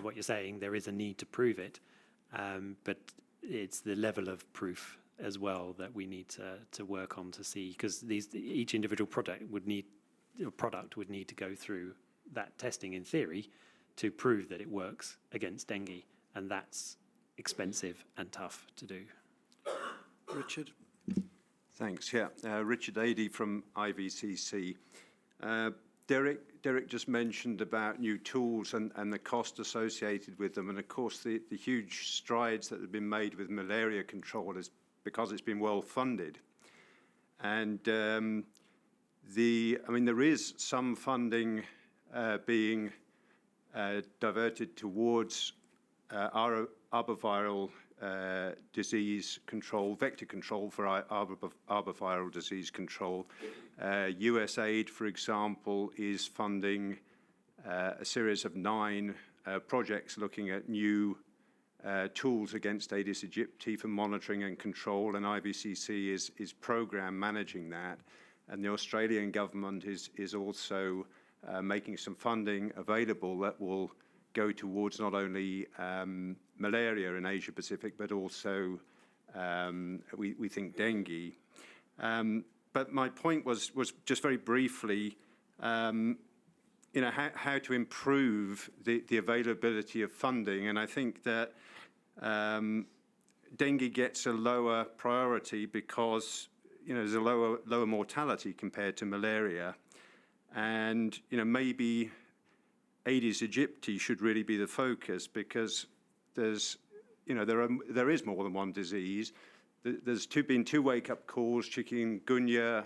what you're saying. There is a need to prove it, but it's the level of proof as well that we need to work on to see, because each individual product would need to go through that testing in theory to prove that it works against dengue, and that's expensive and tough to do. Richard. Thanks. Yeah, Richard Adey from IVCC. Derek just mentioned about new tools and the cost associated with them, and of course the huge strides that have been made with malaria control is because it's been well funded. And there is some funding being diverted towards arboviral disease control, vector control for arboviral disease control. USAID, for example, is funding a series of 9 projects looking at new tools against Aedes aegypti for monitoring and control, and IVCC is program managing that. And the Australian government is also making some funding available that will go towards not only malaria in Asia Pacific, but also we think dengue. But my point was just very briefly, you know, how to improve the availability of funding, and I think that dengue gets a lower priority because there's a lower mortality compared to malaria, and maybe Aedes aegypti should really be the focus because there's there is more than one disease. There's been 2 wake-up calls, chikungunya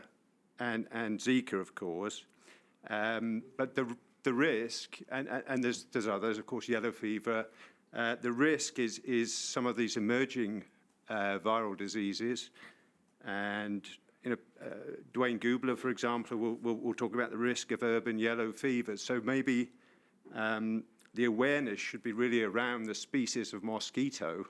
and Zika, of course. But the risk, and there's others, of course, yellow fever. The risk is some of these emerging viral diseases, and Dwayne Gubler, for example, will talk about the risk of urban yellow fever. So maybe the awareness should be really around the species of mosquito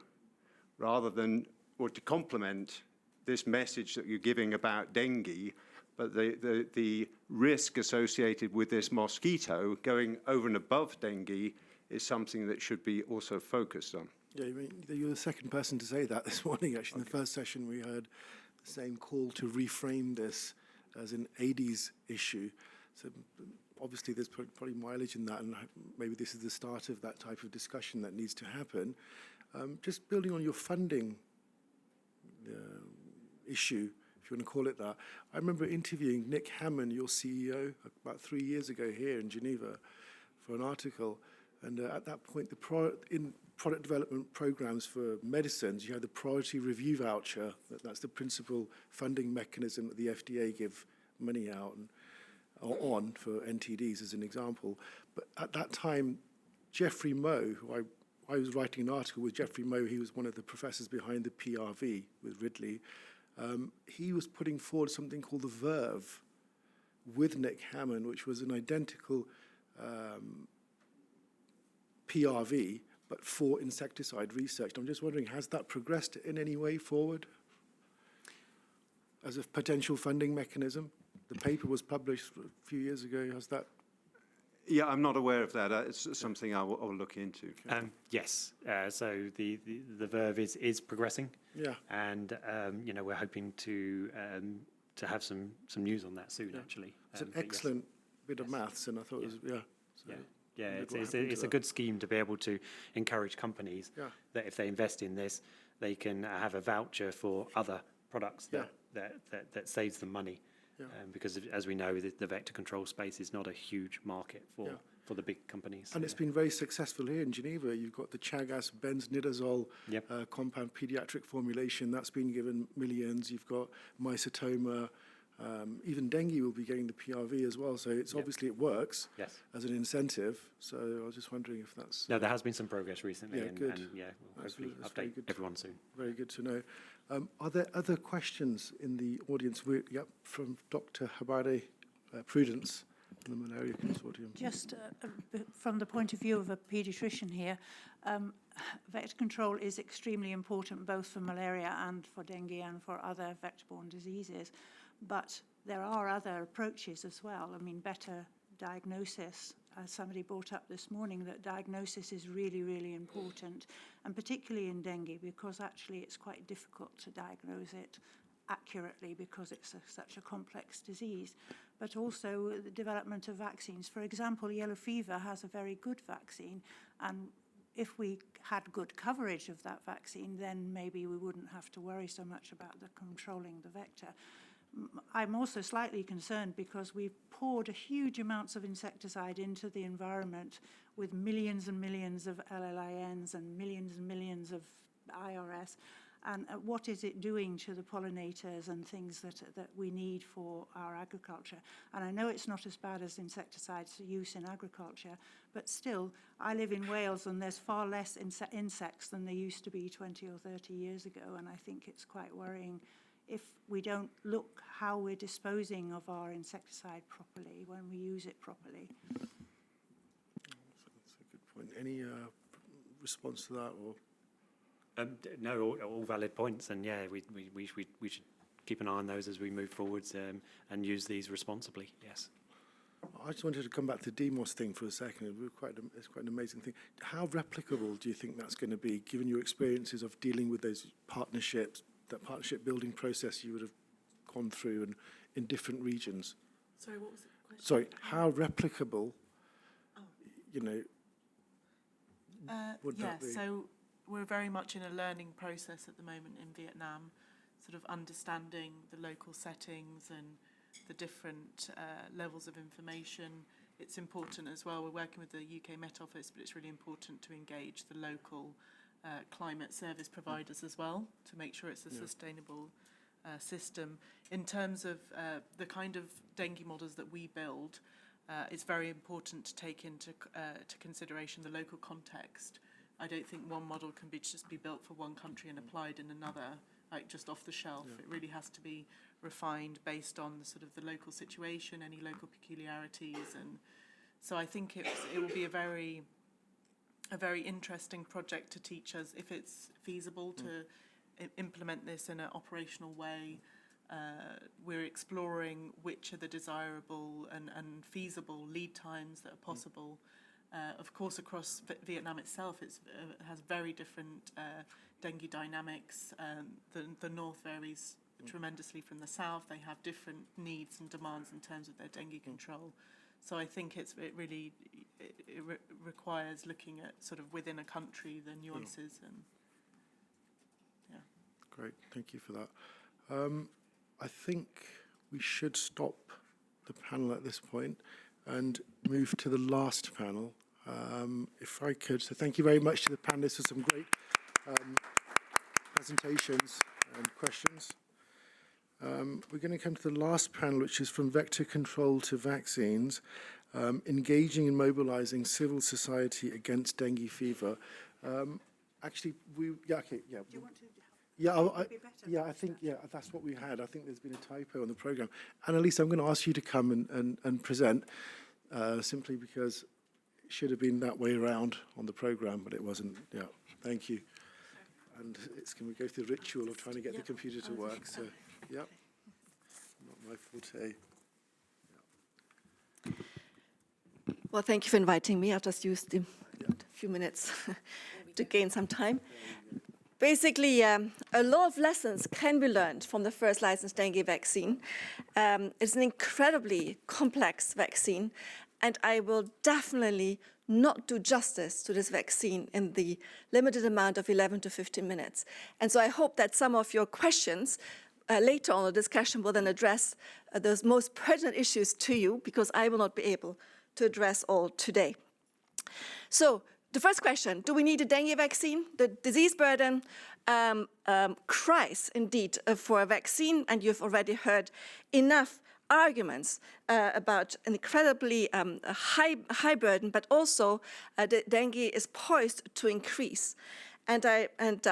rather than, or to complement this message that you're giving about dengue, but the risk associated with this mosquito going over and above dengue is something that should be also focused on. Yeah, you're the second person to say that this morning, actually. In the first session, we heard the same call to reframe this as an Aedes issue. So obviously there's probably mileage in that, and maybe this is the start of that type of discussion that needs to happen. Just building on your funding issue, if you want to call it that, I remember interviewing Nick Hammond, your CEO, about 3 years ago here in Geneva for an article. And at that point, in product development programs for medicines, you had the priority review voucher. That's the principal funding mechanism that the FDA give money out on for NTDs, as an example. But at that time, Jeffrey Moe, who I was writing an article with Jeffrey Moe, he was one of the professors behind the PRV with Ridley. He was putting forward something called the Verve with Nick Hammond, which was an identical PRV, but for insecticide research. I'm just wondering, has that progressed in any way forward as a potential funding mechanism? The paper was published a few years ago. Has that? Yeah, I'm not aware of that. It's something I'll look into. Yes. So the Verve is progressing. Yeah. And we're hoping to have some news on that soon. Actually, it's an excellent bit of maths, and I thought it was it's a good scheme to be able to encourage companies that if they invest in this, they can have a voucher for other products that saves them money. Because as we know, the vector control space is not a huge market for the big companies. And it's been very successful here in Geneva. You've got the Chagas benzonidazole compound pediatric formulation. That's been given millions. You've got mycetoma. Even dengue will be getting the PRV as well. So it's obviously it works as an incentive. So I was just wondering if that's... No, there has been some progress recently. Yeah, good. And we'll hopefully update everyone soon. Very good to know. Are there other questions in the audience? From Dr. Habari Prudence from the Malaria Consortium. Just from the point of view of a paediatrician here, vector control is extremely important both for malaria and for dengue and for other vector-borne diseases. But there are other approaches as well. I mean, better diagnosis. Somebody brought up this morning that diagnosis is really, really important, and particularly in dengue, because actually it's quite difficult to diagnose it accurately because it's such a complex disease. But also the development of vaccines. For example, yellow fever has a very good vaccine, and if we had good coverage of that vaccine, then maybe we wouldn't have to worry so much about controlling the vector. I'm also slightly concerned because we've poured huge amounts of insecticide into the environment with millions and millions of LLINs and millions of IRS. And what is it doing to the pollinators and things that we need for our agriculture? And I know it's not as bad as insecticides use in agriculture, but still, I live in Wales and there's far less insects than there used to be 20 or 30 years ago, and I think it's quite worrying if we don't look how we're disposing of our insecticide properly when we use it properly. That's a good point. Any response to that? Or no, all valid points, and we should keep an eye on those as we move forwards and use these responsibly. Yes. I just wanted to come back to the DMOS thing for a second. It's quite an amazing thing. How replicable do you think that's going to be, given your experiences of dealing with those partnerships? That partnership building process you would have gone through and in different regions. Sorry, what was the question? Sorry, how replicable, would that be? So we're very much in a learning process at the moment in Vietnam, sort of understanding the local settings and the different levels of information. It's important as well, we're working with the UK Met Office, but it's really important to engage the local climate service providers as well to make sure it's a sustainable system. In terms of the kind of dengue models that we build, it's very important to take into consideration the local context. I don't think one model can just be built for one country and applied in another. like just off the shelf. It really has to be refined based on the sort of the local situation, any local peculiarities, and so I think it will be a very interesting project to teach us if it's feasible to implement this in an operational way. We're exploring which are the desirable and feasible lead times that are possible. Of course, across Vietnam itself, it has very different dengue dynamics. The north varies tremendously from the south. They have different needs and demands in terms of their dengue control. So I think it really requires looking at sort of within a country the nuances and Great, thank you for that. I think we should stop the panel at this point and move to the last panel, if I could. So thank you very much to the panelists for some great presentations and questions. We're going to come to the last panel, which is from vector control to vaccines, engaging and mobilizing civil society against dengue fever. Actually, do you want to I think that's what we had. I think there's been a typo on the program. Annalise, I'm going to ask you to come and present, simply because it should have been that way around on the program, but it wasn't. Yeah, thank you. And can we go through the ritual of trying to get the computer to work? So, yeah, not my forte. Well, thank you for inviting me. I've just used a few minutes to gain some time. Basically, a lot of lessons can be learned from the first licensed dengue vaccine. It's an incredibly complex vaccine, and I will definitely not do justice to this vaccine in the limited amount of 11 to 15 minutes. And so I hope that some of your questions later on in the discussion will then address those most pertinent issues to you, because I will not be able to address all today. So, the first question, do we need a dengue vaccine? The disease burden cries indeed for a vaccine, and you've already heard enough arguments about an incredibly high burden, but also the dengue is poised to increase. And I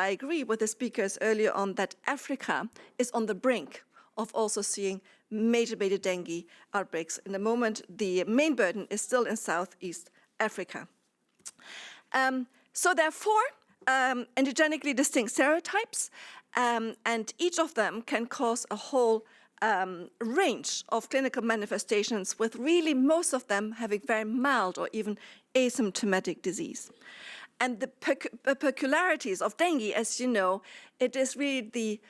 agree with the speakers earlier on that Africa is on the brink of also seeing major dengue outbreaks. In the moment, the main burden is still in Southeast Africa. So there are four endogenically distinct serotypes, and each of them can cause a whole range of clinical manifestations, with really most of them having very mild or even asymptomatic disease. And the peculiarities of dengue, as you know, it is really the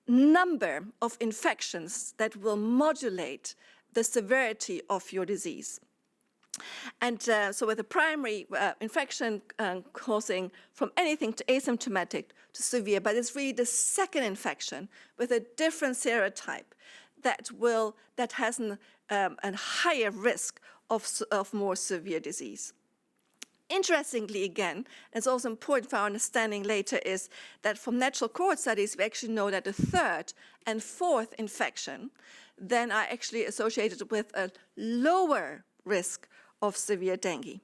number of infections that will modulate the severity of your disease. And so with a primary infection causing from anything to asymptomatic to severe, but it's really the second infection with a different serotype that has a higher risk of more severe disease. Interestingly, again, it's also important for our understanding later, is that from natural cohort studies, we actually know that the third and fourth infection then are actually associated with a lower risk of severe dengue.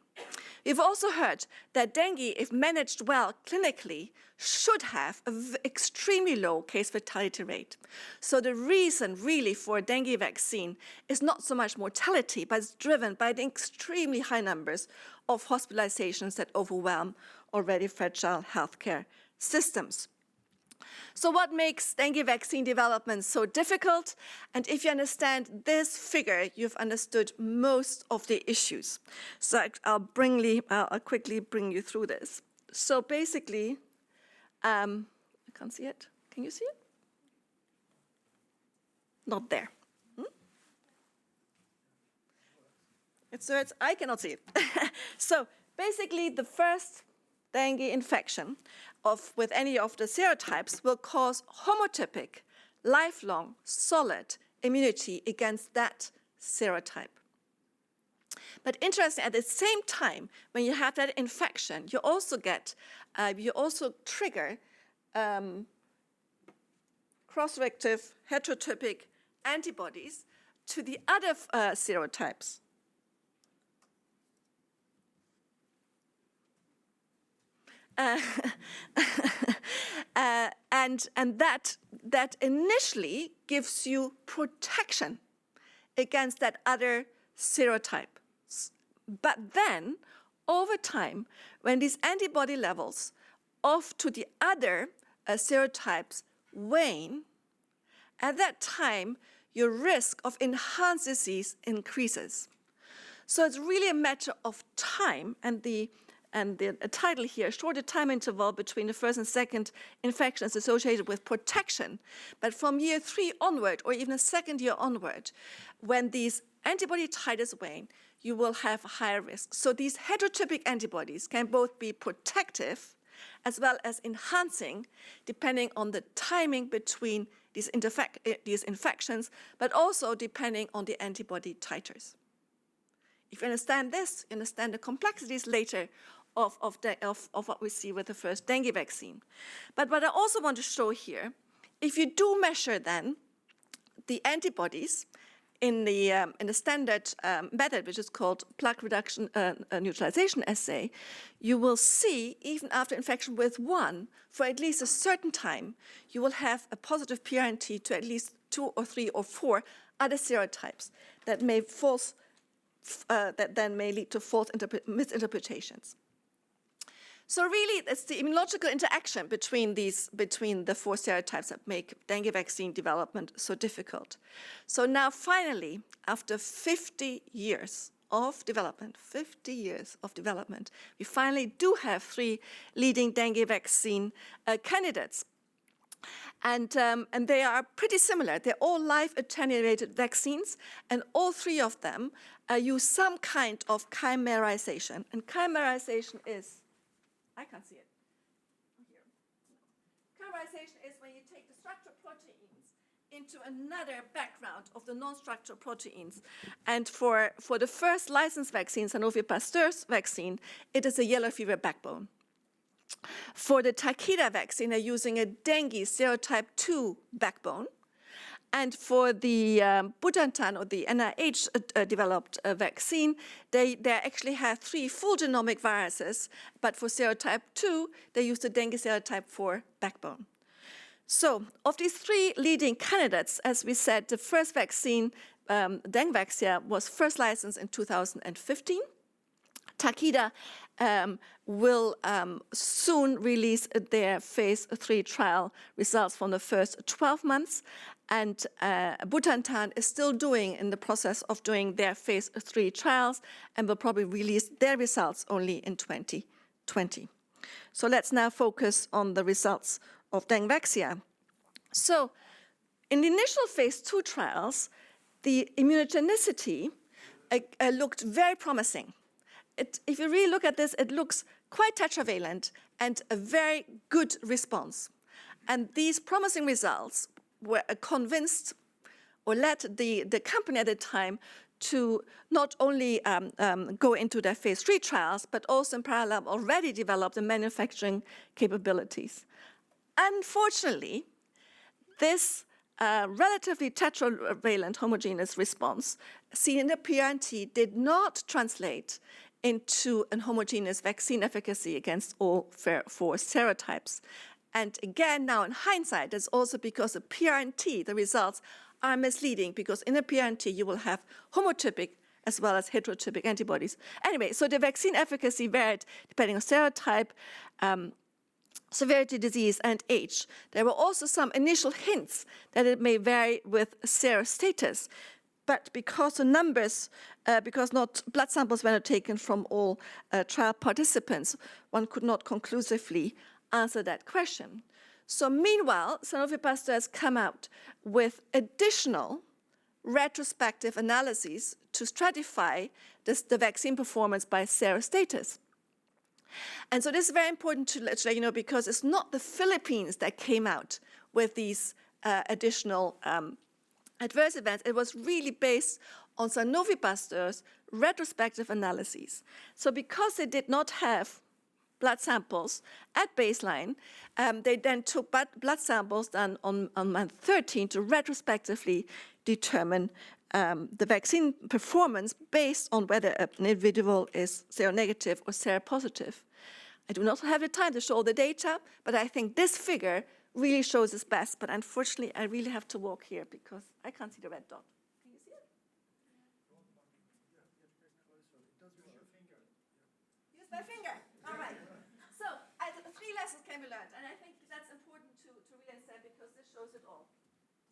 We've also heard that dengue, if managed well clinically, should have an extremely low case fatality rate. So the reason really for a dengue vaccine is not so much mortality, but it's driven by the extremely high numbers of hospitalizations that overwhelm already fragile healthcare systems. So what makes dengue vaccine development so difficult? And if you understand this figure, you've understood most of the issues. So I'll quickly bring you through this. So basically, I can't see it. Can you see it? Not there. I cannot see it. So basically, the first dengue infection with any of the serotypes will cause homotypic, lifelong, solid immunity against that serotype. But interesting, at the same time, when you have that infection, you also trigger cross-reactive heterotypic antibodies to the other serotypes. and that initially gives you protection against that other serotype. But then, over time, when these antibody levels off to the other serotypes wane, at that time, your risk of enhanced disease increases. So it's really a matter of time, and the title here, shorter time interval between the first and second infection is associated with protection. But from year 3 onward, or even the second year onward, when these antibody titers wane, you will have a higher risk. So these heterotypic antibodies can both be protective as well as enhancing, depending on the timing between these infections, but also depending on the antibody titers. If you understand this, you understand the complexities later of what we see with the first dengue vaccine. But what I also want to show here, if you do measure then the antibodies in the standard method, which is called plaque reduction neutralization assay, you will see, even after infection with one, for at least a certain time, you will have a positive PRNT to at least 2 or 3 or 4 other serotypes that may that then may lead to false misinterpretations. So really, it's the immunological interaction between the 4 serotypes that make dengue vaccine development so difficult. So now finally, after 50 years of development, we finally do have 3 leading dengue vaccine candidates. And they are pretty similar. They're all live attenuated vaccines, and all 3 of them use some kind of chimerization. And chimerization is, I can't see it. Here. Chimerization is when you take the structural proteins into another background of the non-structural proteins. And for the first licensed vaccine, Sanofi Pasteur's vaccine, it is a yellow fever backbone. For the Takeda vaccine, they're using a dengue serotype 2 backbone. And for the Butantan, or the NIH-developed vaccine, they actually have 3 full genomic viruses, but for serotype 2, they use the dengue serotype 4 backbone. So of these 3 leading candidates, as we said, the first vaccine, Dengvaxia, was first licensed in 2015. Takeda will soon release their phase 3 trial results from the first 12 months. And Butantan is still in the process of doing their phase 3 trials and will probably release their results only in 2020. So let's now focus on the results of Dengvaxia. So in the initial phase 2 trials, the immunogenicity looked very promising. If you really look at this, it looks quite tetravalent and a very good response. And these promising results were convinced or led the company at the time to not only go into their phase 3 trials, but also in parallel already develop the manufacturing capabilities. Unfortunately, this relatively tetravalent homogeneous response seen in the PRNT did not translate into a homogeneous vaccine efficacy against all 4 serotypes. And again, now in hindsight, it's also because the PRNT, the results are misleading, because in a PRNT you will have homotypic as well as heterotypic antibodies. Anyway, so the vaccine efficacy varied depending on serotype, severity, disease, and age. There were also some initial hints that it may vary with serostatus, but because the numbers, because not blood samples were not taken from all trial participants, one could not conclusively answer that question. So meanwhile, Sanofi Pasteur has come out with additional retrospective analyses to stratify the vaccine performance by serostatus. And so this is very important to let you know, because it's not the Philippines that came out with these additional adverse events. It was really based on Sanofi Pasteur's retrospective analyses. So because they did not have blood samples at baseline, they then took blood samples done on month 13 to retrospectively determine the vaccine performance based on whether an individual is seronegative or seropositive. I do not have the time to show the data, but I think this figure really shows its best. But unfortunately, I really have to walk here because I can't see the red dot. Can you see it? Use my finger. All right. So 3 lessons can be learned, and I think that's important to realize that because this shows it all.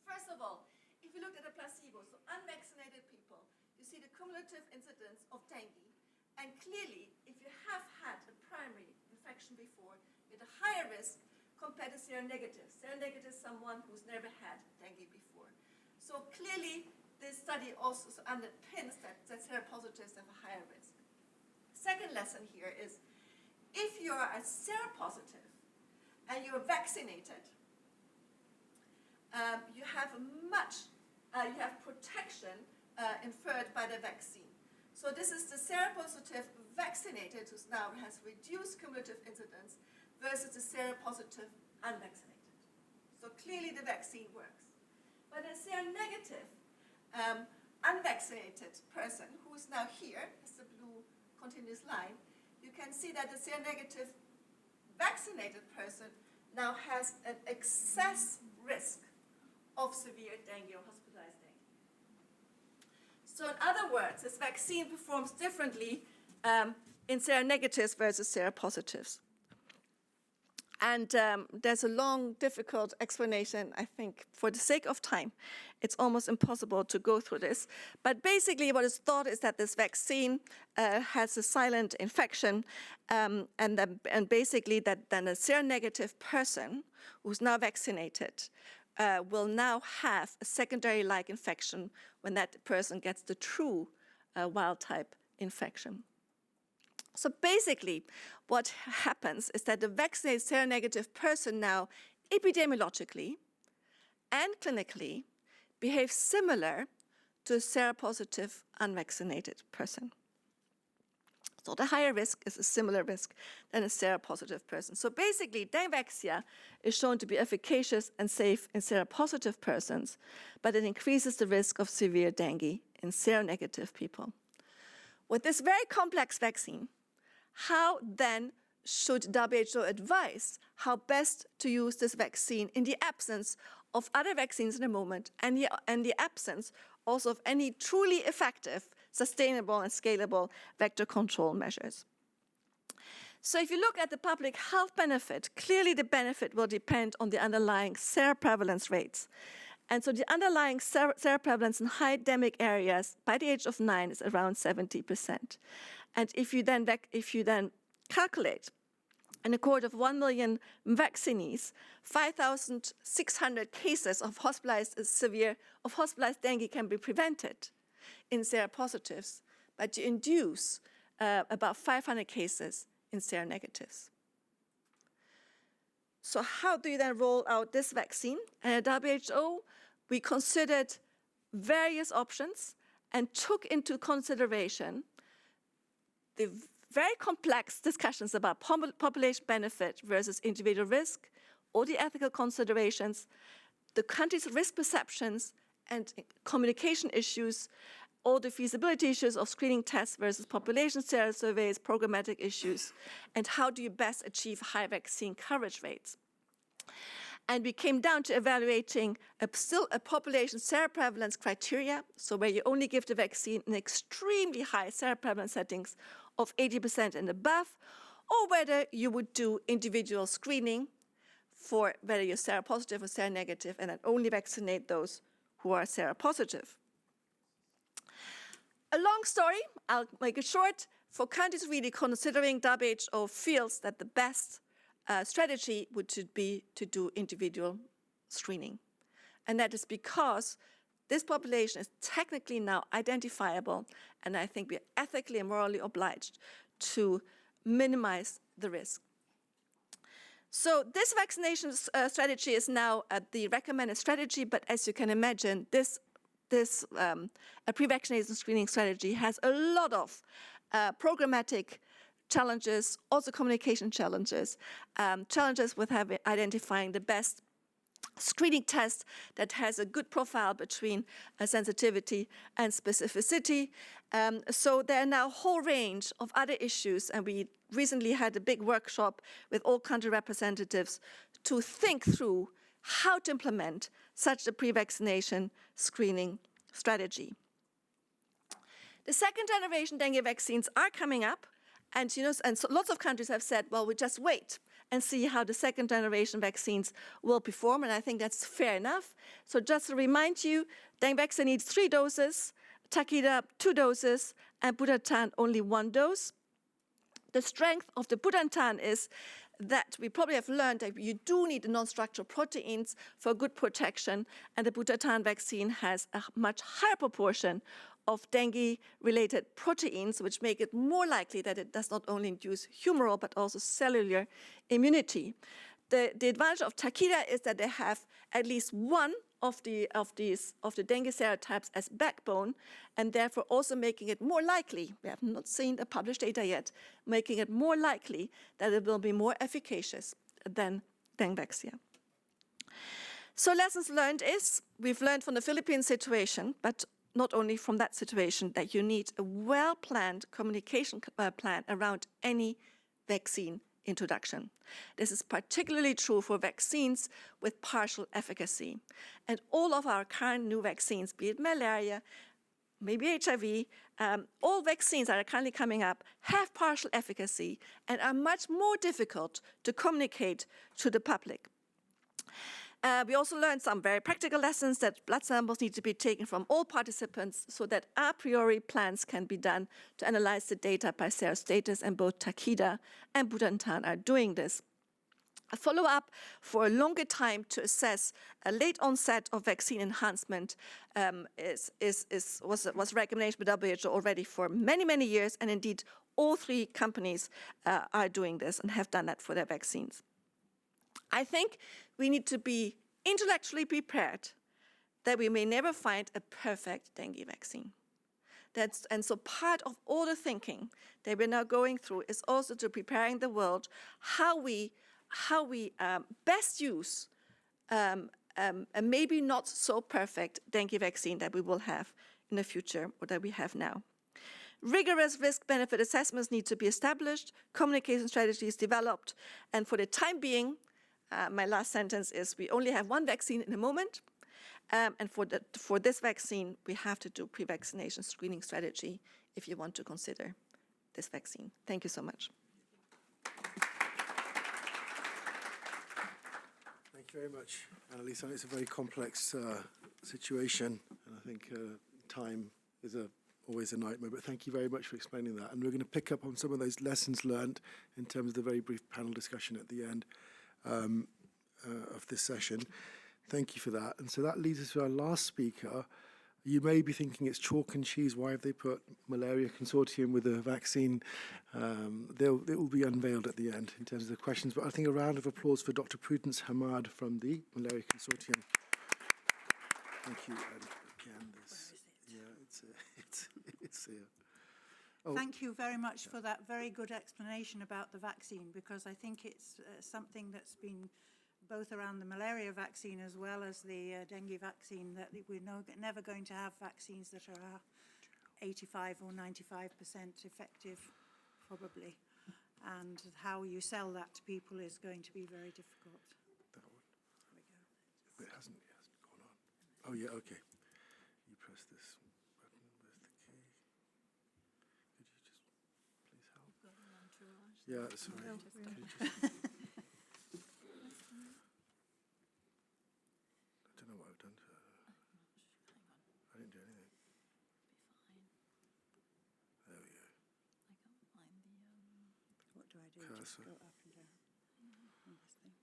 First of all, if you look at the placebo, so unvaccinated people, you see the cumulative incidence of dengue. And clearly, if you have had a primary infection before, you're at a higher risk compared to seronegative. Seronegative is someone who's never had dengue before. So clearly, this study also underpins that seropositives have a higher risk. Second lesson here is, if you are a seropositive and you're vaccinated, you have protection inferred by the vaccine. So this is the seropositive vaccinated who now has reduced cumulative incidence versus the seropositive unvaccinated. So clearly the vaccine works. But a seronegative unvaccinated person who is now here, is the blue continuous line, you can see that the seronegative vaccinated person now has an excess risk of severe dengue or hospitalized dengue. So in other words, this vaccine performs differently in seronegatives versus seropositives. And there's a long, difficult explanation, I think. For the sake of time, it's almost impossible to go through this. But basically what is thought is that this vaccine has a silent infection, and basically that then a seronegative person who's now vaccinated will now have a secondary-like infection when that person gets the true wild-type infection. So basically, what happens is that the vaccinated seronegative person now, epidemiologically and clinically, behaves similar to a seropositive unvaccinated person. So the higher risk is a similar risk than a seropositive person. So basically, Dengvaxia is shown to be efficacious and safe in seropositive persons, but it increases the risk of severe dengue in seronegative people. With this very complex vaccine, how then should WHO advise how best to use this vaccine in the absence of other vaccines in the moment and the absence also of any truly effective, sustainable and scalable vector control measures? So if you look at the public health benefit, clearly the benefit will depend on the underlying seroprevalence rates. And so the underlying seroprevalence in high endemic areas by the age of 9 is around 70%. And if you then calculate in a cohort of 1 million vaccinees, 5,600 cases of hospitalized dengue can be prevented in seropositives, but you induce about 500 cases in seronegatives. So how do you then roll out this vaccine? At WHO, we considered various options and took into consideration the very complex discussions about population benefit versus individual risk, all the ethical considerations, the country's risk perceptions and communication issues, all the feasibility issues of screening tests versus population surveys, programmatic issues, and how do you best achieve high vaccine coverage rates. And we came down to evaluating still a population seroprevalence criteria, so where you only give the vaccine in extremely high seroprevalence settings of 80% and above, or whether you would do individual screening for whether you're seropositive or seronegative, and then only vaccinate those who are seropositive. A long story, I'll make it short. For countries really considering, WHO feels that the best strategy would be to do individual screening. And that is because this population is technically now identifiable, and I think we're ethically and morally obliged to minimize the risk. So this vaccination strategy is now the recommended strategy, but as you can imagine, this pre-vaccination screening strategy has a lot of programmatic challenges, also communication challenges, challenges with identifying the best screening test that has a good profile between sensitivity and specificity. So there are now a whole range of other issues, and we recently had a big workshop with all country representatives to think through how to implement such a pre-vaccination screening strategy. The second generation dengue vaccines are coming up, and so lots of countries have said, well, we just wait and see how the second generation vaccines will perform, and I think that's fair enough. So just to remind you, dengue vaccine needs 3 doses, Takeda 2 doses, and Butantan only 1 dose. The strength of the Butantan is that we probably have learned that you do need the non-structural proteins for good protection, and the Butantan vaccine has a much higher proportion of dengue-related proteins, which make it more likely that it does not only induce humoral but also cellular immunity. The advantage of Takeda is that they have at least one of the dengue serotypes as backbone, and therefore also making it more likely, we have not seen the published data yet, making it more likely that it will be more efficacious than Dengvaxia. So lessons learned is, we've learned from the Philippine situation, but not only from that situation, that you need a well-planned communication plan around any vaccine introduction. This is particularly true for vaccines with partial efficacy. And all of our current new vaccines, be it malaria, maybe HIV, all vaccines that are currently coming up have partial efficacy and are much more difficult to communicate to the public. We also learned some very practical lessons that blood samples need to be taken from all participants so that a priori plans can be done to analyze the data by serostatus, and both Takeda and Butantan are doing this. A follow-up for a longer time to assess a late onset of vaccine enhancement was recommended by WHO already for many, many years, and indeed all 3 companies are doing this and have done that for their vaccines. I think we need to be intellectually prepared that we may never find a perfect dengue vaccine. And so part of all the thinking that we're now going through is also to preparing the world how we best use a maybe not so perfect dengue vaccine that we will have in the future or that we have now. Rigorous risk-benefit assessments need to be established, communication strategies developed, and for the time being, my last sentence is we only have 1 vaccine in the moment, and for this vaccine, we have to do pre-vaccination screening strategy if you want to consider this vaccine. Thank you so much. Thank you very much, Annelies. I know it's a very complex situation, and I think time is always a nightmare, but thank you very much for explaining that. And we're going to pick up on some of those lessons learned in terms of the very brief panel discussion at the end of this session. Thank you for that. And so that leads us to our last speaker. You may be thinking it's chalk and cheese. Why have they put Malaria Consortium with a vaccine? It will be unveiled at the end in terms of the questions. But I think a round of applause for Dr. Prudence Hamad from the Malaria Consortium. Thank you. And again, it's here. Oh. Thank you very much for that very good explanation about the vaccine, because I think it's something that's been both around the malaria vaccine as well as the dengue vaccine, that we're never going to have vaccines that are 85 or 95% effective, probably. And how you sell that to people is going to be very difficult. That one. There we go. It hasn't gone on. Oh, yeah, okay. You press this button. Where's the key? Could you just please help? Yeah, sorry. Could you just... I don't know what I've done to her. I didn't do anything. There we go. What do I do? Cursor. Just go up and down. On this thing.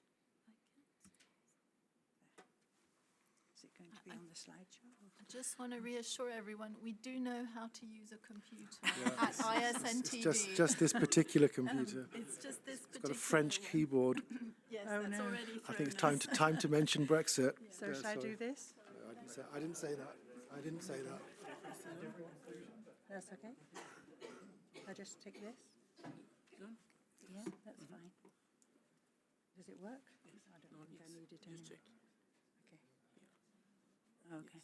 Is it going to be on the slideshow? I just want to reassure everyone, we do know how to use a computer at ISNTV. It's just this particular computer. It's just this particular It's got a French one. keyboard. Yes, Oh, that's no. already I think it's thrown time to mention Brexit. So Yeah, should I do sorry. this? I didn't say that. I didn't say that. That's okay. I just take this? Yeah, that's fine. Does it work? I don't think I need it anymore. Okay.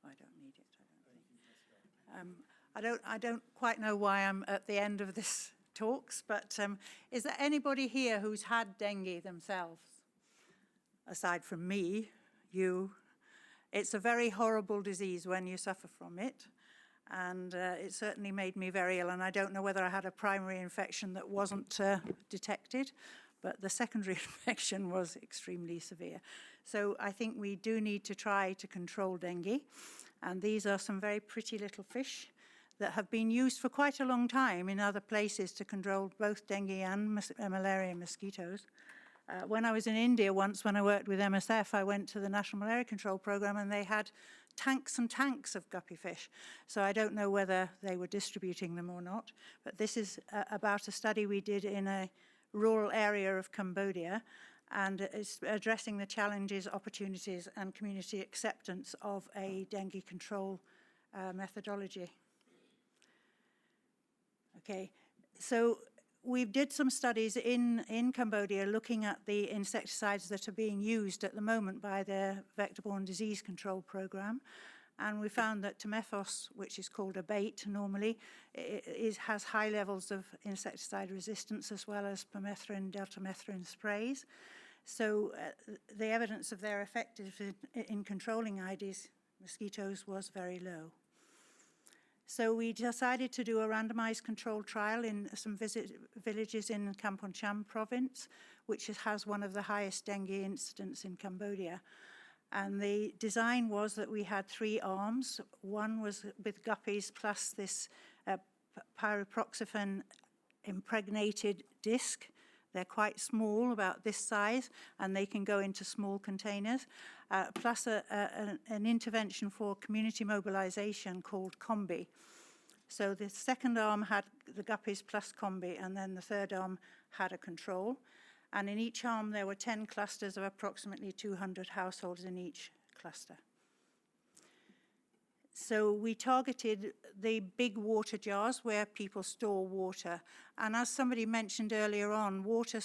I don't need it, I don't think. I don't quite know why I'm at the end of this talks, but is there anybody here who's had dengue themselves? Aside from me, you. It's a very horrible disease when you suffer from it, and it certainly made me very ill, and I don't know whether I had a primary infection that wasn't detected, but the secondary infection was extremely severe. So I think we do need to try to control dengue, and these are some very pretty little fish that have been used for quite a long time in other places to control both dengue and malaria mosquitoes. When I was in India once, when I worked with MSF, I went to the National Malaria Control Programme, and they had tanks and tanks of guppy fish. So I don't know whether they were distributing them or not, but this is about a study we did in a rural area of Cambodia, and it's addressing the challenges, opportunities, and community acceptance of a dengue control methodology. Okay, so we did some studies in Cambodia looking at the insecticides that are being used at the moment by the Vector-Borne Disease Control Programme, and we found that Temethos, which is called a bait normally, has high levels of insecticide resistance as well as permethrin, deltamethrin sprays. So the evidence of their effectiveness in controlling Aedes mosquitoes was very low. So we decided to do a randomized controlled trial in some villages in Kampong Cham province, which has one of the highest dengue incidents in Cambodia. And the design was that we had 3 arms. One was with guppies plus this pyriproxyfen impregnated disc. They're quite small, about this size, and they can go into small containers, plus an intervention for community mobilization called Combi. So the second arm had the guppies plus Combi, and then the third arm had a control. And in each arm, there were 10 clusters of approximately 200 households in each cluster. So we targeted the big water jars where people store water. And as somebody mentioned earlier on, water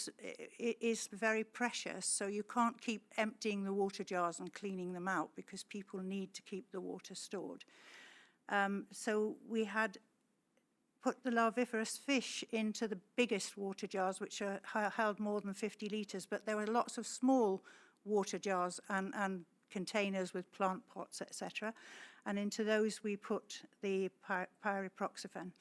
is very precious, so you can't keep emptying the water jars and cleaning them out because people need to keep the water stored. So we had put the larvivorous fish into the biggest water jars, which held more than 50 litres, but there were lots of small water jars and containers with plant pots, etc. And into those we put the pyriproxyfen.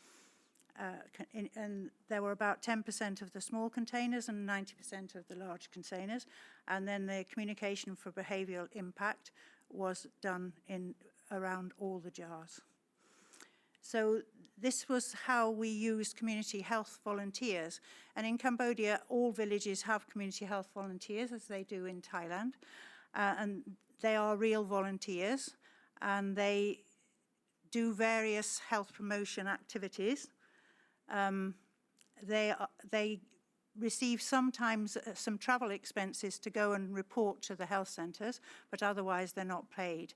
And there were about 10% of the small containers and 90% of the large containers. And then the communication for behavioural impact was done in around all the jars. So this was how we used community health volunteers. And in Cambodia, all villages have community health volunteers, as they do in Thailand. And they are real volunteers, and they do various health promotion activities. They receive sometimes some travel expenses to go and report to the health centres, but otherwise they're not paid.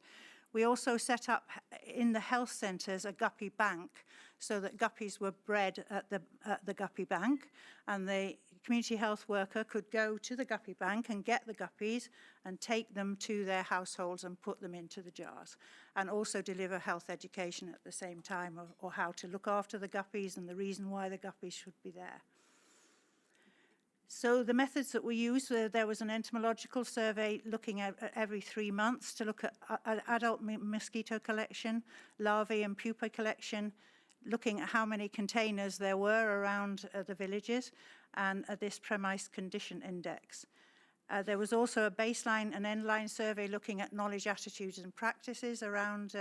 We also set up in the health centres a guppy bank, so that guppies were bred at the guppy bank, and the community health worker could go to the guppy bank and get the guppies and take them to their households and put them into the jars, and also deliver health education at the same time, or how to look after the guppies and the reason why the guppies should be there. So the methods that we used, there was an entomological survey looking at every 3 months to look at adult mosquito collection, larvae and pupae collection, looking at how many containers there were around the villages, and this premise condition index. There was also a baseline and endline survey looking at knowledge, attitudes and practices around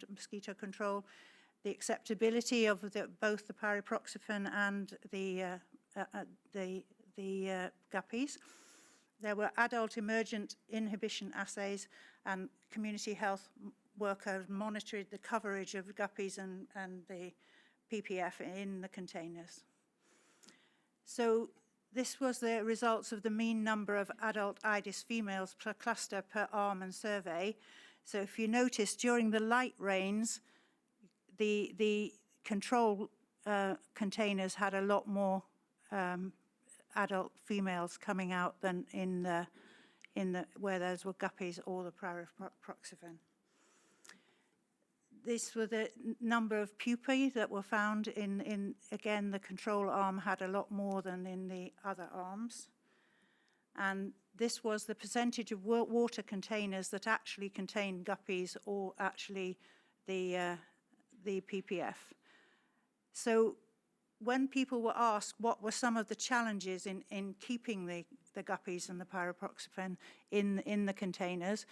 mosquito control, the acceptability of both the pyriproxyfen and the guppies. There were adult emergent inhibition assays, and community health workers monitored the coverage of guppies and the PPF in the containers. So this was the results of the mean number of adult Aedes females per cluster per arm and survey. So if you notice, during the light rains, the control containers had a lot more adult females coming out than in where those were guppies or the pyriproxyfen. This was the number of pupae that were found again, the control arm had a lot more than in the other arms. And this was the percentage of water containers that actually contained guppies or actually the PPF. So when people were asked what were some of the challenges in keeping the guppies and the pyriproxyfen in the containers,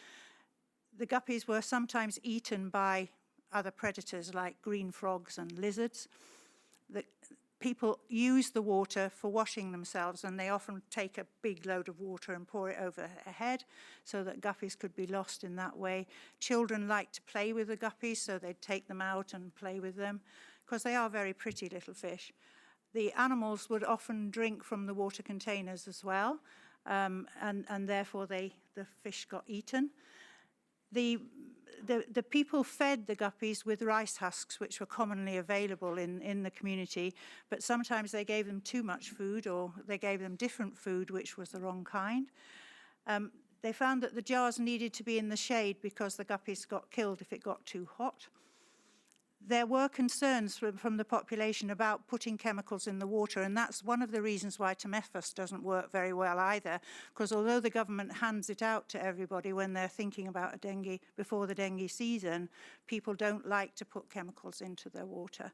the guppies were sometimes eaten by other predators like green frogs and lizards. People use the water for washing themselves, and they often take a big load of water and pour it over their head so that guppies could be lost in that way. Children like to play with the guppies, so they'd take them out and play with them because they are very pretty little fish. The animals would often drink from the water containers as well, and therefore the fish got eaten. The people fed the guppies with rice husks, which were commonly available in the community, but sometimes they gave them too much food or they gave them different food, which was the wrong kind. They found that the jars needed to be in the shade because the guppies got killed if it got too hot. There were concerns from the population about putting chemicals in the water, and that's one of the reasons why Temefos doesn't work very well either, because although the government hands it out to everybody when they're thinking about a dengue, before the dengue season, people don't like to put chemicals into their water.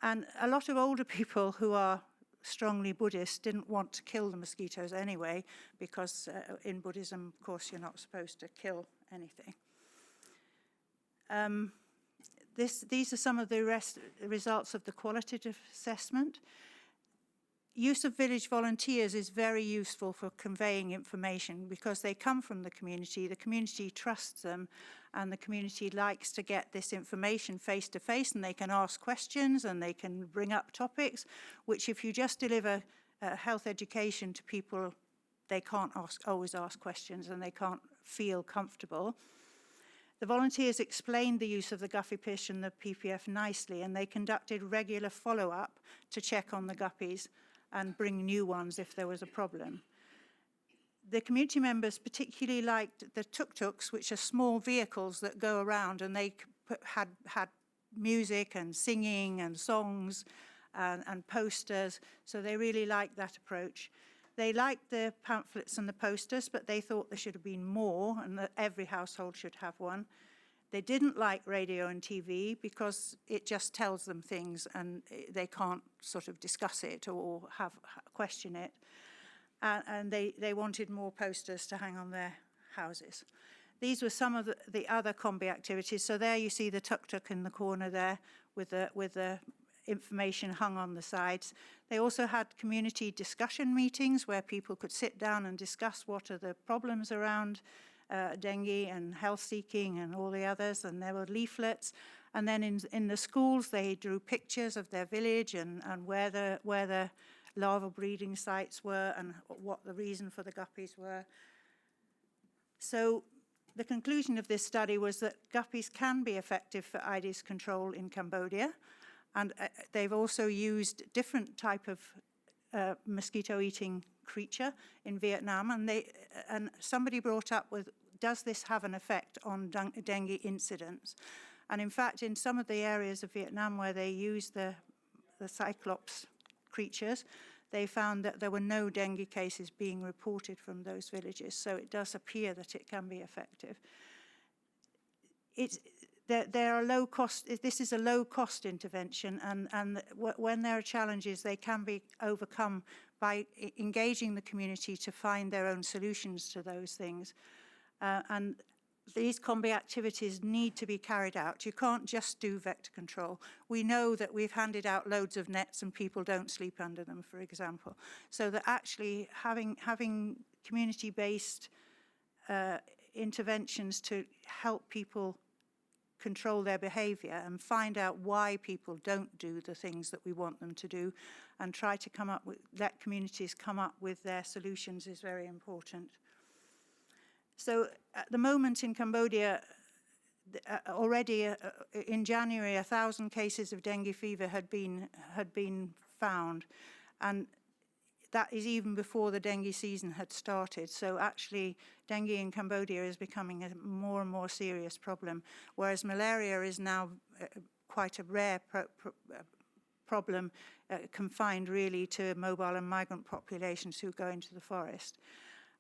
And a lot of older people who are strongly Buddhist didn't want to kill the mosquitoes anyway, because in Buddhism, of course, you're not supposed to kill anything. These are some of the results of the qualitative assessment. Use of village volunteers is very useful for conveying information because they come from the community trusts them, and the community likes to get this information face to face, and they can ask questions and they can bring up topics, which if you just deliver health education to people, they can't always ask questions and they can't feel comfortable. The volunteers explained the use of the guppy fish and the PPF nicely, and they conducted regular follow-up to check on the guppies and bring new ones if there was a problem. The community members particularly liked the tuk-tuks, which are small vehicles that go around, and they had music and singing and songs and posters, so they really liked that approach. They liked the pamphlets and the posters, but they thought there should have been more and that every household should have one. They didn't like radio and TV because it just tells them things and they can't sort of discuss it or question it. And they wanted more posters to hang on their houses. These were some of the other combi activities. So there you see the tuk-tuk in the corner there with the information hung on the sides. They also had community discussion meetings where people could sit down and discuss what are the problems around dengue and health seeking and all the others, and there were leaflets. And then in the schools, they drew pictures of their village and where the larval breeding sites were and what the reason for the guppies were. So the conclusion of this study was that guppies can be effective for Aedes control in Cambodia. And they've also used different type of mosquito-eating creature in Vietnam. And somebody brought up with, does this have an effect on dengue incidence? And in fact, in some of the areas of Vietnam where they used the cyclops creatures, they found that there were no dengue cases being reported from those villages. So it does appear that it can be effective. There are low cost. This is a low cost intervention, and when there are challenges, they can be overcome by engaging the community to find their own solutions to those things. And these combi activities need to be carried out. You can't just do vector control. We know that we've handed out loads of nets and people don't sleep under them, for example. So that actually having community-based interventions to help people control their behavior and find out why people don't do the things that we want them to do and try to let communities come up with their solutions is very important. So at the moment in Cambodia, already in January, 1,000 cases of dengue fever had been found. And that is even before the dengue season had started. So actually, dengue in Cambodia is becoming a more and more serious problem, whereas malaria is now quite a rare problem, confined really to mobile and migrant populations who go into the forest.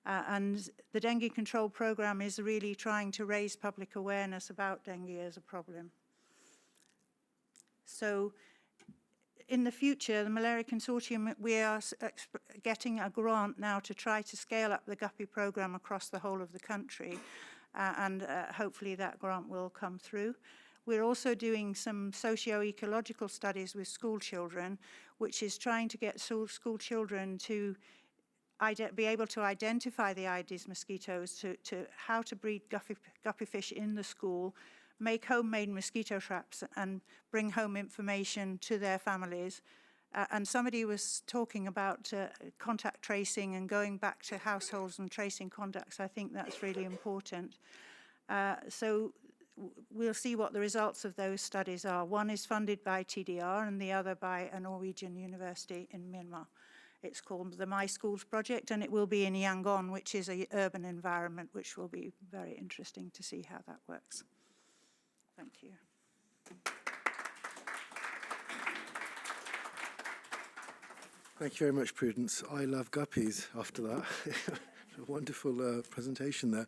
And the dengue control program is really trying to raise public awareness about dengue as a problem. So in the future, the Malaria Consortium, we are getting a grant now to try to scale up the guppy program across the whole of the country, and hopefully that grant will come through. We're also doing some socio-ecological studies with school children, which is trying to get school children to be able to identify the Aedes mosquitoes, to how to breed guppy fish in the school, make homemade mosquito traps and bring home information to their families. And somebody was talking about contact tracing and going back to households and tracing contacts. I think that's really important. So we'll see what the results of those studies are. One is funded by TDR and the other by a Norwegian university in Myanmar. It's called the My Schools Project, and it will be in Yangon, which is an urban environment, which will be very interesting to see how that works. Thank you. Thank you very much, Prudence. I love guppies after that. A wonderful presentation there.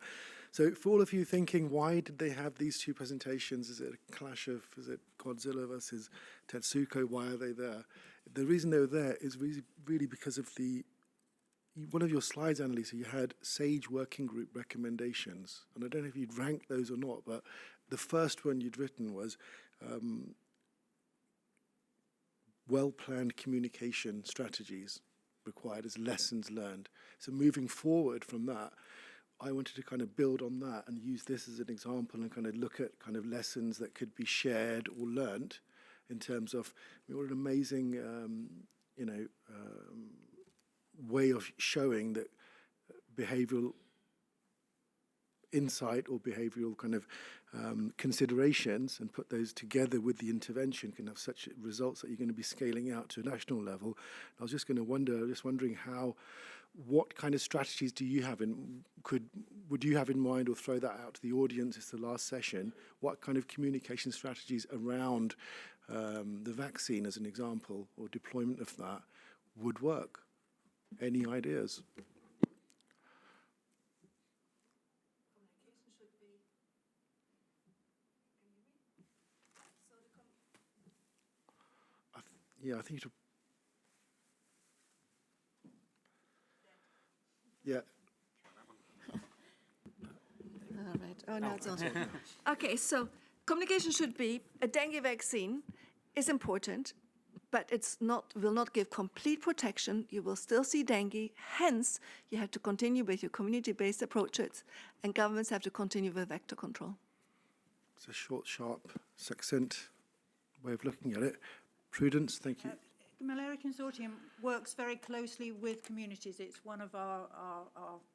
So for all of you thinking, why did they have these two presentations? Is it a clash of, is it Godzilla versus Tetsuko? Why are they there? The reason they were there is really because of one of your slides, Annalisa, you had SAGE working group recommendations. And I don't know if you'd ranked those or not, but the first one you'd written was well-planned communication strategies required as lessons learned. So moving forward from that, I wanted to kind of build on that and use this as an example and kind of look at kind of lessons that could be shared or learnt in terms of, I mean, what an amazing, way of showing that behavioural insight or behavioural kind of considerations and put those together with the intervention can have such results that you're going to be scaling out to a national level. I was just going to wondering what kind of strategies do you have would you have in mind, or throw that out to the audience? It's the last session. What kind of communication strategies around the vaccine, as an example, or deployment of that would work? Any ideas? Yeah, I think you should. Yeah. All right. Oh, no, it's on. Okay, so communication should be a dengue vaccine is important, but will not give complete protection. You will still see dengue. Hence, you have to continue with your community-based approaches, and governments have to continue with vector control. It's a short, sharp, succinct way of looking at it. Prudence, thank you. The Malaria Consortium works very closely with communities. It's one of our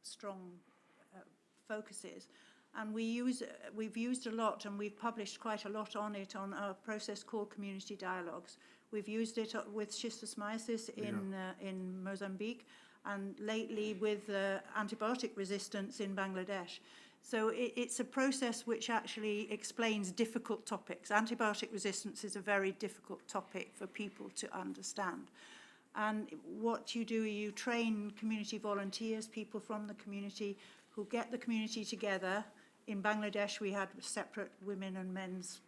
strong focuses. And we've used a lot, and we've published quite a lot on it on a process called Community Dialogues. We've used it with schistosomiasis in Mozambique, and lately with antibiotic resistance in Bangladesh. So it's a process which actually explains difficult topics. Antibiotic resistance is a very difficult topic for people to understand. And what you do, you train community volunteers, people from the community, who get the community together. In Bangladesh, we had separate women and men's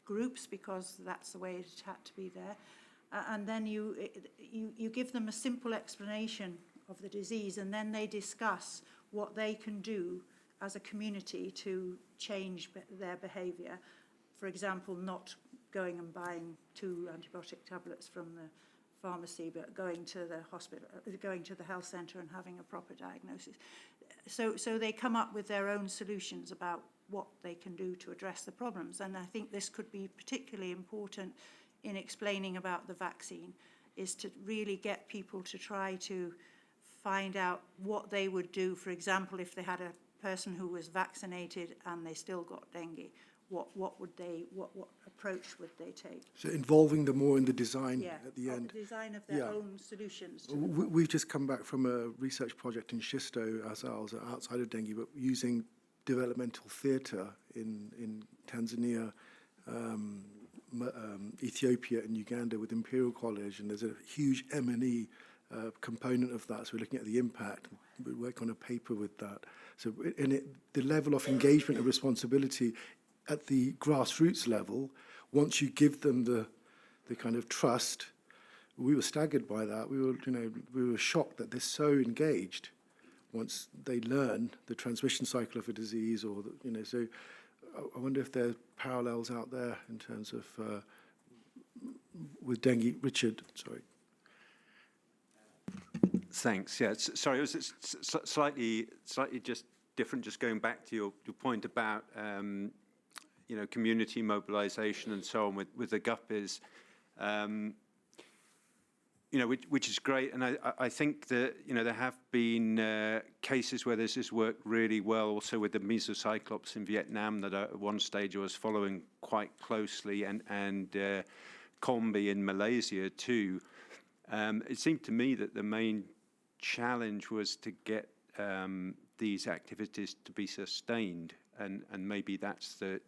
groups because that's the way it had to be there. And then you give them a simple explanation of the disease, and then they discuss what they can do as a community to change their behaviour. For example, not going and buying 2 antibiotic tablets from the pharmacy, but going to the hospital, going to the health centre and having a proper diagnosis. So they come up with their own solutions about what they can do to address the problems. And I think this could be particularly important in explaining about the vaccine, is to really get people to try to find out what they would do. For example, if they had a person who was vaccinated and they still got dengue, what approach would they take? So involving them more in the design at the of end. The design of their own solutions. To We've just come back from a research project in Shisto ourselves, outside of dengue, but using developmental theatre in Tanzania, Ethiopia and Uganda with Imperial College, and there's a huge M&E component of that, so we're looking at the impact. We work on a paper with that. So the level of engagement and responsibility at the grassroots level, once you give them the kind of trust, we were staggered by that. We were shocked that they're so engaged once they learn the transmission cycle of a disease, or so I wonder if there are parallels out there in terms of with dengue. Richard, sorry. Thanks. Yeah, sorry, it was slightly just different. Just going back to your point about community mobilisation and so on with the guppies, which is great. And I think that there have been cases where this has worked really well. Also with the mesocyclops in Vietnam, that at one stage I was following quite closely, and Combi in Malaysia too. It seemed to me that the main challenge was to get these activities to be sustained, and maybe that's a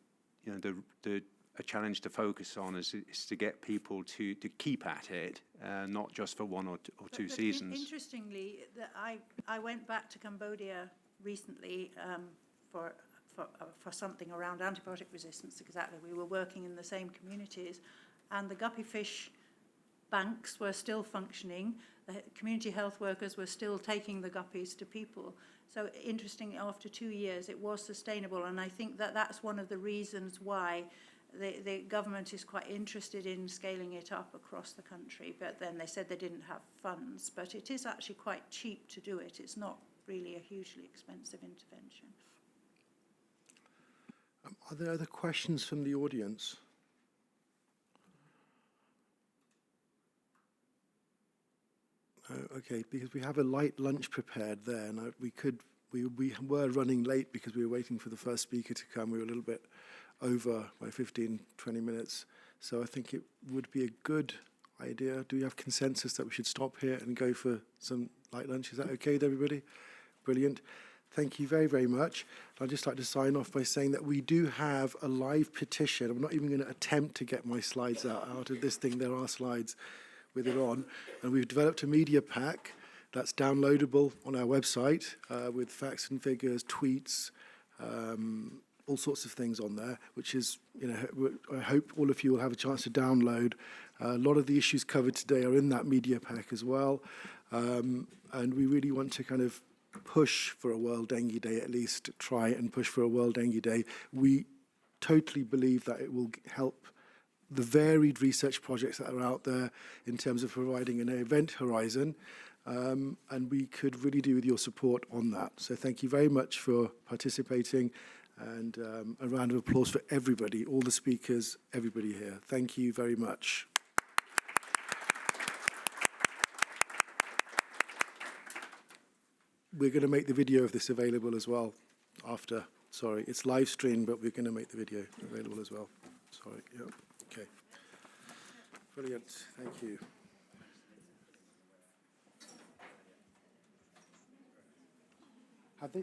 challenge to focus on is to get people to keep at it, not just for one or two seasons. Interestingly, I went back to Cambodia recently for something around antibiotic resistance. Exactly, we were working in the same communities, and the guppy fish banks were still functioning. The community health workers were still taking the guppies to people. So interesting, after 2 years, it was sustainable. And I think that that's one of the reasons why the government is quite interested in scaling it up across the country. But then they said they didn't have funds. But it is actually quite cheap to do it. It's not really a hugely expensive intervention. Are there other questions from the audience? Okay, because we have a light lunch prepared there, and we were running late because we were waiting for the first speaker to come. We were a little bit over by 15, 20 minutes. So I think it would be a good idea. Do we have consensus that we should stop here and go for some light lunch? Is that okay with everybody? Brilliant. Thank you very, very much. I'd just like to sign off by saying that we do have a live petition. I'm not even going to attempt to get my slides out of this thing. There are slides with it on, and we've developed a media pack that's downloadable on our website with facts and figures, tweets, all sorts of things on there, which is, I hope all of you will have a chance to download. A lot of the issues covered today are in that media pack as well, and we really want to kind of push for a World Dengue Day, at least try and push for a World Dengue Day. We totally believe that it will help the varied research projects that are out there in terms of providing an event horizon, and we could really do with your support on that. So thank you very much for participating, and a round of applause for everybody, all the speakers, everybody here. Thank you very much. We're going to make the video of this available as well after. Sorry, it's live stream, but we're going to make the video available as well. Sorry, yeah. Okay. Brilliant. Thank you. Have they?